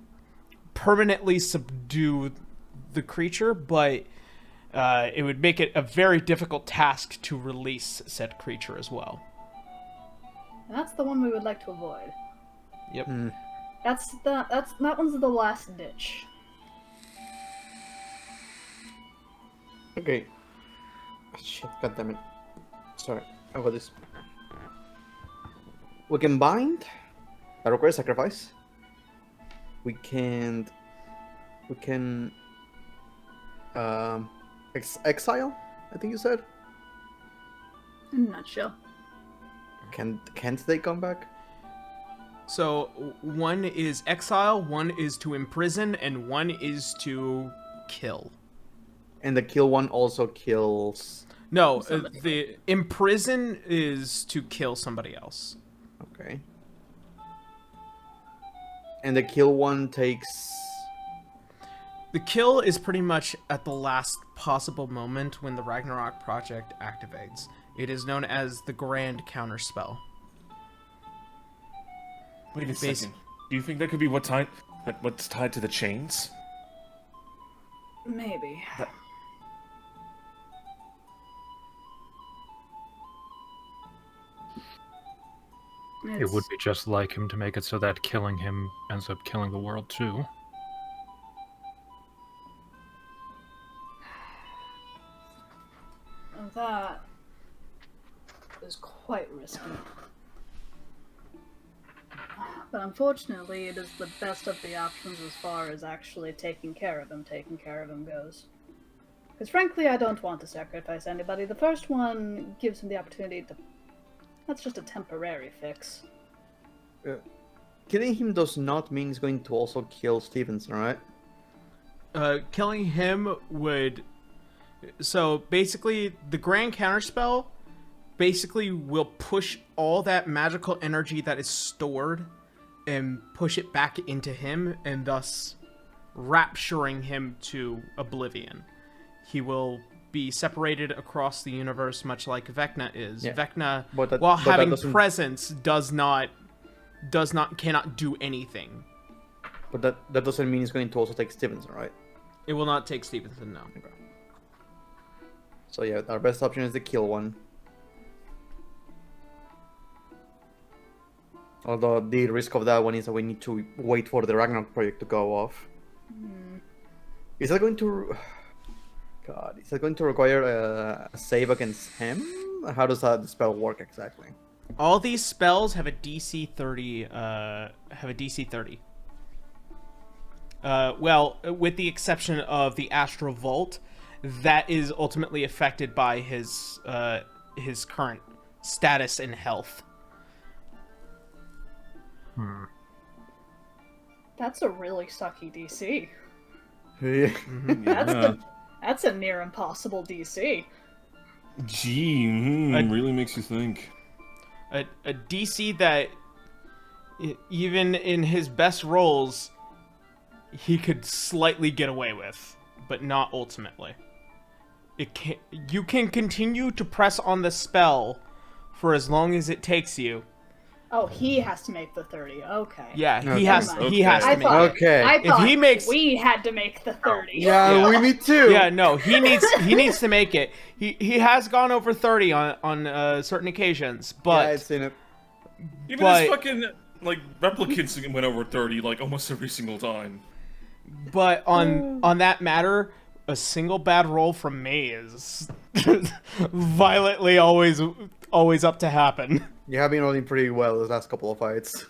permanently subdue the creature, but it would make it a very difficult task to release said creature as well. And that's the one we would like to avoid. Yep. That one's the last ditch. Okay. Shit, goddammit. Sorry, I got this. We can bind. That requires sacrifice. We can exile, I think you said. In a nutshell. Can't they come back? So one is exile, one is to imprison, and one is to kill. And the kill one also kills. No, the imprison is to kill somebody else. Okay. And the kill one takes. The kill is pretty much at the last possible moment when the Ragnarok project activates. It is known as the Grand Counterspell. Wait a second. Do you think that could be what's tied to the chains? Maybe. It would be just like him to make it so that killing him ends up killing the world too. That is quite risky. But unfortunately, it is the best of the options as far as actually taking care of him goes. Because frankly, I don't want to sacrifice anybody. The first one gives him the opportunity to... That's just a temporary fix. Killing him does not mean he's going to also kill Stevenson, right? Killing him would... So basically, the Grand Counterspell basically will push all that magical energy that is stored and push it back into him, and thus rapturing him to oblivion. He will be separated across the universe, much like Vecna is. Yeah. Vecna, But while having doesn't... presence, cannot do anything. But that doesn't mean he's going to also take Stevenson, right? It will not take Stevenson, no. Okay. So yeah, our best option is the kill one. Although the risk of that one is that we need to wait for the Ragnarok project to go off. Is that going to... God, is that going to require a save against him? How does that spell work exactly? All these spells have a DC 30. Well, with the exception of the Astral Vault, that is ultimately affected by his current status and health. That's a really sucky DC. Yeah. That's a near impossible DC. Gee, really makes you think. A DC that, even in his best rolls, he could slightly get away with, but not ultimately. You can continue to press on the spell for as long as it takes you. Oh, he has to make the 30. Okay. Yeah, Okay. he has Okay. he has to make it. Okay. I thought he makes- we had to make the 30. Yeah, we need to. Yeah, no, he needs to make it. He has gone over 30 on certain occasions, but Yeah, I've seen it. Even But- his fucking like replicants went over 30 like almost every single time. But on that matter, a single bad roll from me is violently always up to happen. You have been rolling pretty well the last couple of fights.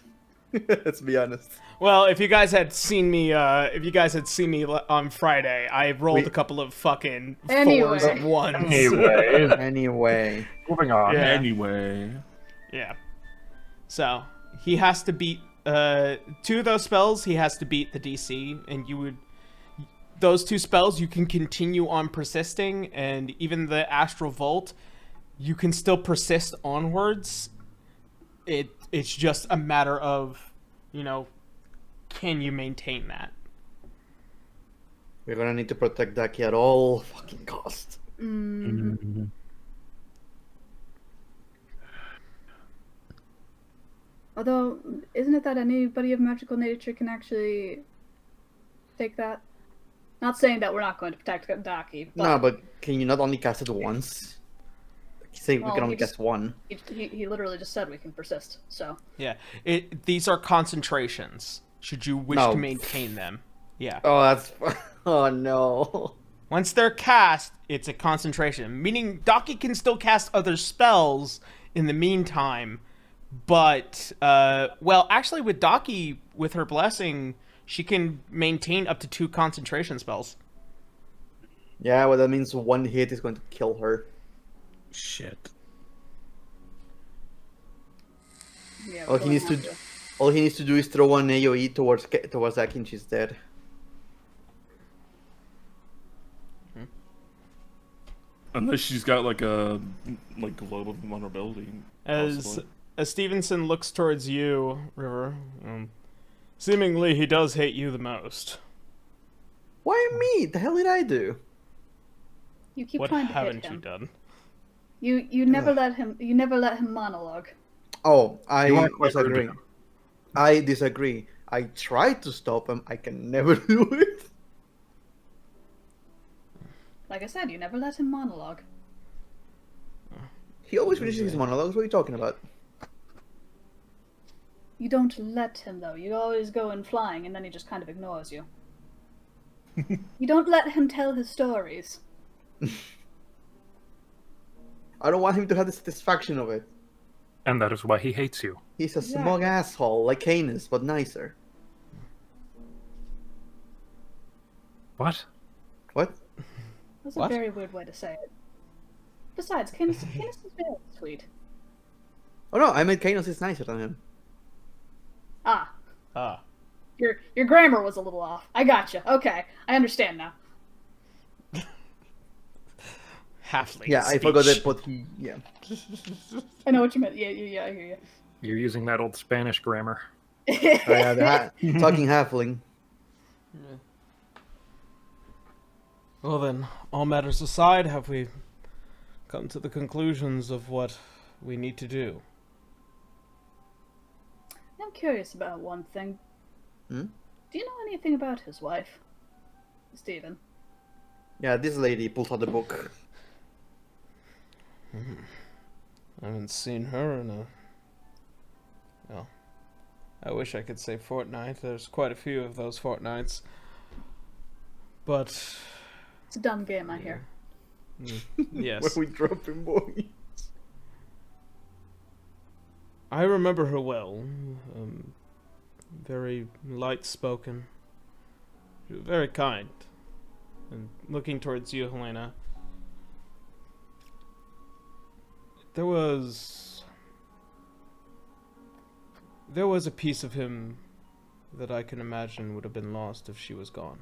Let's be honest. Well, if you guys had seen me on Friday, I rolled a couple of fucking Anyway. 4s and 1s. Anyway. Moving on. Yeah. Anyway. Yeah. So he has to beat 2 of those spells. He has to beat the DC, and those 2 spells you can continue on persisting, and even the Astral Vault, you can still persist onwards. It's just a matter of, can you maintain that? We're gonna need to protect Daki at all fucking cost. Although, isn't it that anybody of magical nature can actually take that? Not saying that we're not going to protect Daki, but No, but can you not only cast it once? Say we Well, can only he just- cast one. he literally just said we can persist, so... Yeah. These are concentrations, should you wish No. to maintain them. Yeah. Oh, that's... Oh, no. Once they're cast, it's a concentration, meaning Daki can still cast other spells in the meantime, but, well, actually with Daki, with her blessing, she can maintain up to 2 concentration spells. Yeah, well, that means one hit is going to kill her. Shit. Yeah, All we're he going needs to... to have All he needs to do is throw an AoE towards Daki and she's dead. Unless she's got like a globe of vulnerability. As possibly. Stevenson looks towards you, River, seemingly he does hate you the most. Why me? The hell did I do? You keep What trying to hit haven't you him. done? You never let him monologue. Oh, I You aren't quite rude to disagree. him. I disagree. I tried to stop him. I can never do it. Like I said, you never let him monologue. He always finishes his monologues. What are you talking about? You don't let him, though. You always go in flying, and then he just kind of ignores you. You don't let him tell his stories. I don't want him to have the satisfaction of it. And that is why he hates you. He's a smug asshole, like Canis, but nicer. What? What? That's What? a very weird way to say it. Besides, Canis is very sweet. Oh no, I meant Canis is nicer than him. Ah, Ah. your grammar was a little off. I gotcha. Okay, I understand now. Halfling Yeah, I speech. forgot that, but he... Yeah. I know what you meant. Yeah, I hear you. You're using that old Spanish grammar. Oh, yeah, talking halfling. Well then, all matters aside, have we come to the conclusions of what we need to do? I'm curious about one thing. Hmm? Do you know anything about his wife, Stephen? Yeah, this lady pulls out the book. I haven't seen her in a... Well, I wish I could say fortnight. There's quite a few of those fortnights. But, It's a dumb game, I hear. yes. Where we drop him, boy. I remember her well. Very light-spoken. She was very kind. And looking towards you, Helena, there was a piece of him that I can imagine would have been lost if she was gone.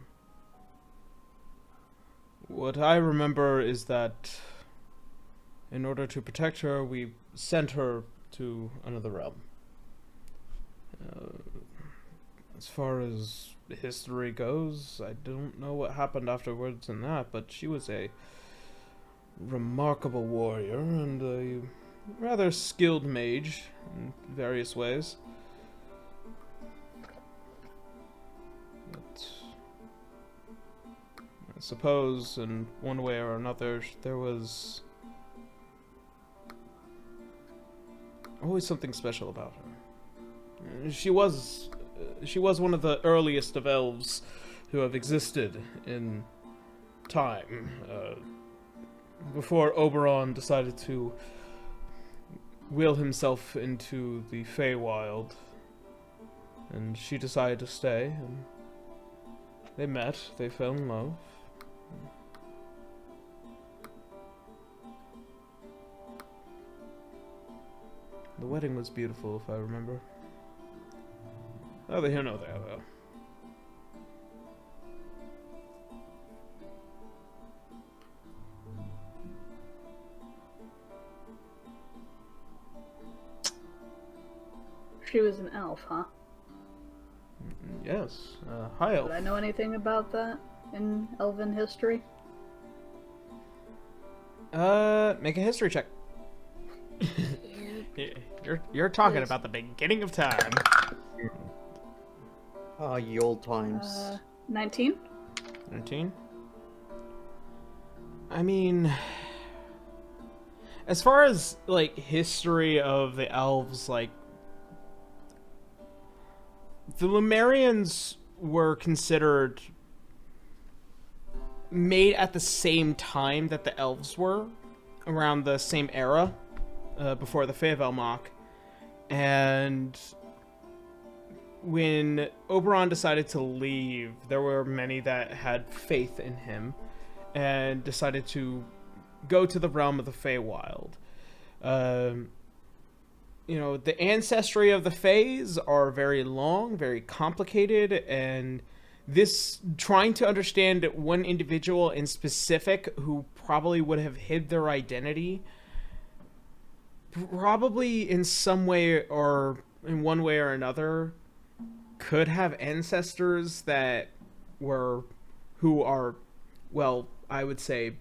What I remember is that in order to protect her, we sent her to another realm. As far as history goes, I don't know what happened afterwards in that, but she was a remarkable warrior and a rather skilled mage in various ways. But I suppose in one way or another there was always something special about her. she was one of the earliest of elves who have existed in time. Before Oberon decided to will himself into the Feywild, and she decided to stay, and they met, they fell in love. The wedding was beautiful, if I remember. Oh, they here, no there, though. She was an elf, huh? Yes, high elf. Did I know anything about that in elven history? Make a history check. You're talking Yes. about the beginning of time. Ah, ye old times. 19? 19? I mean, as far as, like, history of the elves, like, the Lumerians were considered made at the same time that the elves were, around the same era, before the Feyvelmach. And when Oberon decided to leave, there were many that had faith in him and decided to go to the realm of the Feywild. You know, the ancestry of the Fays are very long, very complicated, and this, trying to understand one individual in specific who probably would have hid their identity, probably in some way or in one way or another, could have ancestors that were, who are, well, I would say,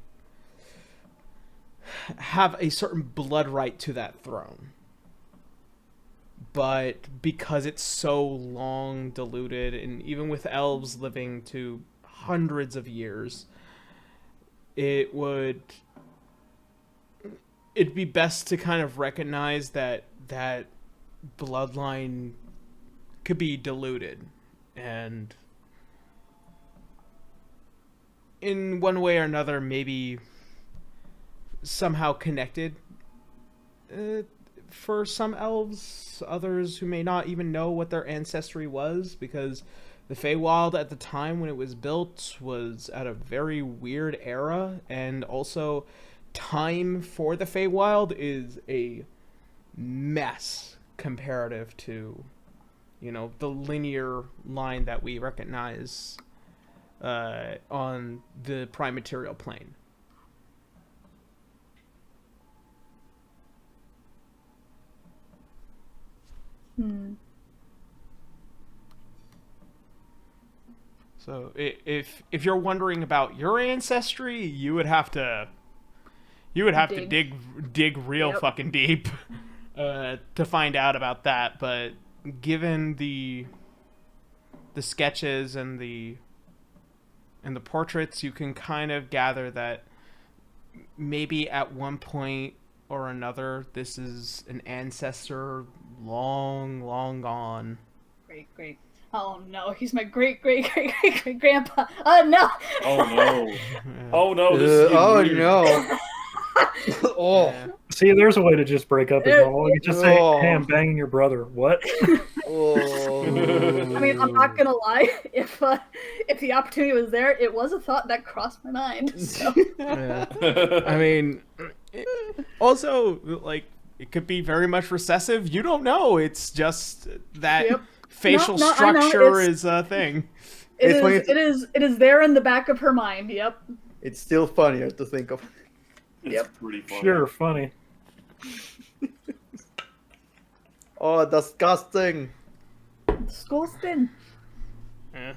have a certain blood right to that throne. But because it's so long diluted, and even with elves living to hundreds of years, it'd be best to kind of recognize that that bloodline could be diluted, and in one way or another maybe somehow connected. For some elves, others who may not even know what their ancestry was, because the Feywild at the time when it was built was at a very weird era, and also time for the Feywild is a mess comparative to, you know, the linear line that we recognize on the prime material plane. So if you're wondering about your ancestry, you would have to dig real fucking deep to find out about that. But given the sketches and the portraits, you can kind of gather that maybe at one point or another, this is an ancestor long, long gone. Great. Oh no, he's my great grandpa. Oh no. Oh no. Oh no. This is oh weird. no. Oh. Yeah. See, there's a way to just break up his normal. You just say, Oh. "Hey, I'm banging your brother." What? Oh. I mean, I'm not gonna lie. If the opportunity was there, it was a thought that crossed my mind. So. Yeah. I mean, also, like, it could be very much recessive. You don't know. It's just that Yep. facial No, I know. structure It's- is a thing. It is there in the back of her mind. Yep. It's still funnier to think of. It's pretty funny. Sure, funny. Oh, disgusting. Disgusting. Yeah.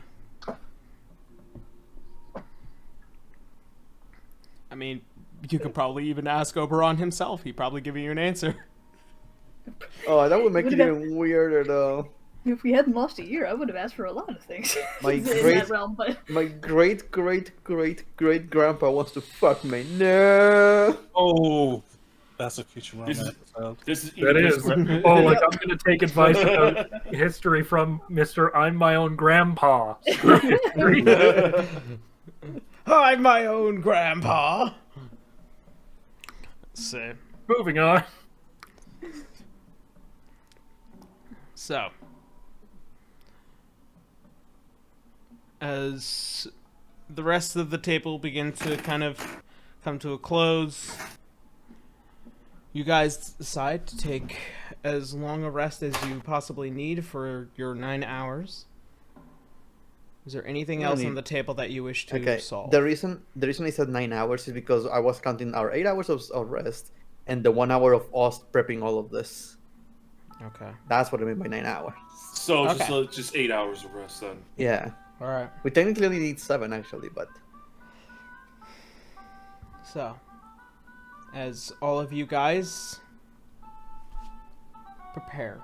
I mean, you could probably even ask Oberon himself. He'd probably give you an answer. Oh, that would make it Would've even weirder though. If we hadn't lost a year, I would have asked for a lot of things My in great- that realm. But My great grandpa wants to fuck me. No. Oh, That's a Futurama This is- episode. This is That is. this- Oh, like I'm gonna take advice about history from Mr. I'm my own grandpa. Screw history. I'm my own grandpa. So, Moving on. so as the rest of the table begin to kind of come to a close, you guys decide to take as long a rest as you possibly need for your 9 hours. Is there anything else on the table that you wish to solve? The reason I said 9 hours is because I was counting our 8 hours of rest and the 1 hour of us prepping all of this. Okay. That's what I mean by 9 hours. So Okay. just 8 hours of rest then. Yeah. All right. We technically only need 7 actually, but So, as all of you guys prepare.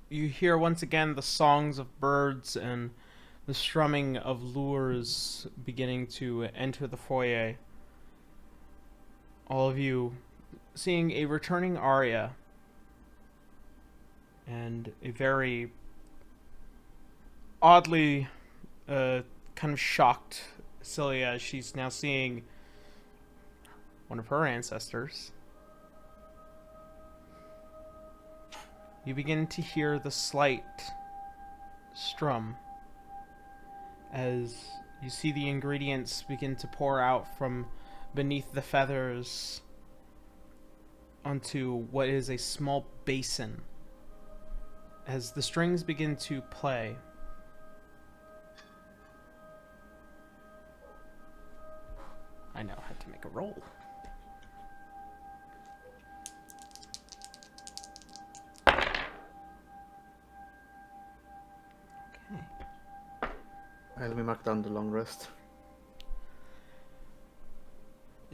You hear once again the songs of birds and the strumming of lures beginning to enter the foyer. All of you seeing a returning aria and a very oddly kind of shocked Celia as she's now seeing one of her ancestors. You begin to hear the slight strum as you see the ingredients begin to pour out from beneath the feathers onto what is a small basin. As the strings begin to play, I now have to make a roll. Okay. let me mark down the long rest.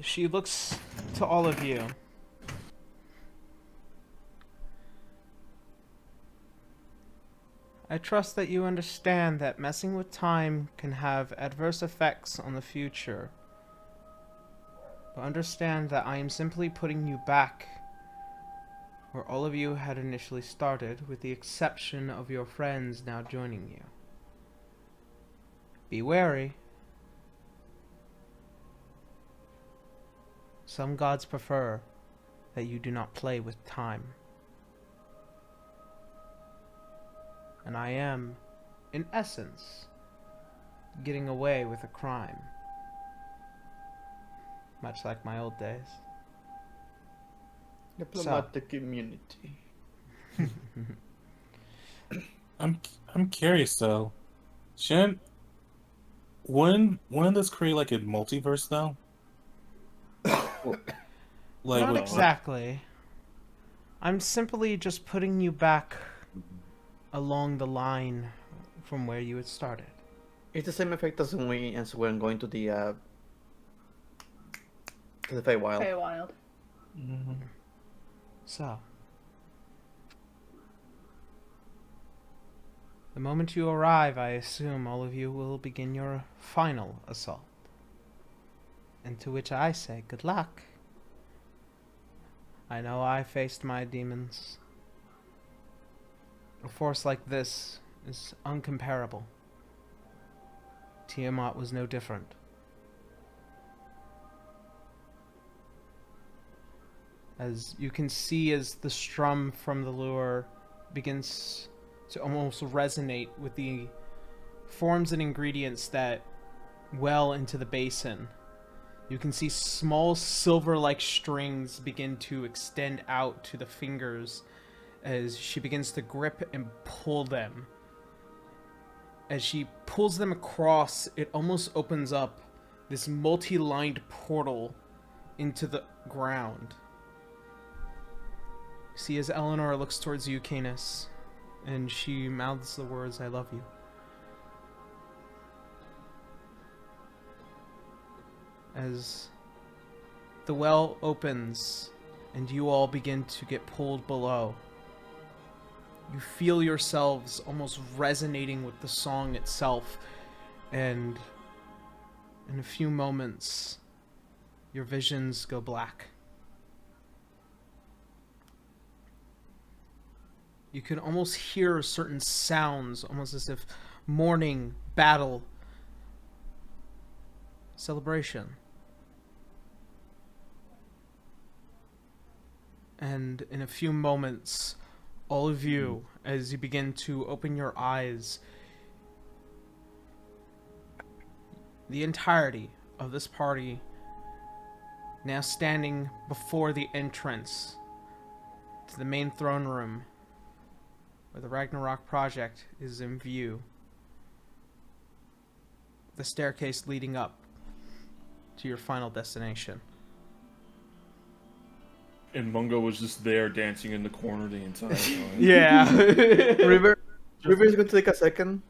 She looks to all of you. I trust that you understand that messing with time can have adverse effects on the future. But understand that I am simply putting you back where all of you had initially started, with the exception of your friends now joining you. Be wary. Some gods prefer that you do not play with time. And I am, in essence, getting away with a crime. Much like my old days. Diplomatic immunity. I'm curious though. Wouldn't this create like a multiverse though? Like Not with- exactly. I'm simply just putting you back along the line from where you had started. It's the same effect as when going to the Feywild. Feywild. Mhm. So, the moment you arrive, I assume all of you will begin your final assault. And to which I say, good luck. I know I faced my demons. A force like this is uncomparable. Tiamat was no different. As you can see, as the strum from the lure begins to almost resonate with the forms and ingredients that well into the basin, you can see small silver-like strings begin to extend out to the fingers as she begins to grip and pull them. As she pulls them across, it almost opens up this multi-lined portal into the ground. See, as Elinore looks towards you, Canis, and she mouths the words, "I love you." As the well opens and you all begin to get pulled below, You feel yourselves almost resonating with the song itself, and in a few moments, your visions go black. You can almost hear certain sounds, almost as if mourning, battle, celebration. And in a few moments, all of you, as you begin to open your eyes, the entirety of this party now standing before the entrance to the main throne room where the Ragnarok project is in view. The staircase leading up to your final destination. And Mungo was just there dancing in the corner the entire time. Yeah. River is going to take a second.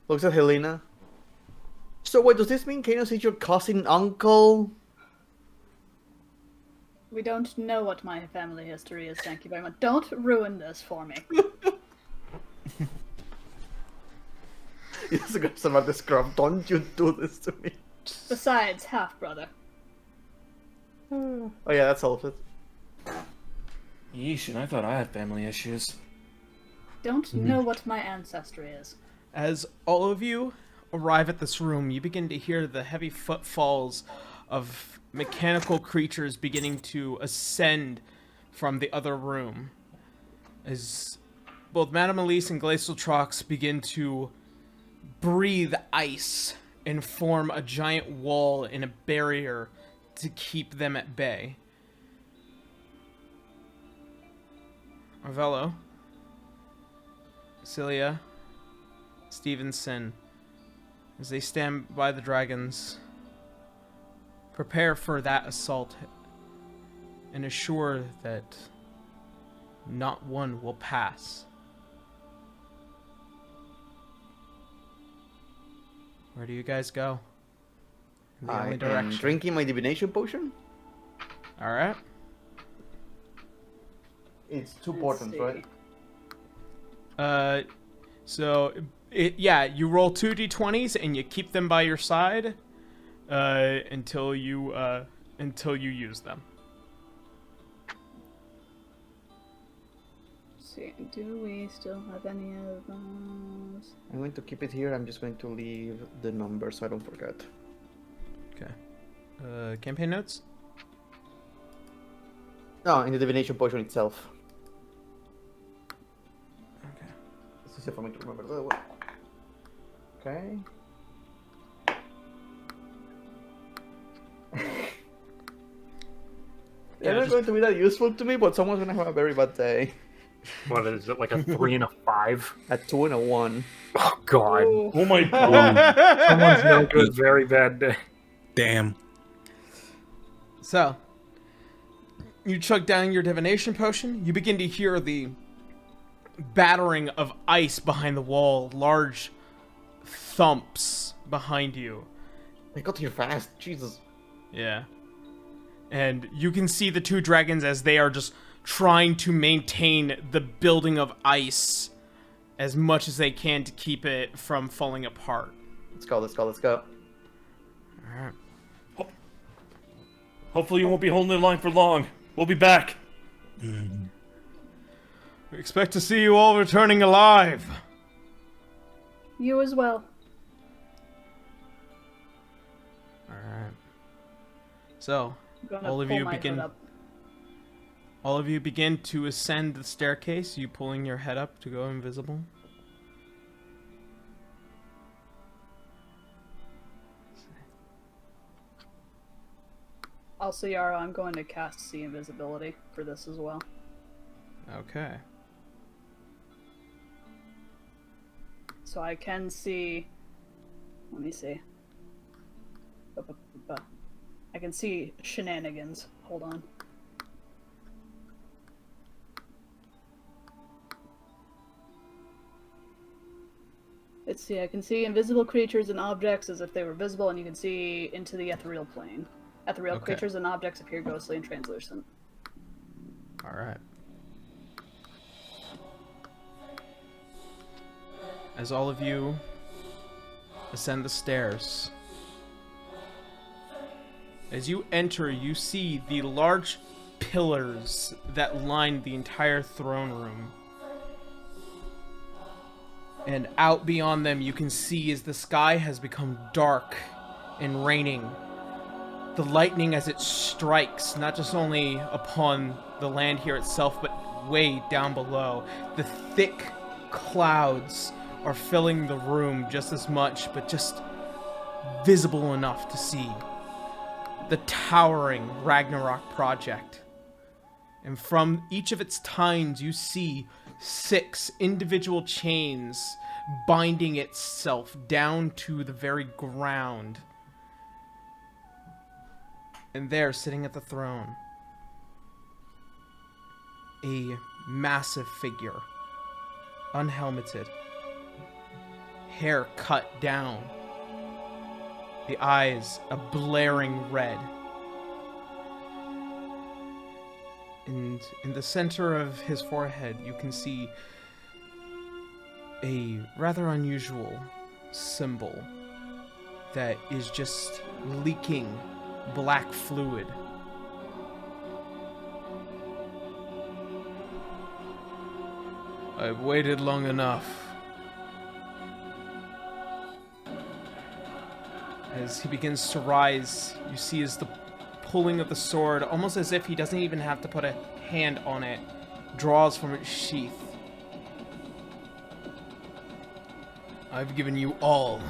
Looks at Helena. So wait, does this mean Kanos is your cousin uncle? We don't know what my family history is, thank you very much. Don't ruin this for me. Yes, grabs him at the scruff. Don't you do this to me. Besides, half-brother. Oh yeah, that solves it. Yeesh, and I thought I had family issues. Don't know what my ancestry is. As all of you arrive at this room, you begin to hear the heavy footfalls of mechanical creatures beginning to ascend from the other room. As both Madame Elise and Glacial Trox begin to breathe ice and form a giant wall and a barrier to keep them at bay. Arvello, Cilia, Stevenson, as they stand by the dragons, prepare for that assault and assure that not one will pass. Where do you guys go? In the only I'm direction. drinking my divination potion. Alright. It's two Let's portions, see. right? Yeah, you roll 2 d20s and you keep them by your side until you use them. Let's see, do we still have any of those? I'm going to keep it here. I'm just going to leave the number so I don't forget. Okay. Campaign notes? No, in the divination potion itself. Okay. It's easier for me to remember that one. Okay. They're not going to be that useful to me, but someone's gonna have a very bad day. What is it, like a 3 and a 5? A 2 and a 1. Oh god. Ooh. Oh my god. Someone's no good, very bad day. Damn. So, you chug down your divination potion. You begin to hear the battering of ice behind the wall, large thumps behind you. I got here fast. Jesus. Yeah. And you can see the two dragons as they are just trying to maintain the building of ice as much as they can to keep it from falling apart. Let's go, let's go, let's go. Alright. Hopefully you won't be holding the line for long. We'll be back. We expect to see you all returning alive. You as well. Alright. So, I'm gonna all of pull you my begin- hood up. all of you begin to ascend the staircase, you pulling your head up to go invisible. Also, Yara, I'm going to cast See Invisibility for this as well. Okay. So I can see... Let me see. I can see shenanigans. Hold on. Let's see, I can see invisible creatures and objects as if they were visible, and you can see into the ethereal plane. Ethereal Okay. creatures and objects appear ghostly and translucent. Alright. as all of you ascend the stairs. As you enter, you see the large pillars that line the entire throne room. And out beyond them, you can see as the sky has become dark and raining. The lightning as it strikes, not just only upon the land here itself, but way down below. The thick clouds are filling the room just as much, but just visible enough to see. The towering Ragnarok project. And from each of its tines, you see 6 individual chains binding itself down to the very ground. And there, sitting at the throne, a massive figure, unhelmeted, hair cut down, the eyes a blaring red. And in the center of his forehead, you can see a rather unusual symbol that is just leaking black fluid. I've waited long enough. As he begins to rise, you see as the pulling of the sword, almost as if he doesn't even have to put a hand on it, draws from its sheath. I've given you all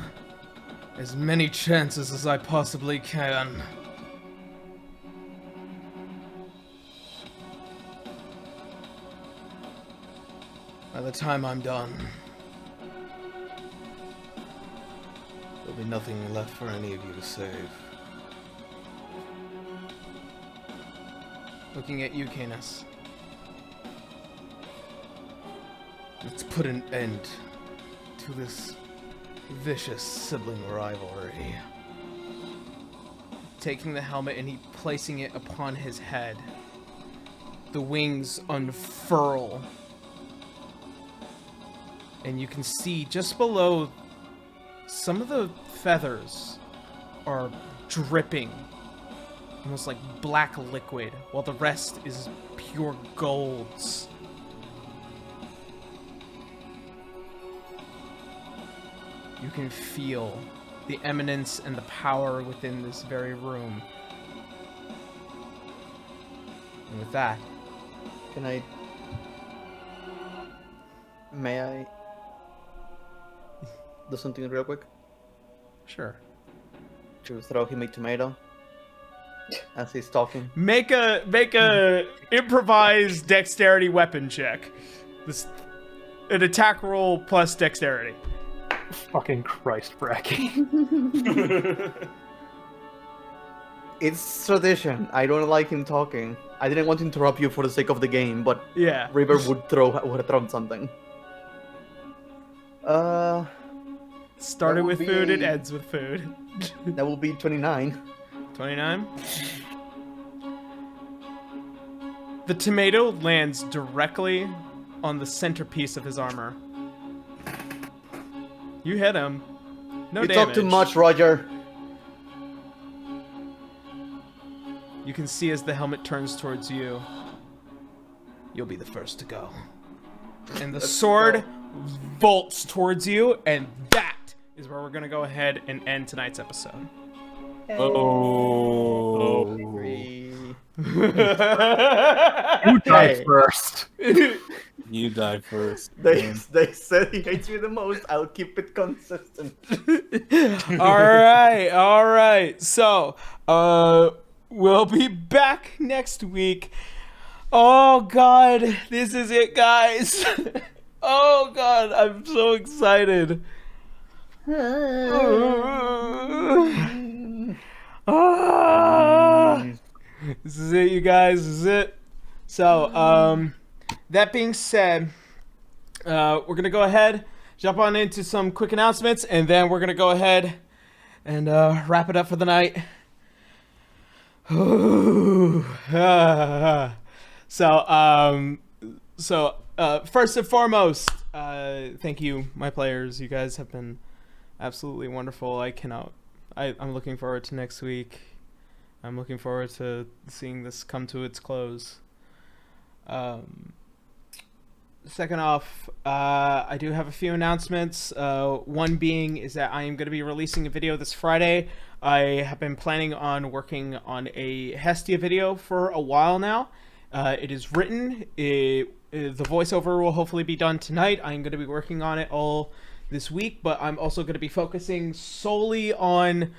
as many chances as I possibly can. By the time I'm done, there'll be nothing left for any of you to save. Looking at you, Canis. Let's put an end to this vicious sibling rivalry. Taking the helmet and placing it upon his head. The wings unfurl. And you can see just below, some of the feathers are dripping. Almost like black liquid, while the rest is pure golds. You can feel the eminence and the power within this very room. And with that, May I do something real quick? sure. To throw him a tomato as he's talking. Make a improvised dexterity weapon check. An attack roll plus dexterity. Fucking Christ, Bracky. It's tradition. I don't like him talking. I didn't want to interrupt you for the sake of the game, but Yeah. River would have thrown something. Started That with would food, it be- ends with food. That will be 29. 29. The tomato lands directly on the centerpiece of his armor. You hit him. No You damage. talk too much, Roger. You can see as the helmet turns towards you. You'll be the first to go. And the sword bolts towards you, and that is where we're gonna go ahead and end tonight's episode. Oh. Three. You died Hey. first. You die first. They said he hates me the most. I'll keep it consistent. all right. So, we'll be back next week. Oh God, this is it, guys. Oh God, I'm so excited. This is it, you guys. This is it. So, that being said, we're gonna go ahead, jump on into some quick announcements, and then we're gonna go ahead and wrap it up for the night. So, first and foremost, Thank you, my players. You guys have been absolutely wonderful. I'm looking forward to next week. I'm looking forward to seeing this come to its close. Second off, I do have a few announcements. One being is that I am going to be releasing a video this Friday. I have been planning on working on a Hestia video for a while now. It is written. The voiceover will hopefully be done tonight. I'm going to be working on it all this week, but I'm also going to be focusing solely on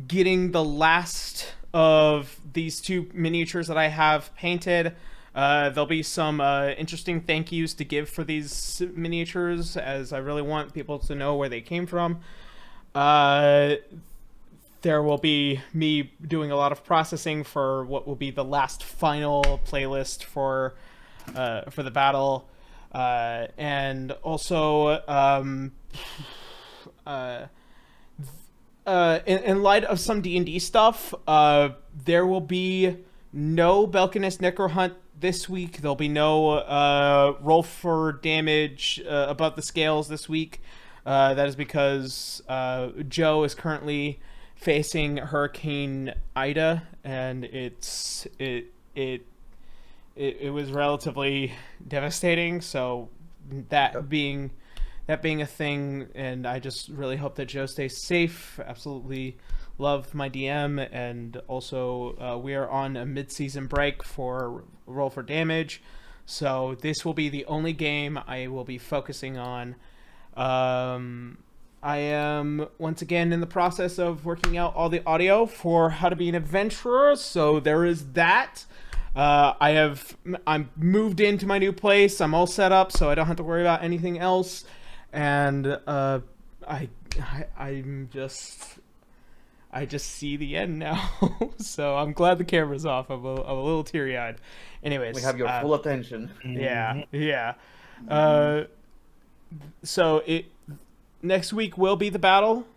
getting the last of these two miniatures that I have painted. There'll be some interesting thank yous to give for these miniatures, as I really want people to know where they came from. There will be me doing a lot of processing for what will be the last final playlist for the battle, and also in light of some D&D stuff, there will be no Belcanist Necro Hunt this week. There'll be no roll for damage above the scales this week. That is because Joe is currently facing Hurricane Ida, and it was relatively devastating. So that being a thing, and I just really hope that Joe stays safe. Absolutely love my DM, and also we are on a mid-season break for roll for damage, so this will be the only game I will be focusing on. I am once again in the process of working out all the audio for How to Be an Adventurer, so there is that. I'm moved into my new place. I'm all set up, so I don't have to worry about anything else. And I just see the end now. So I'm glad the camera's off. I'm a little teary-eyed. Anyways, We have your full attention. Yeah. So next week will be the battle,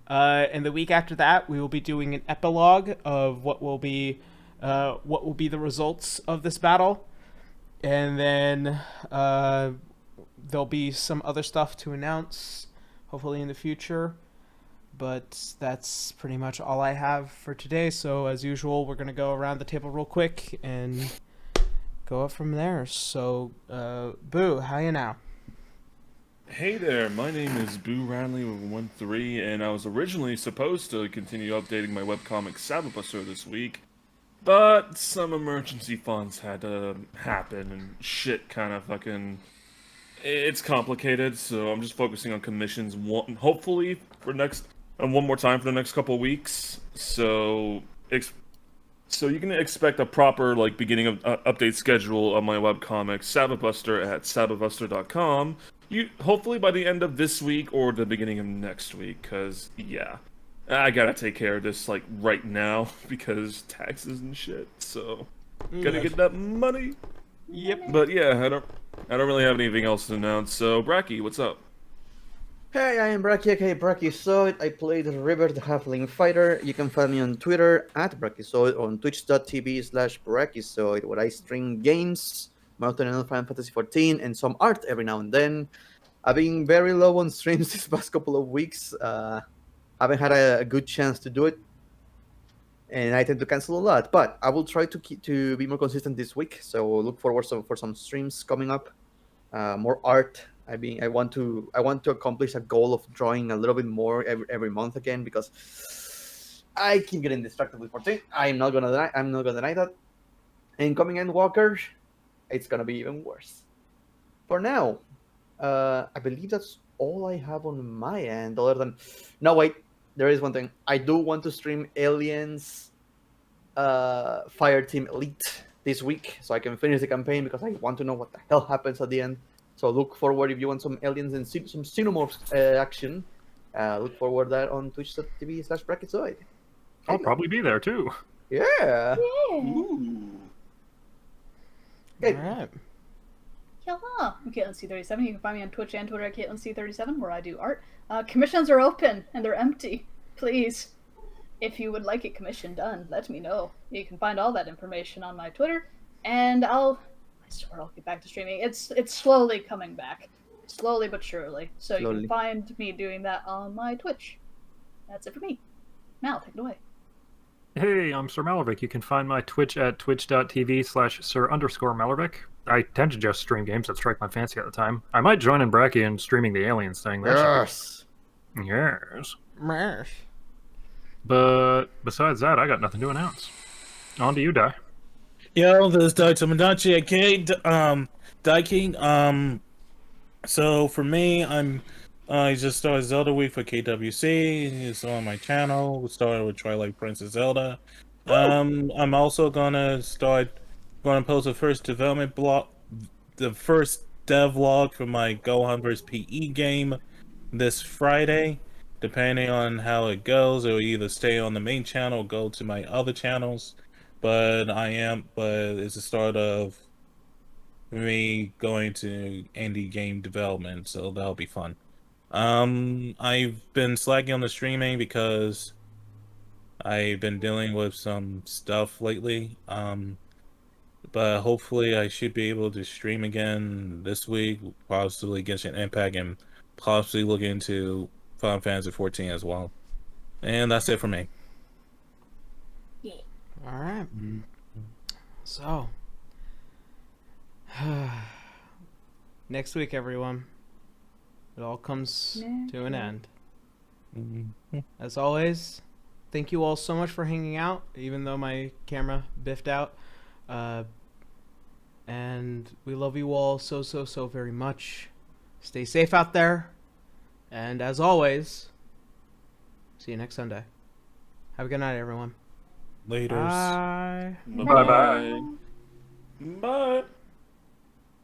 and the week after that we will be doing an epilogue of what will be the results of this battle, and then there'll be some other stuff to announce, hopefully in the future. But that's pretty much all I have for today. So as usual, we're gonna go around the table real quick and go up from there. So, Boo, how you now? Hey there, my name is Boo Radley with 13, and I was originally supposed to continue updating my webcomic Sababuster this week, but some emergency funds had to happen, and shit kind of fucking... It's complicated, so I'm just focusing on commissions, hopefully for one more time for the next couple of weeks. So you can expect a proper beginning of update schedule of my webcomic Sababuster at sababuster.com. Hopefully by the end of this week or the beginning of next week, because yeah, I gotta take care of this right now because taxes and shit. So gotta get that money. Yep. But yeah, I don't really have anything else to announce. So Bracky, what's up? Hey, I am Bracky, aka Brachyzoid. I play the River the Halfling Fighter. You can find me on Twitter at Brachyzoid, on twitch.tv/Brachyzoid, where I stream games, Marathon and Final Fantasy XIV, and some art every now and then. I've been very low on streams this past couple of weeks. Haven't had a good chance to do it, and I tend to cancel a lot. But I will try to be more consistent this week. So look forward for some streams coming up, more art. I want to accomplish a goal of drawing a little bit more every month again, because I keep getting distracted with 14. I'm not gonna deny that. And coming in Walker, it's gonna be even worse. For now, I believe that's all I have on my end. Other than, no wait, there is one thing. I do want to stream Aliens, Fire Team Elite this week, so I can finish the campaign, because I want to know what the hell happens at the end. So look forward, if you want some aliens and some xenomorphs action, look forward that on twitch.tv/Brachyzoid. I'll probably be there too. Yeah. Ooh. Hey. All right. Hello, I'm CaitlinC37. You can find me on Twitch and Twitter at CaitlinC37, where I do art. Commissions are open, and they're empty. Please, if you would like a commission done, let me know. You can find all that information on my Twitter, and I swear I'll get back to streaming. It's slowly coming back. Slowly but surely. So you Slowly. can find me doing that on my Twitch. That's it for me. Mal, take it away. Hey, I'm Sir Malorvic. You can find my Twitch at twitch.tv/Sir_Malorvic. I tend to just stream games that strike my fancy at the time. I might join in Bracky in streaming the aliens thing. That Yes. should be... Yes. Mersh. But besides that, I got nothing to announce. On to you, Dai. Yo, this is Dai Tomodachi, aka Dai King. So for me, I just started Zelda Week for KWC. It's on my channel. We started with Twilight Princess Zelda. I'm also gonna post the first dev log for my Gohan vs PE game this Friday. Depending on how it goes, it will either stay on the main channel or go to my other channels. But it's the start of me going to indie game development, so that'll be fun. I've been slacking on the streaming because I've been dealing with some stuff lately. But hopefully I should be able to stream again this week, possibly Genshin Impact, and possibly look into Final Fantasy 14 as well. And that's it for me. All right. So, next week, everyone, it all comes to an end. As always, thank you all so much for hanging out, even though my camera biffed out. And we love you all so very much. Stay safe out there. And as always, see you next Sunday. Have a good night, everyone. Laters. Bye. Bye-bye. Bye.